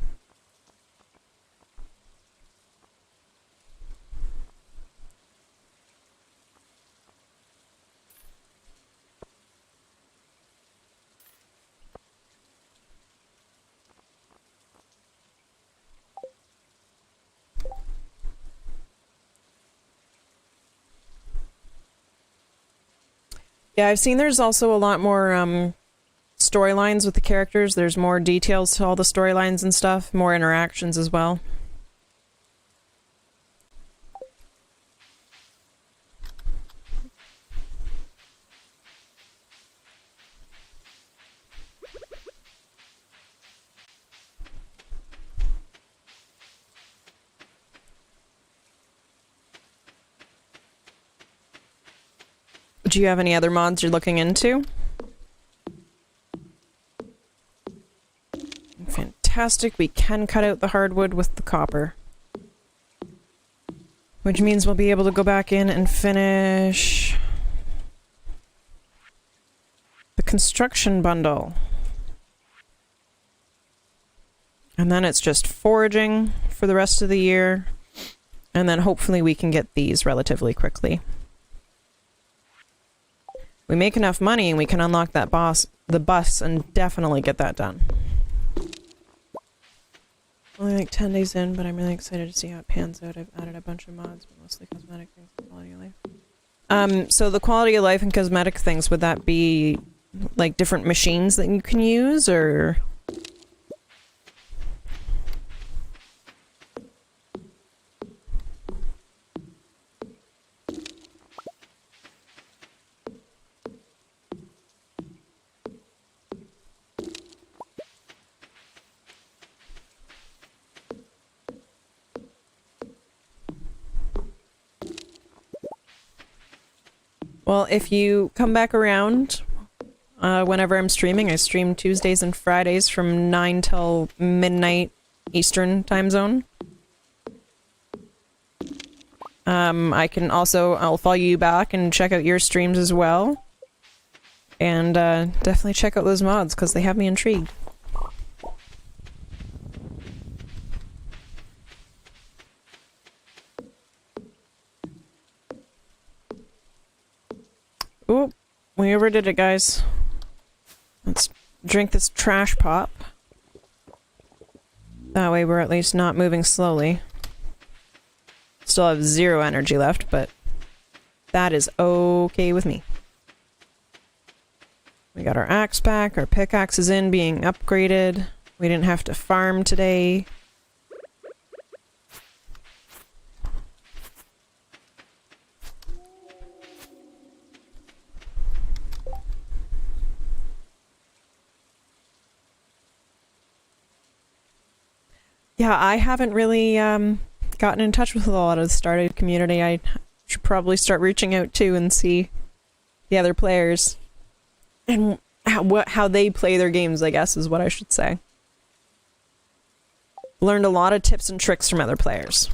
Yeah, I've seen there's also a lot more storylines with the characters. There's more details to all the storylines and stuff, more interactions as well. Do you have any other mods you're looking into? Fantastic, we can cut out the hardwood with the copper. Which means we'll be able to go back in and finish the construction bundle. And then it's just foraging for the rest of the year. And then hopefully we can get these relatively quickly. We make enough money and we can unlock that the bus and definitely get that done. Only like 10 days in, but I'm really excited to see how it pans out. I've added a bunch of mods, but mostly cosmetic things and quality of life. So the quality of life and cosmetic things, would that be like different machines that you can use, or? Well, if you come back around, whenever I'm streaming, I stream Tuesdays and Fridays from 9 till midnight Eastern time zone. I'll follow you back and check out your streams as well. And definitely check out those mods, because they have me intrigued. Oop, we overdid it, guys. Let's drink this trash pop. That way we're at least not moving slowly. Still have 0 energy left, but that is okay with me. We got our axe back, our pickaxe is in, being upgraded. We didn't have to farm today. Yeah, I haven't really gotten in touch with a lot of the Stardew community. I should probably start reaching out too and see the other players and how they play their games, I guess is what I should say. Learned a lot of tips and tricks from other players.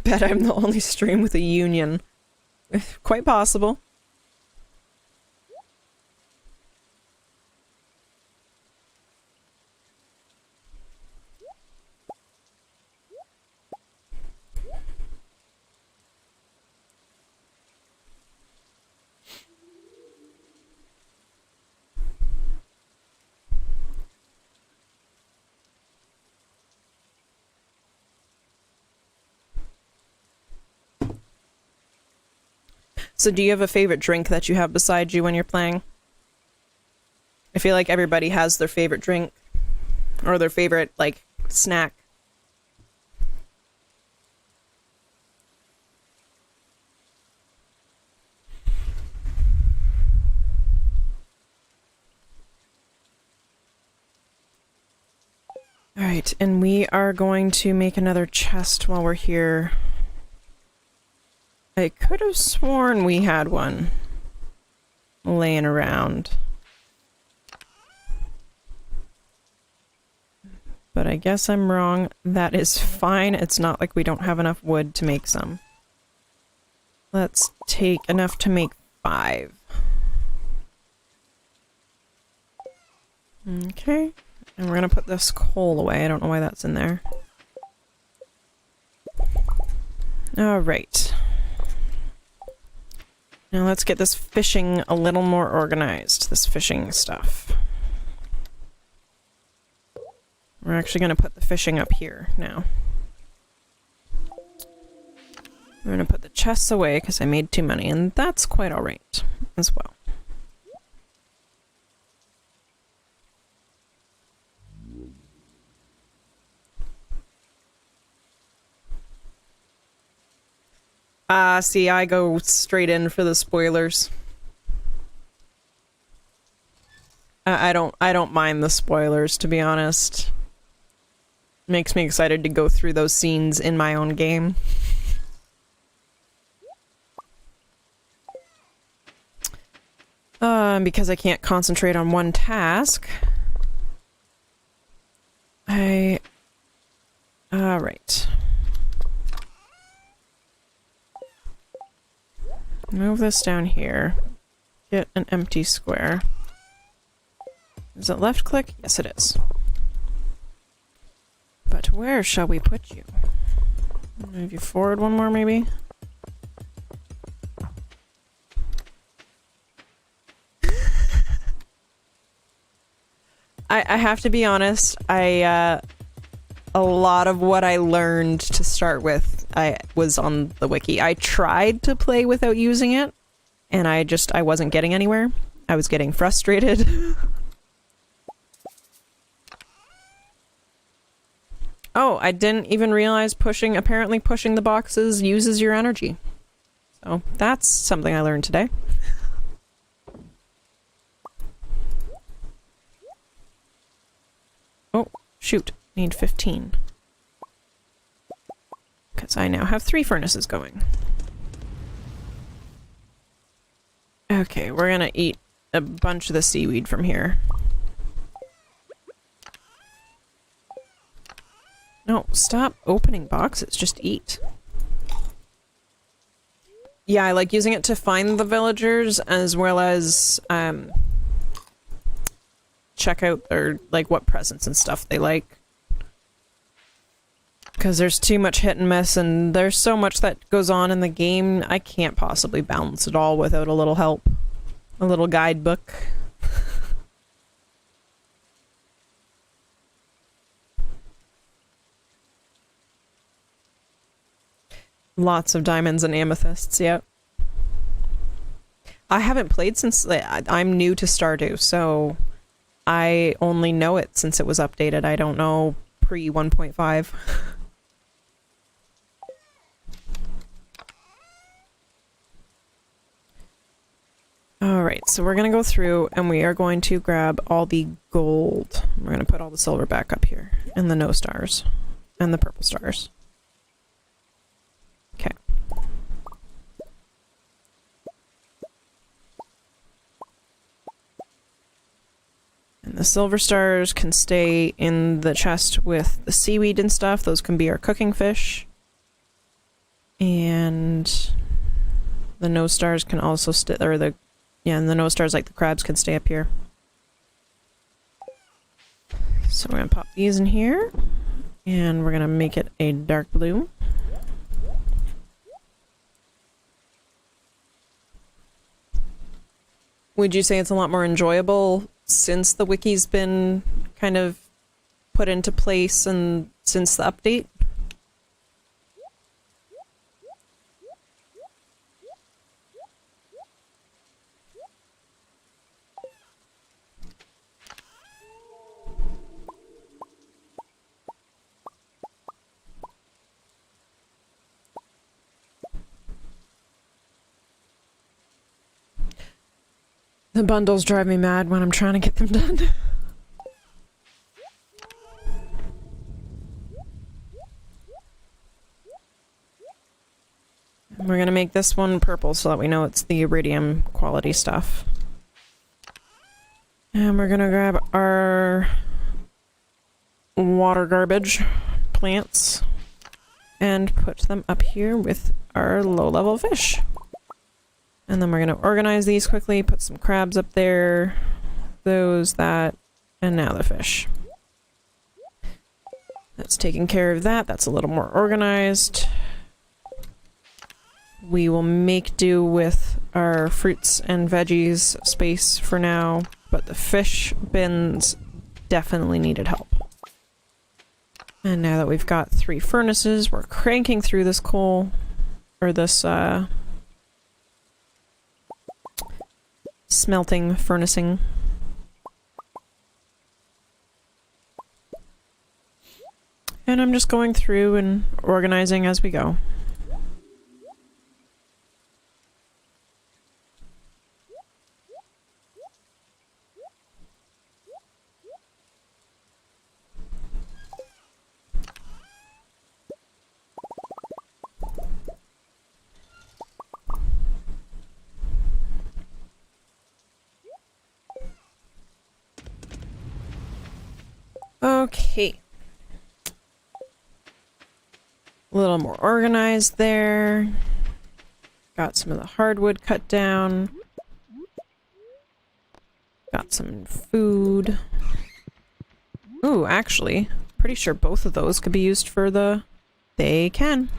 Bet I'm the only stream with a union. Quite possible. So do you have a favorite drink that you have beside you when you're playing? I feel like everybody has their favorite drink or their favorite, like, snack. All right, and we are going to make another chest while we're here. I could have sworn we had one laying around. But I guess I'm wrong. That is fine. It's not like we don't have enough wood to make some. Let's take enough to make 5. Okay. And we're gonna put this coal away. I don't know why that's in there. Alright. Now let's get this fishing a little more organized. This fishing stuff. We're actually gonna put the fishing up here now. We're gonna put the chests away because I made too many, and that's quite alright as well. See, I go straight in for the spoilers. I don't mind the spoilers, to be honest. Makes me excited to go through those scenes in my own game. Because I can't concentrate on one task. Alright. Move this down here. Get an empty square. Is it left click? Yes, it is. But where shall we put you? Move you forward one more, maybe? I have to be honest, a lot of what I learned to start with, I was on the wiki. I tried to play without using it, and I wasn't getting anywhere. I was getting frustrated. Oh, I didn't even realize apparently pushing the boxes uses your energy. So, that's something I learned today. Oh, shoot. Need 15. Because I now have 3 furnaces going. Okay, we're gonna eat a bunch of the seaweed from here. No, stop opening boxes. Just eat. Yeah, I like using it to find the villagers as well as check out their, like, what presents and stuff they like. Because there's too much hit and miss, and there's so much that goes on in the game, I can't possibly balance it all without a little help. A little guidebook. Lots of diamonds and amethysts, yep. I haven't played since... I'm new to Stardew, so I only know it since it was updated. I don't know pre 1.5. Alright, so we're going to go through and we are going to grab all the gold. We're going to put all the silver back up here. And the no stars. And the purple stars. Okay. And the silver stars can stay in the chest with the seaweed and stuff. Those can be our cooking fish. And the no stars can also stay, or the, yeah, and the no stars like the crabs can stay up here. So we're gonna pop these in here. And we're gonna make it a dark blue. Would you say it's a lot more enjoyable since the wiki's been kind of put into place and since the update? The bundles drive me mad when I'm trying to get them done. We're gonna make this one purple so that we know it's the iridium quality stuff. And we're gonna grab our water garbage plants and put them up here with our low-level fish. And then we're gonna organize these quickly, put some crabs up there, those, that, and now the fish. That's taking care of that. That's a little more organized. We will make do with our fruits and veggies space for now, but the fish bins definitely needed help. And now that we've got 3 furnaces, we're cranking through this coal, or this, smelting, furnacing. And I'm just going through and organizing as we go. Okay. A little more organized there. Got some of the hardwood cut down. Got some food. Ooh, actually, pretty sure both of those could be used for the... They can.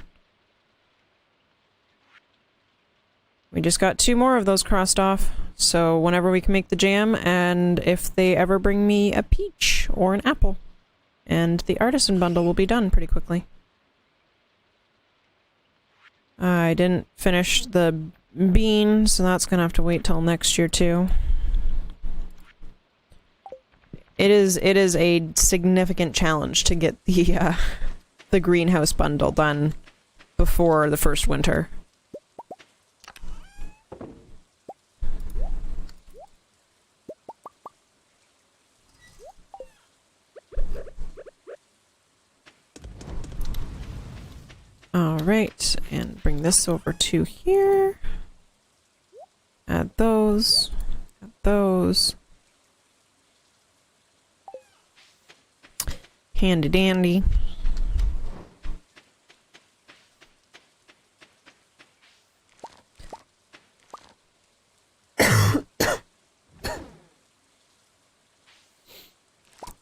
We just got 2 more of those crossed off. So whenever we can make the jam, and if they ever bring me a peach or an apple. And the artisan bundle will be done pretty quickly. I didn't finish the bean, so that's gonna have to wait till next year too. It is a significant challenge to get the greenhouse bundle done before the first winter. Alright, and bring this over to here. Add those. Add those. Handy dandy.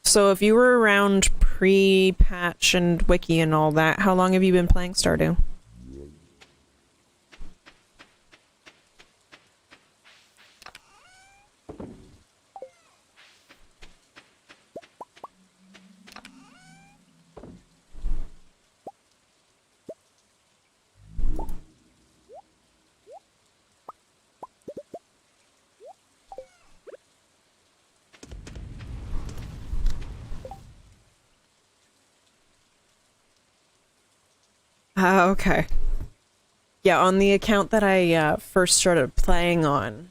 So if you were around pre-patch and wiki and all that, how long have you been playing Stardew? Okay. Yeah, on the account that I first started playing on,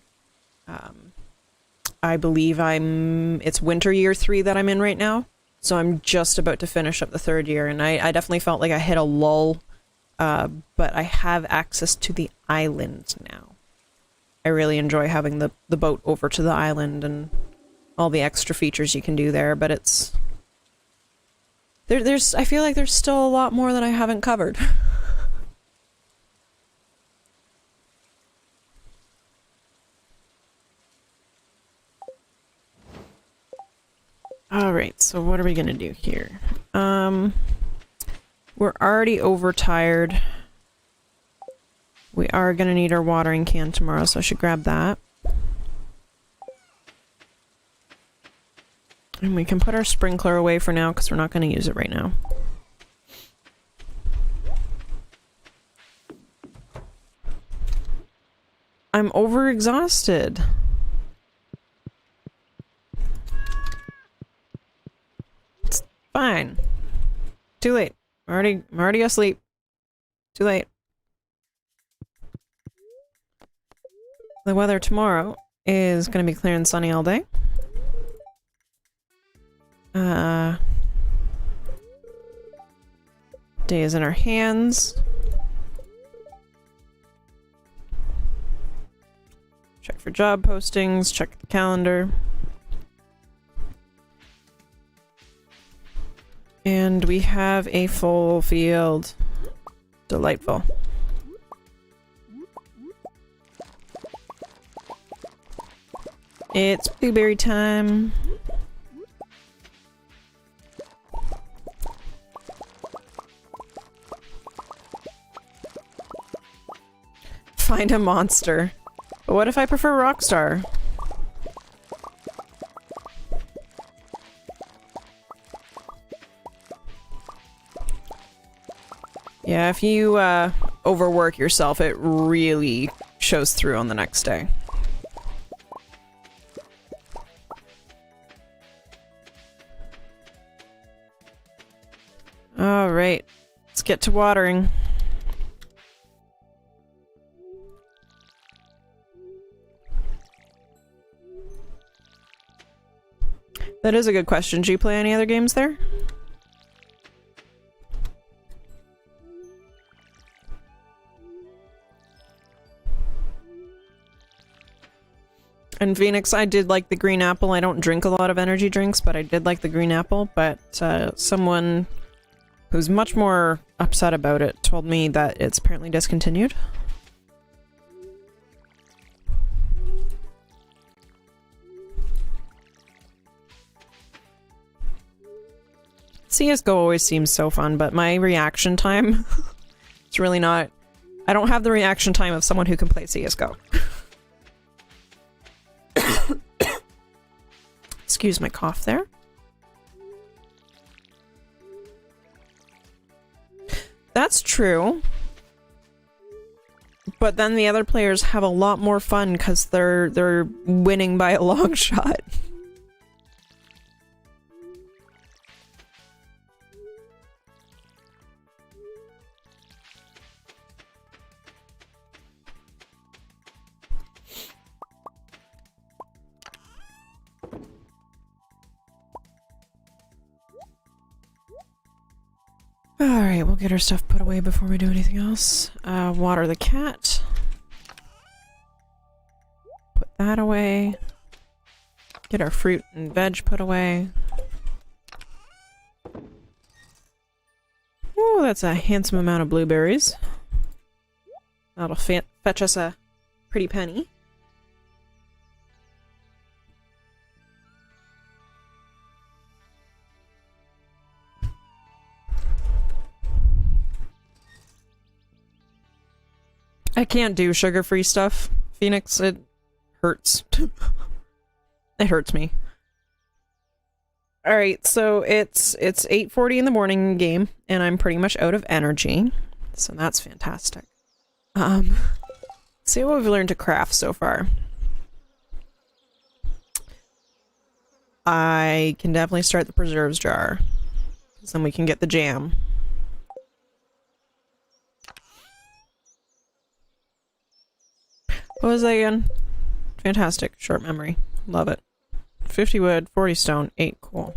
I believe it's winter year 3 that I'm in right now, so I'm just about to finish up the 3rd year, and I definitely felt like I hit a lull, but I have access to the island now. I really enjoy having the boat over to the island and all the extra features you can do there, but it's... I feel like there's still a lot more that I haven't covered. Alright, so what are we gonna do here? We're already overtired. We are gonna need our watering can tomorrow, so I should grab that. And we can put our sprinkler away for now, because we're not gonna use it right now. I'm overexhausted. It's fine. Too late. I'm already asleep. Too late. The weather tomorrow is going to be clear and sunny all day. Day is in our hands. Check for job postings, check the calendar. And we have a full field. Delightful. It's blueberry time. Find a monster. But what if I prefer Rockstar? Yeah, if you overwork yourself, it really shows through on the next day. All right, let's get to watering. That is a good question. Do you play any other games there? In Phoenix, I did like the green apple. I don't drink a lot of energy drinks, but I did like the green apple. But someone who's much more upset about it told me that it's apparently discontinued. CSGO always seems so fun, but my reaction time, it's really not... I don't have the reaction time of someone who can play CSGO. Excuse my cough there. That's true. But then the other players have a lot more fun because they're winning by a long shot. Alright, we'll get our stuff put away before we do anything else. Water the cat. Put that away. Get our fruit and veg put away. Ooh, that's a handsome amount of blueberries. That'll fetch us a pretty penny. I can't do sugar-free stuff, Phoenix. It hurts. It hurts me. Alright, so it's 8:40 in the morning game, and I'm pretty much out of energy. So that's fantastic. See what we've learned to craft so far. I can definitely start the preserves jar. Because then we can get the jam. What was that again? Fantastic. Short memory. Love it. 50 wood, 40 stone, 8 coal.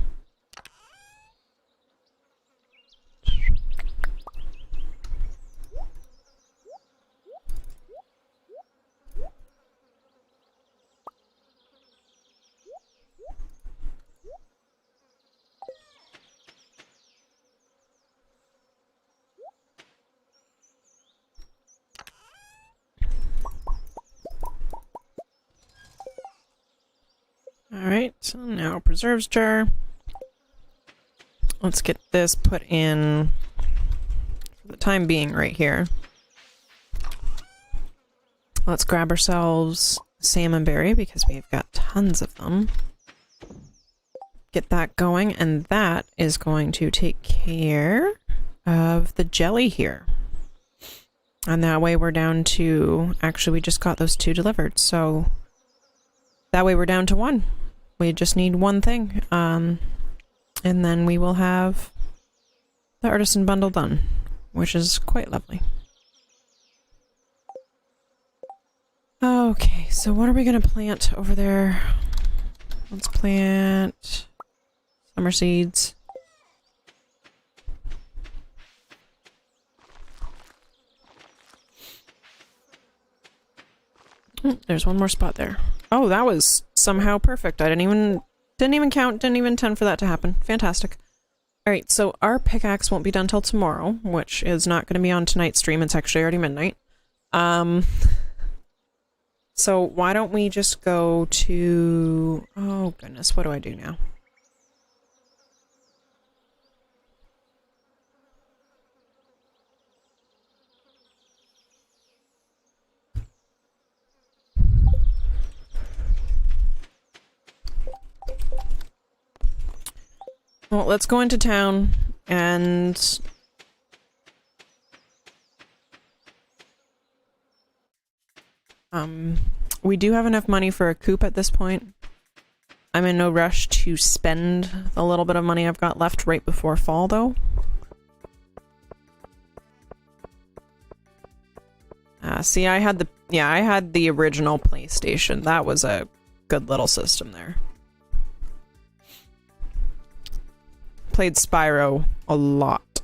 Alright, so now preserves jar. Let's get this put in for the time being right here. Let's grab ourselves salmon berry because we've got tons of them. Get that going, and that is going to take care of the jelly here. And that way we're down to... Actually, we just got those 2 delivered, so... That way we're down to 1. We just need 1 thing. And then we will have the artisan bundle done, which is quite lovely. Okay, so what are we gonna plant over there? Let's plant summer seeds. There's one more spot there. Oh, that was somehow perfect. I didn't even count, didn't even intend for that to happen. Fantastic. Alright, so our pickaxe won't be done till tomorrow, which is not going to be on tonight's stream. It's actually already midnight. So why don't we just go to... Oh goodness, what do I do now? Well, let's go into town and... we do have enough money for a coop at this point. I'm in no rush to spend the little bit of money I've got left right before fall, though. See, I had the original PlayStation. That was a good little system there. Played Spyro a lot.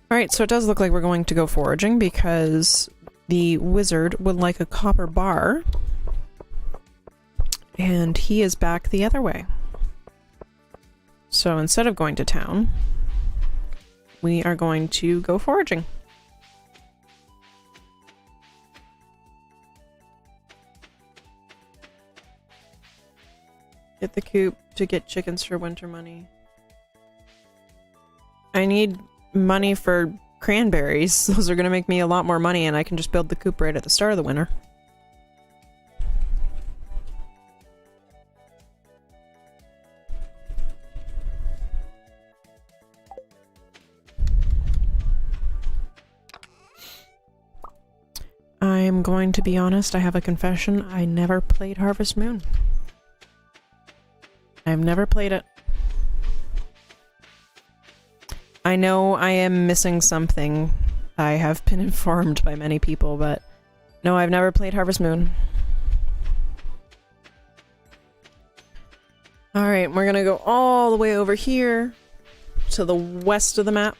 Alright, so it does look like we're going to go foraging because the wizard would like a copper bar. And he is back the other way. So instead of going to town, we are going to go foraging. Get the coop to get chickens for winter money. I need money for cranberries. Those are going to make me a lot more money and I can just build the coop right at the start of the winter. I'm going to be honest, I have a confession. I never played Harvest Moon. I've never played it. I know I am missing something. I have been informed by many people, but no, I've never played Harvest Moon. Alright, we're gonna go all the way over here to the west of the map,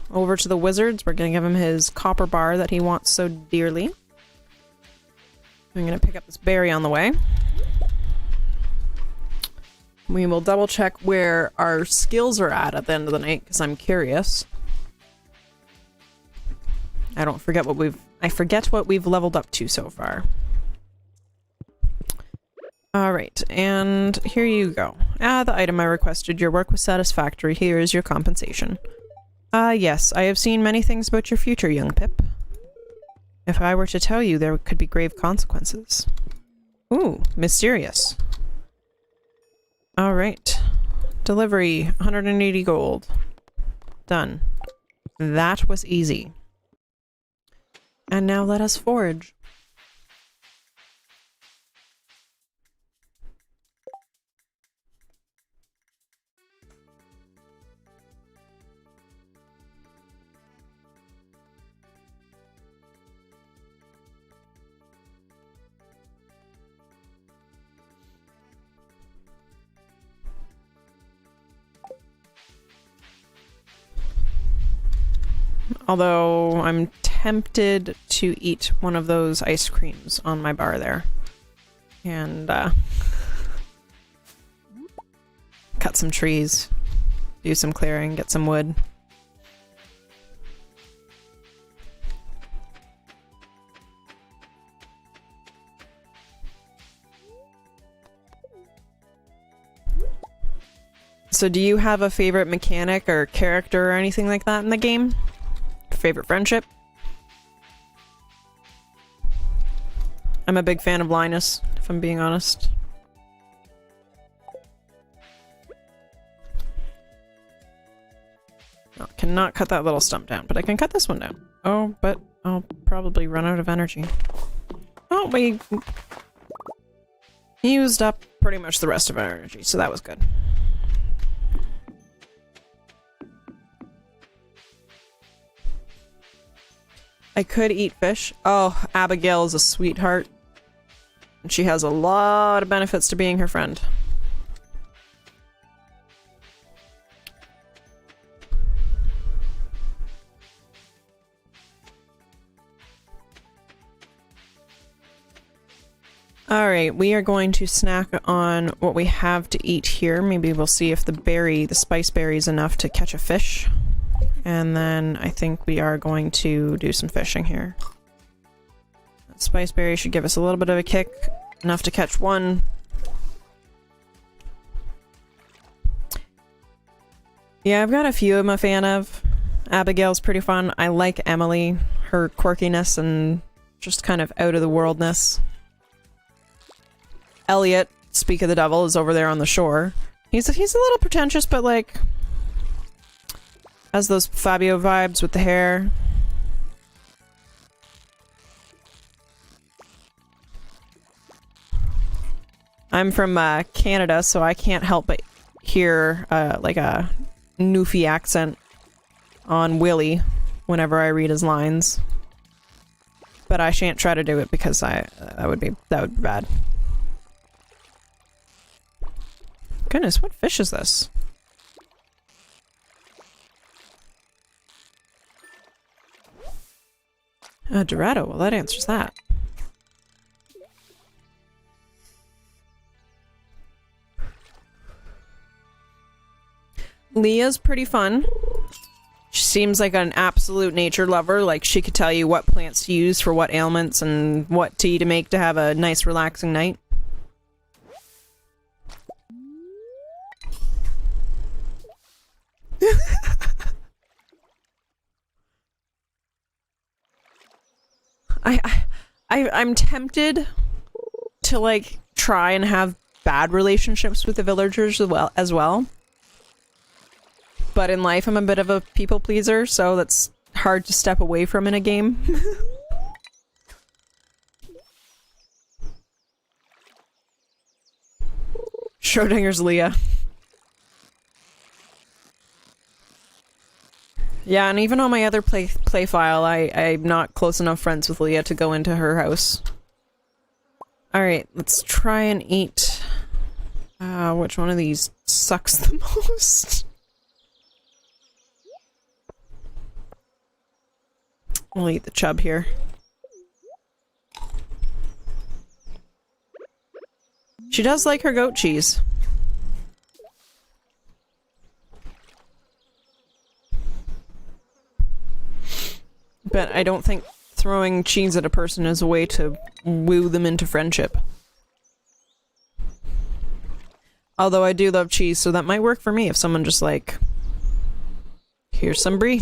over to the wizards. We're gonna give him his copper bar that he wants so dearly. I'm gonna pick up this berry on the way. We will double check where our skills are at the end of the night, because I'm curious. I forget what we've leveled up to so far. Alright, and here you go. The item I requested. Your work was satisfactory. Here is your compensation. Yes, I have seen many things about your future, young Pip. If I were to tell you, there could be grave consequences. Ooh, mysterious. Alright. Delivery, 180 gold. Done. That was easy. And now let us forage. Although I'm tempted to eat one of those ice creams on my bar there. And cut some trees, do some clearing, get some wood. So do you have a favorite mechanic or character or anything like that in the game? Favorite friendship? I'm a big fan of Linus, if I'm being honest. No, cannot cut that little stump down, but I can cut this one down. Oh, but I'll probably run out of energy. Oh, we used up pretty much the rest of our energy, so that was good. I could eat fish. Oh, Abigail is a sweetheart. And she has a lot of benefits to being her friend. Alright, we are going to snack on what we have to eat here. Maybe we'll see if the spice berry is enough to catch a fish. And then I think we are going to do some fishing here. That spice berry should give us a little bit of a kick. Enough to catch one. Yeah, I've got a few I'm a fan of. Abigail's pretty fun. I like Emily. Her quirkiness and just kind of out-of-the-worldness. Elliot, speak of the devil, is over there on the shore. He's a little pretentious, but like has those Fabio vibes with the hair. I'm from Canada, so I can't help but hear like a Newfie accent on Willie whenever I read his lines. But I shan't try to do it because that would be bad. Goodness, what fish is this? Dorado, well that answers that. Leah's pretty fun. She seems like an absolute nature lover, like she could tell you what plants to use for what ailments and what tea to make to have a nice relaxing night. I'm tempted to like try and have bad relationships with the villagers as well. But in life I'm a bit of a people pleaser, so that's hard to step away from in a game. Schrodinger's Leah. Yeah, and even on my other play file, I'm not close enough friends with Leah to go into her house. Alright, let's try and eat... which one of these sucks the most? We'll eat the chub here. She does like her goat cheese. But I don't think throwing cheese at a person is a way to woo them into friendship. Although I do love cheese, so that might work for me if someone just like... Here's some brie.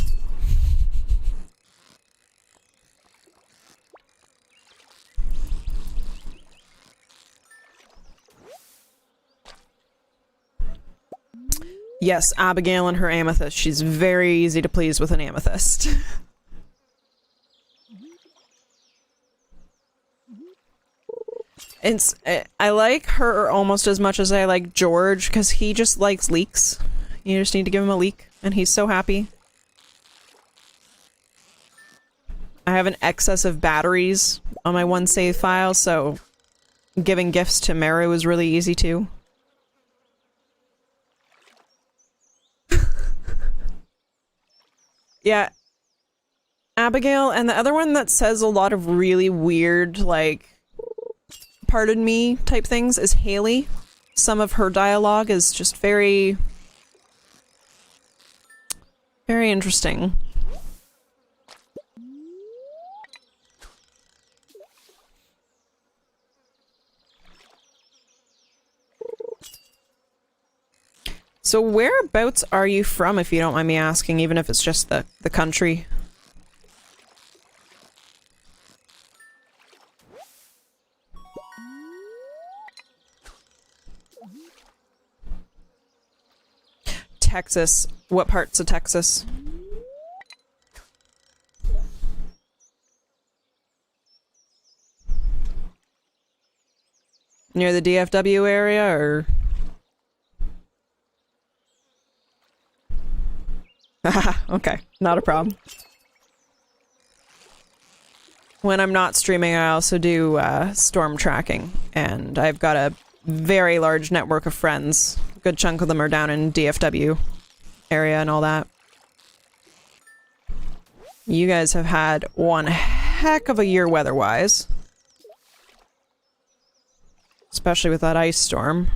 Yes, Abigail and her amethyst. She's very easy to please with an amethyst. I like her almost as much as I like George, because he just likes leeks. You just need to give him a leek, and he's so happy. I have an excess of batteries on my one save file, so giving gifts to Meru is really easy too. Yeah. Abigail, and the other one that says a lot of really weird, like, pardon me type things is Haley. Some of her dialogue is just very... very interesting. So whereabouts are you from, if you don't mind me asking, even if it's just the country? Texas. What parts of Texas? Near the DFW area, or...? Haha, okay. Not a problem. when I'm not streaming, I also do storm tracking, and I've got a very large network of friends. A good chunk of them are down in DFW area and all that. You guys have had one heck of a year weather-wise. Especially with that ice storm.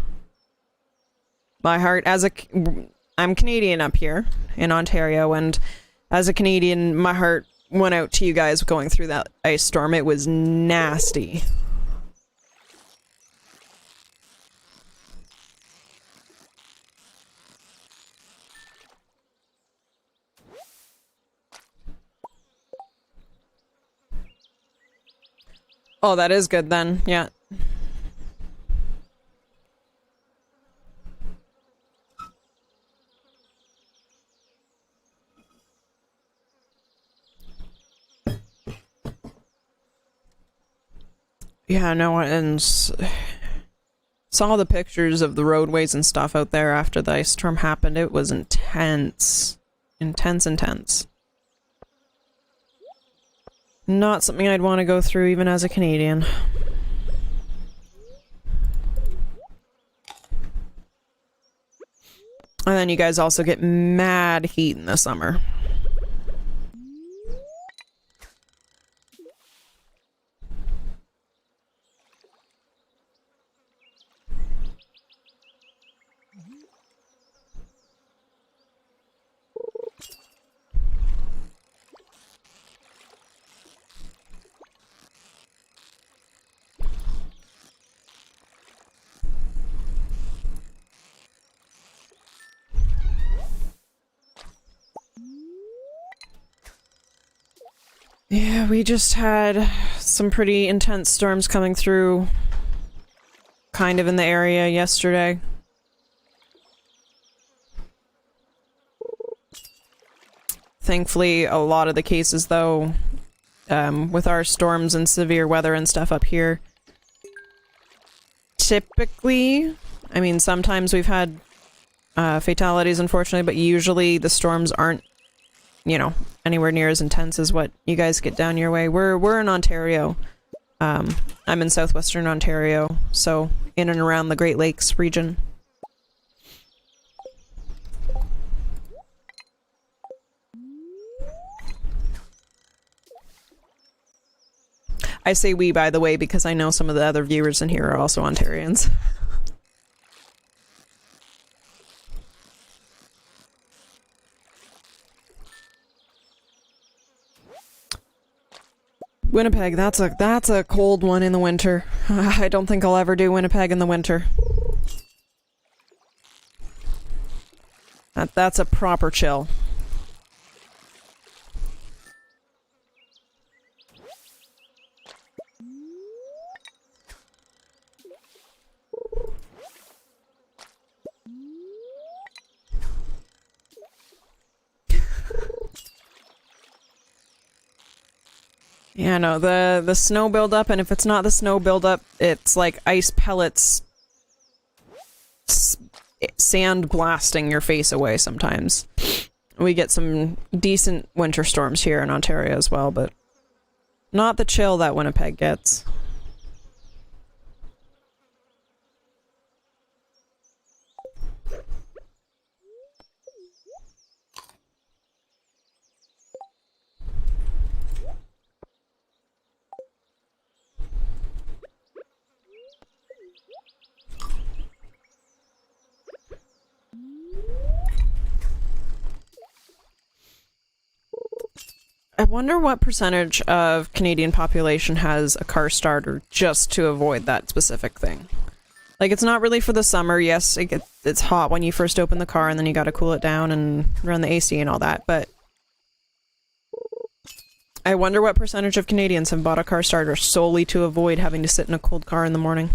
My heart, I'm Canadian up here in Ontario, and as a Canadian, my heart went out to you guys going through that ice storm. It was nasty. Oh, that is good then. Yeah. Yeah, no, and saw the pictures of the roadways and stuff out there after the ice storm happened. It was intense. Intense. Not something I'd want to go through even as a Canadian. And then you guys also get mad heat in the summer. Yeah, we just had some pretty intense storms coming through kind of in the area yesterday. Thankfully, a lot of the cases, though, with our storms and severe weather and stuff up here, typically, I mean, sometimes we've had fatalities, unfortunately, but usually the storms aren't, you know, anywhere near as intense as what you guys get down your way. We're in Ontario. I'm in southwestern Ontario, so in and around the Great Lakes region. I say we, by the way, because I know some of the other viewers in here are also Ontarians. Winnipeg, that's a cold one in the winter. I don't think I'll ever do Winnipeg in the winter. That's a proper chill. Yeah, no, the snow buildup, and if it's not the snow buildup, it's like ice pellets sand blasting your face away sometimes. We get some decent winter storms here in Ontario as well, but not the chill that Winnipeg gets. I wonder what percentage of Canadian population has a car starter just to avoid that specific thing. Like, it's not really for the summer. Yes, it's hot when you first open the car, and then you gotta cool it down and run the AC and all that, but I wonder what percentage of Canadians have bought a car starter solely to avoid having to sit in a cold car in the morning.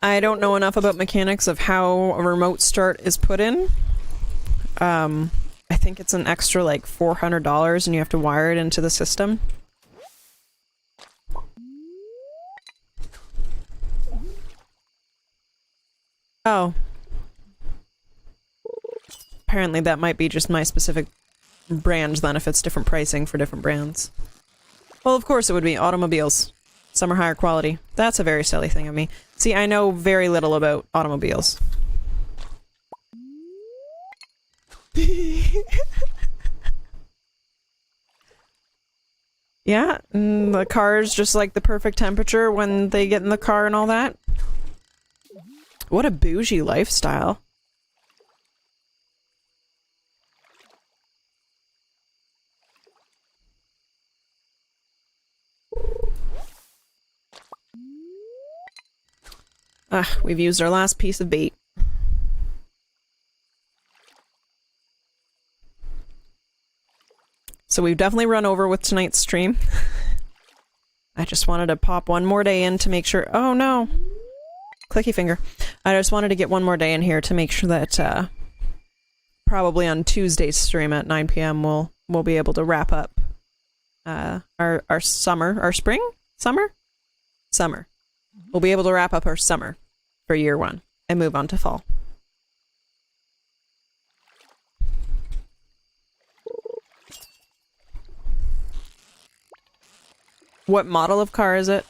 I don't know enough about mechanics of how a remote start is put in. I think it's an extra like $400 and you have to wire it into the system. Oh. Apparently that might be just my specific brand then if it's different pricing for different brands. Well, of course it would be automobiles. Some are higher quality. That's a very silly thing of me. See, I know very little about automobiles. Yeah, the car's just like the perfect temperature when they get in the car and all that. What a bougie lifestyle. Ah, we've used our last piece of bait. So we've definitely run over with tonight's stream. I just wanted to pop one more day in to make sure— oh no! Clicky finger. I just wanted to get one more day in here to make sure that, probably on Tuesday's stream at 9 PM we'll be able to wrap up, our summer— our spring? Summer? Summer. We'll be able to wrap up our summer for year one and move on to fall. What model of car is it?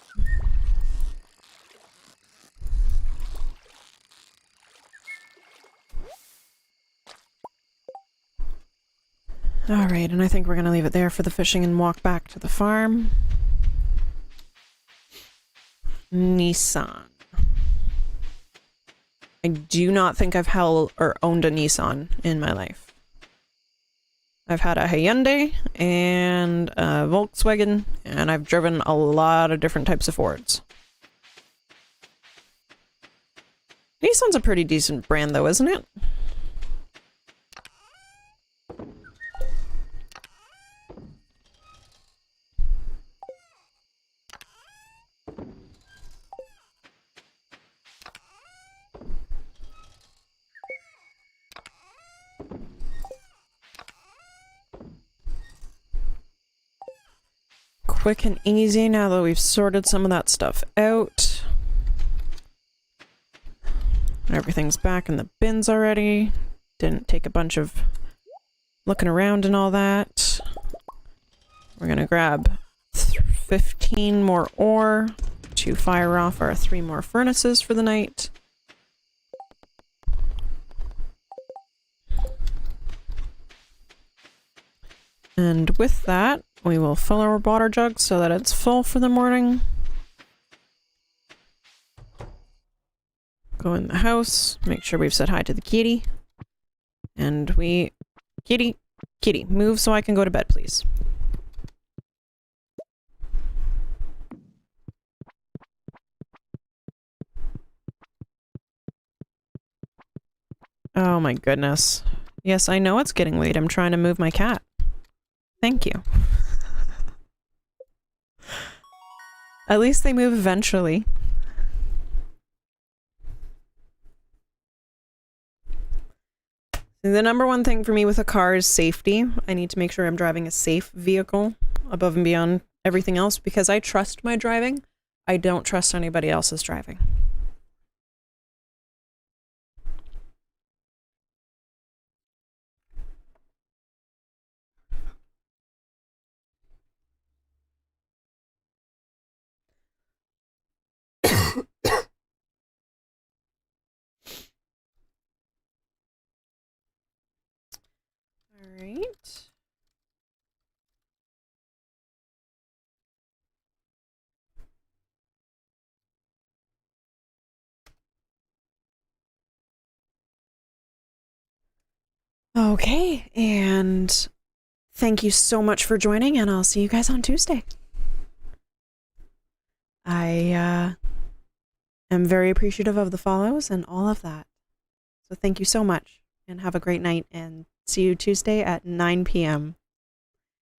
Alright, and I think we're gonna leave it there for the fishing and walk back to the farm. Nissan. I do not think I've held or owned a Nissan in my life. I've had a Hyundai and a Volkswagen, and I've driven a lot of different types of Fords. Nissan's a pretty decent brand though, isn't it? Quick and easy now that we've sorted some of that stuff out. Everything's back in the bins already. Didn't take a bunch of looking around and all that. We're gonna grab 15 more ore to fire off our 3 more furnaces for the night. And with that, we will fill our water jug so that it's full for the morning. Go in the house, make sure we've said hi to the kitty. And we— kitty, kitty, move so I can go to bed, please. Oh my goodness. Yes, I know it's getting late. I'm trying to move my cat. Thank you. At least they move eventually. The number one thing for me with a car is safety. I need to make sure I'm driving a safe vehicle above and beyond everything else because I trust my driving. I don't trust anybody else's driving. Alright. Okay, and thank you so much for joining, and I'll see you guys on Tuesday. I am very appreciative of the follows and all of that. So thank you so much, and have a great night, and see you Tuesday at 9 PM.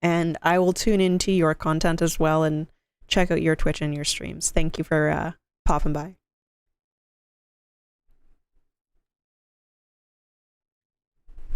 And I will tune into your content as well and check out your Twitch and your streams. Thank you for popping by.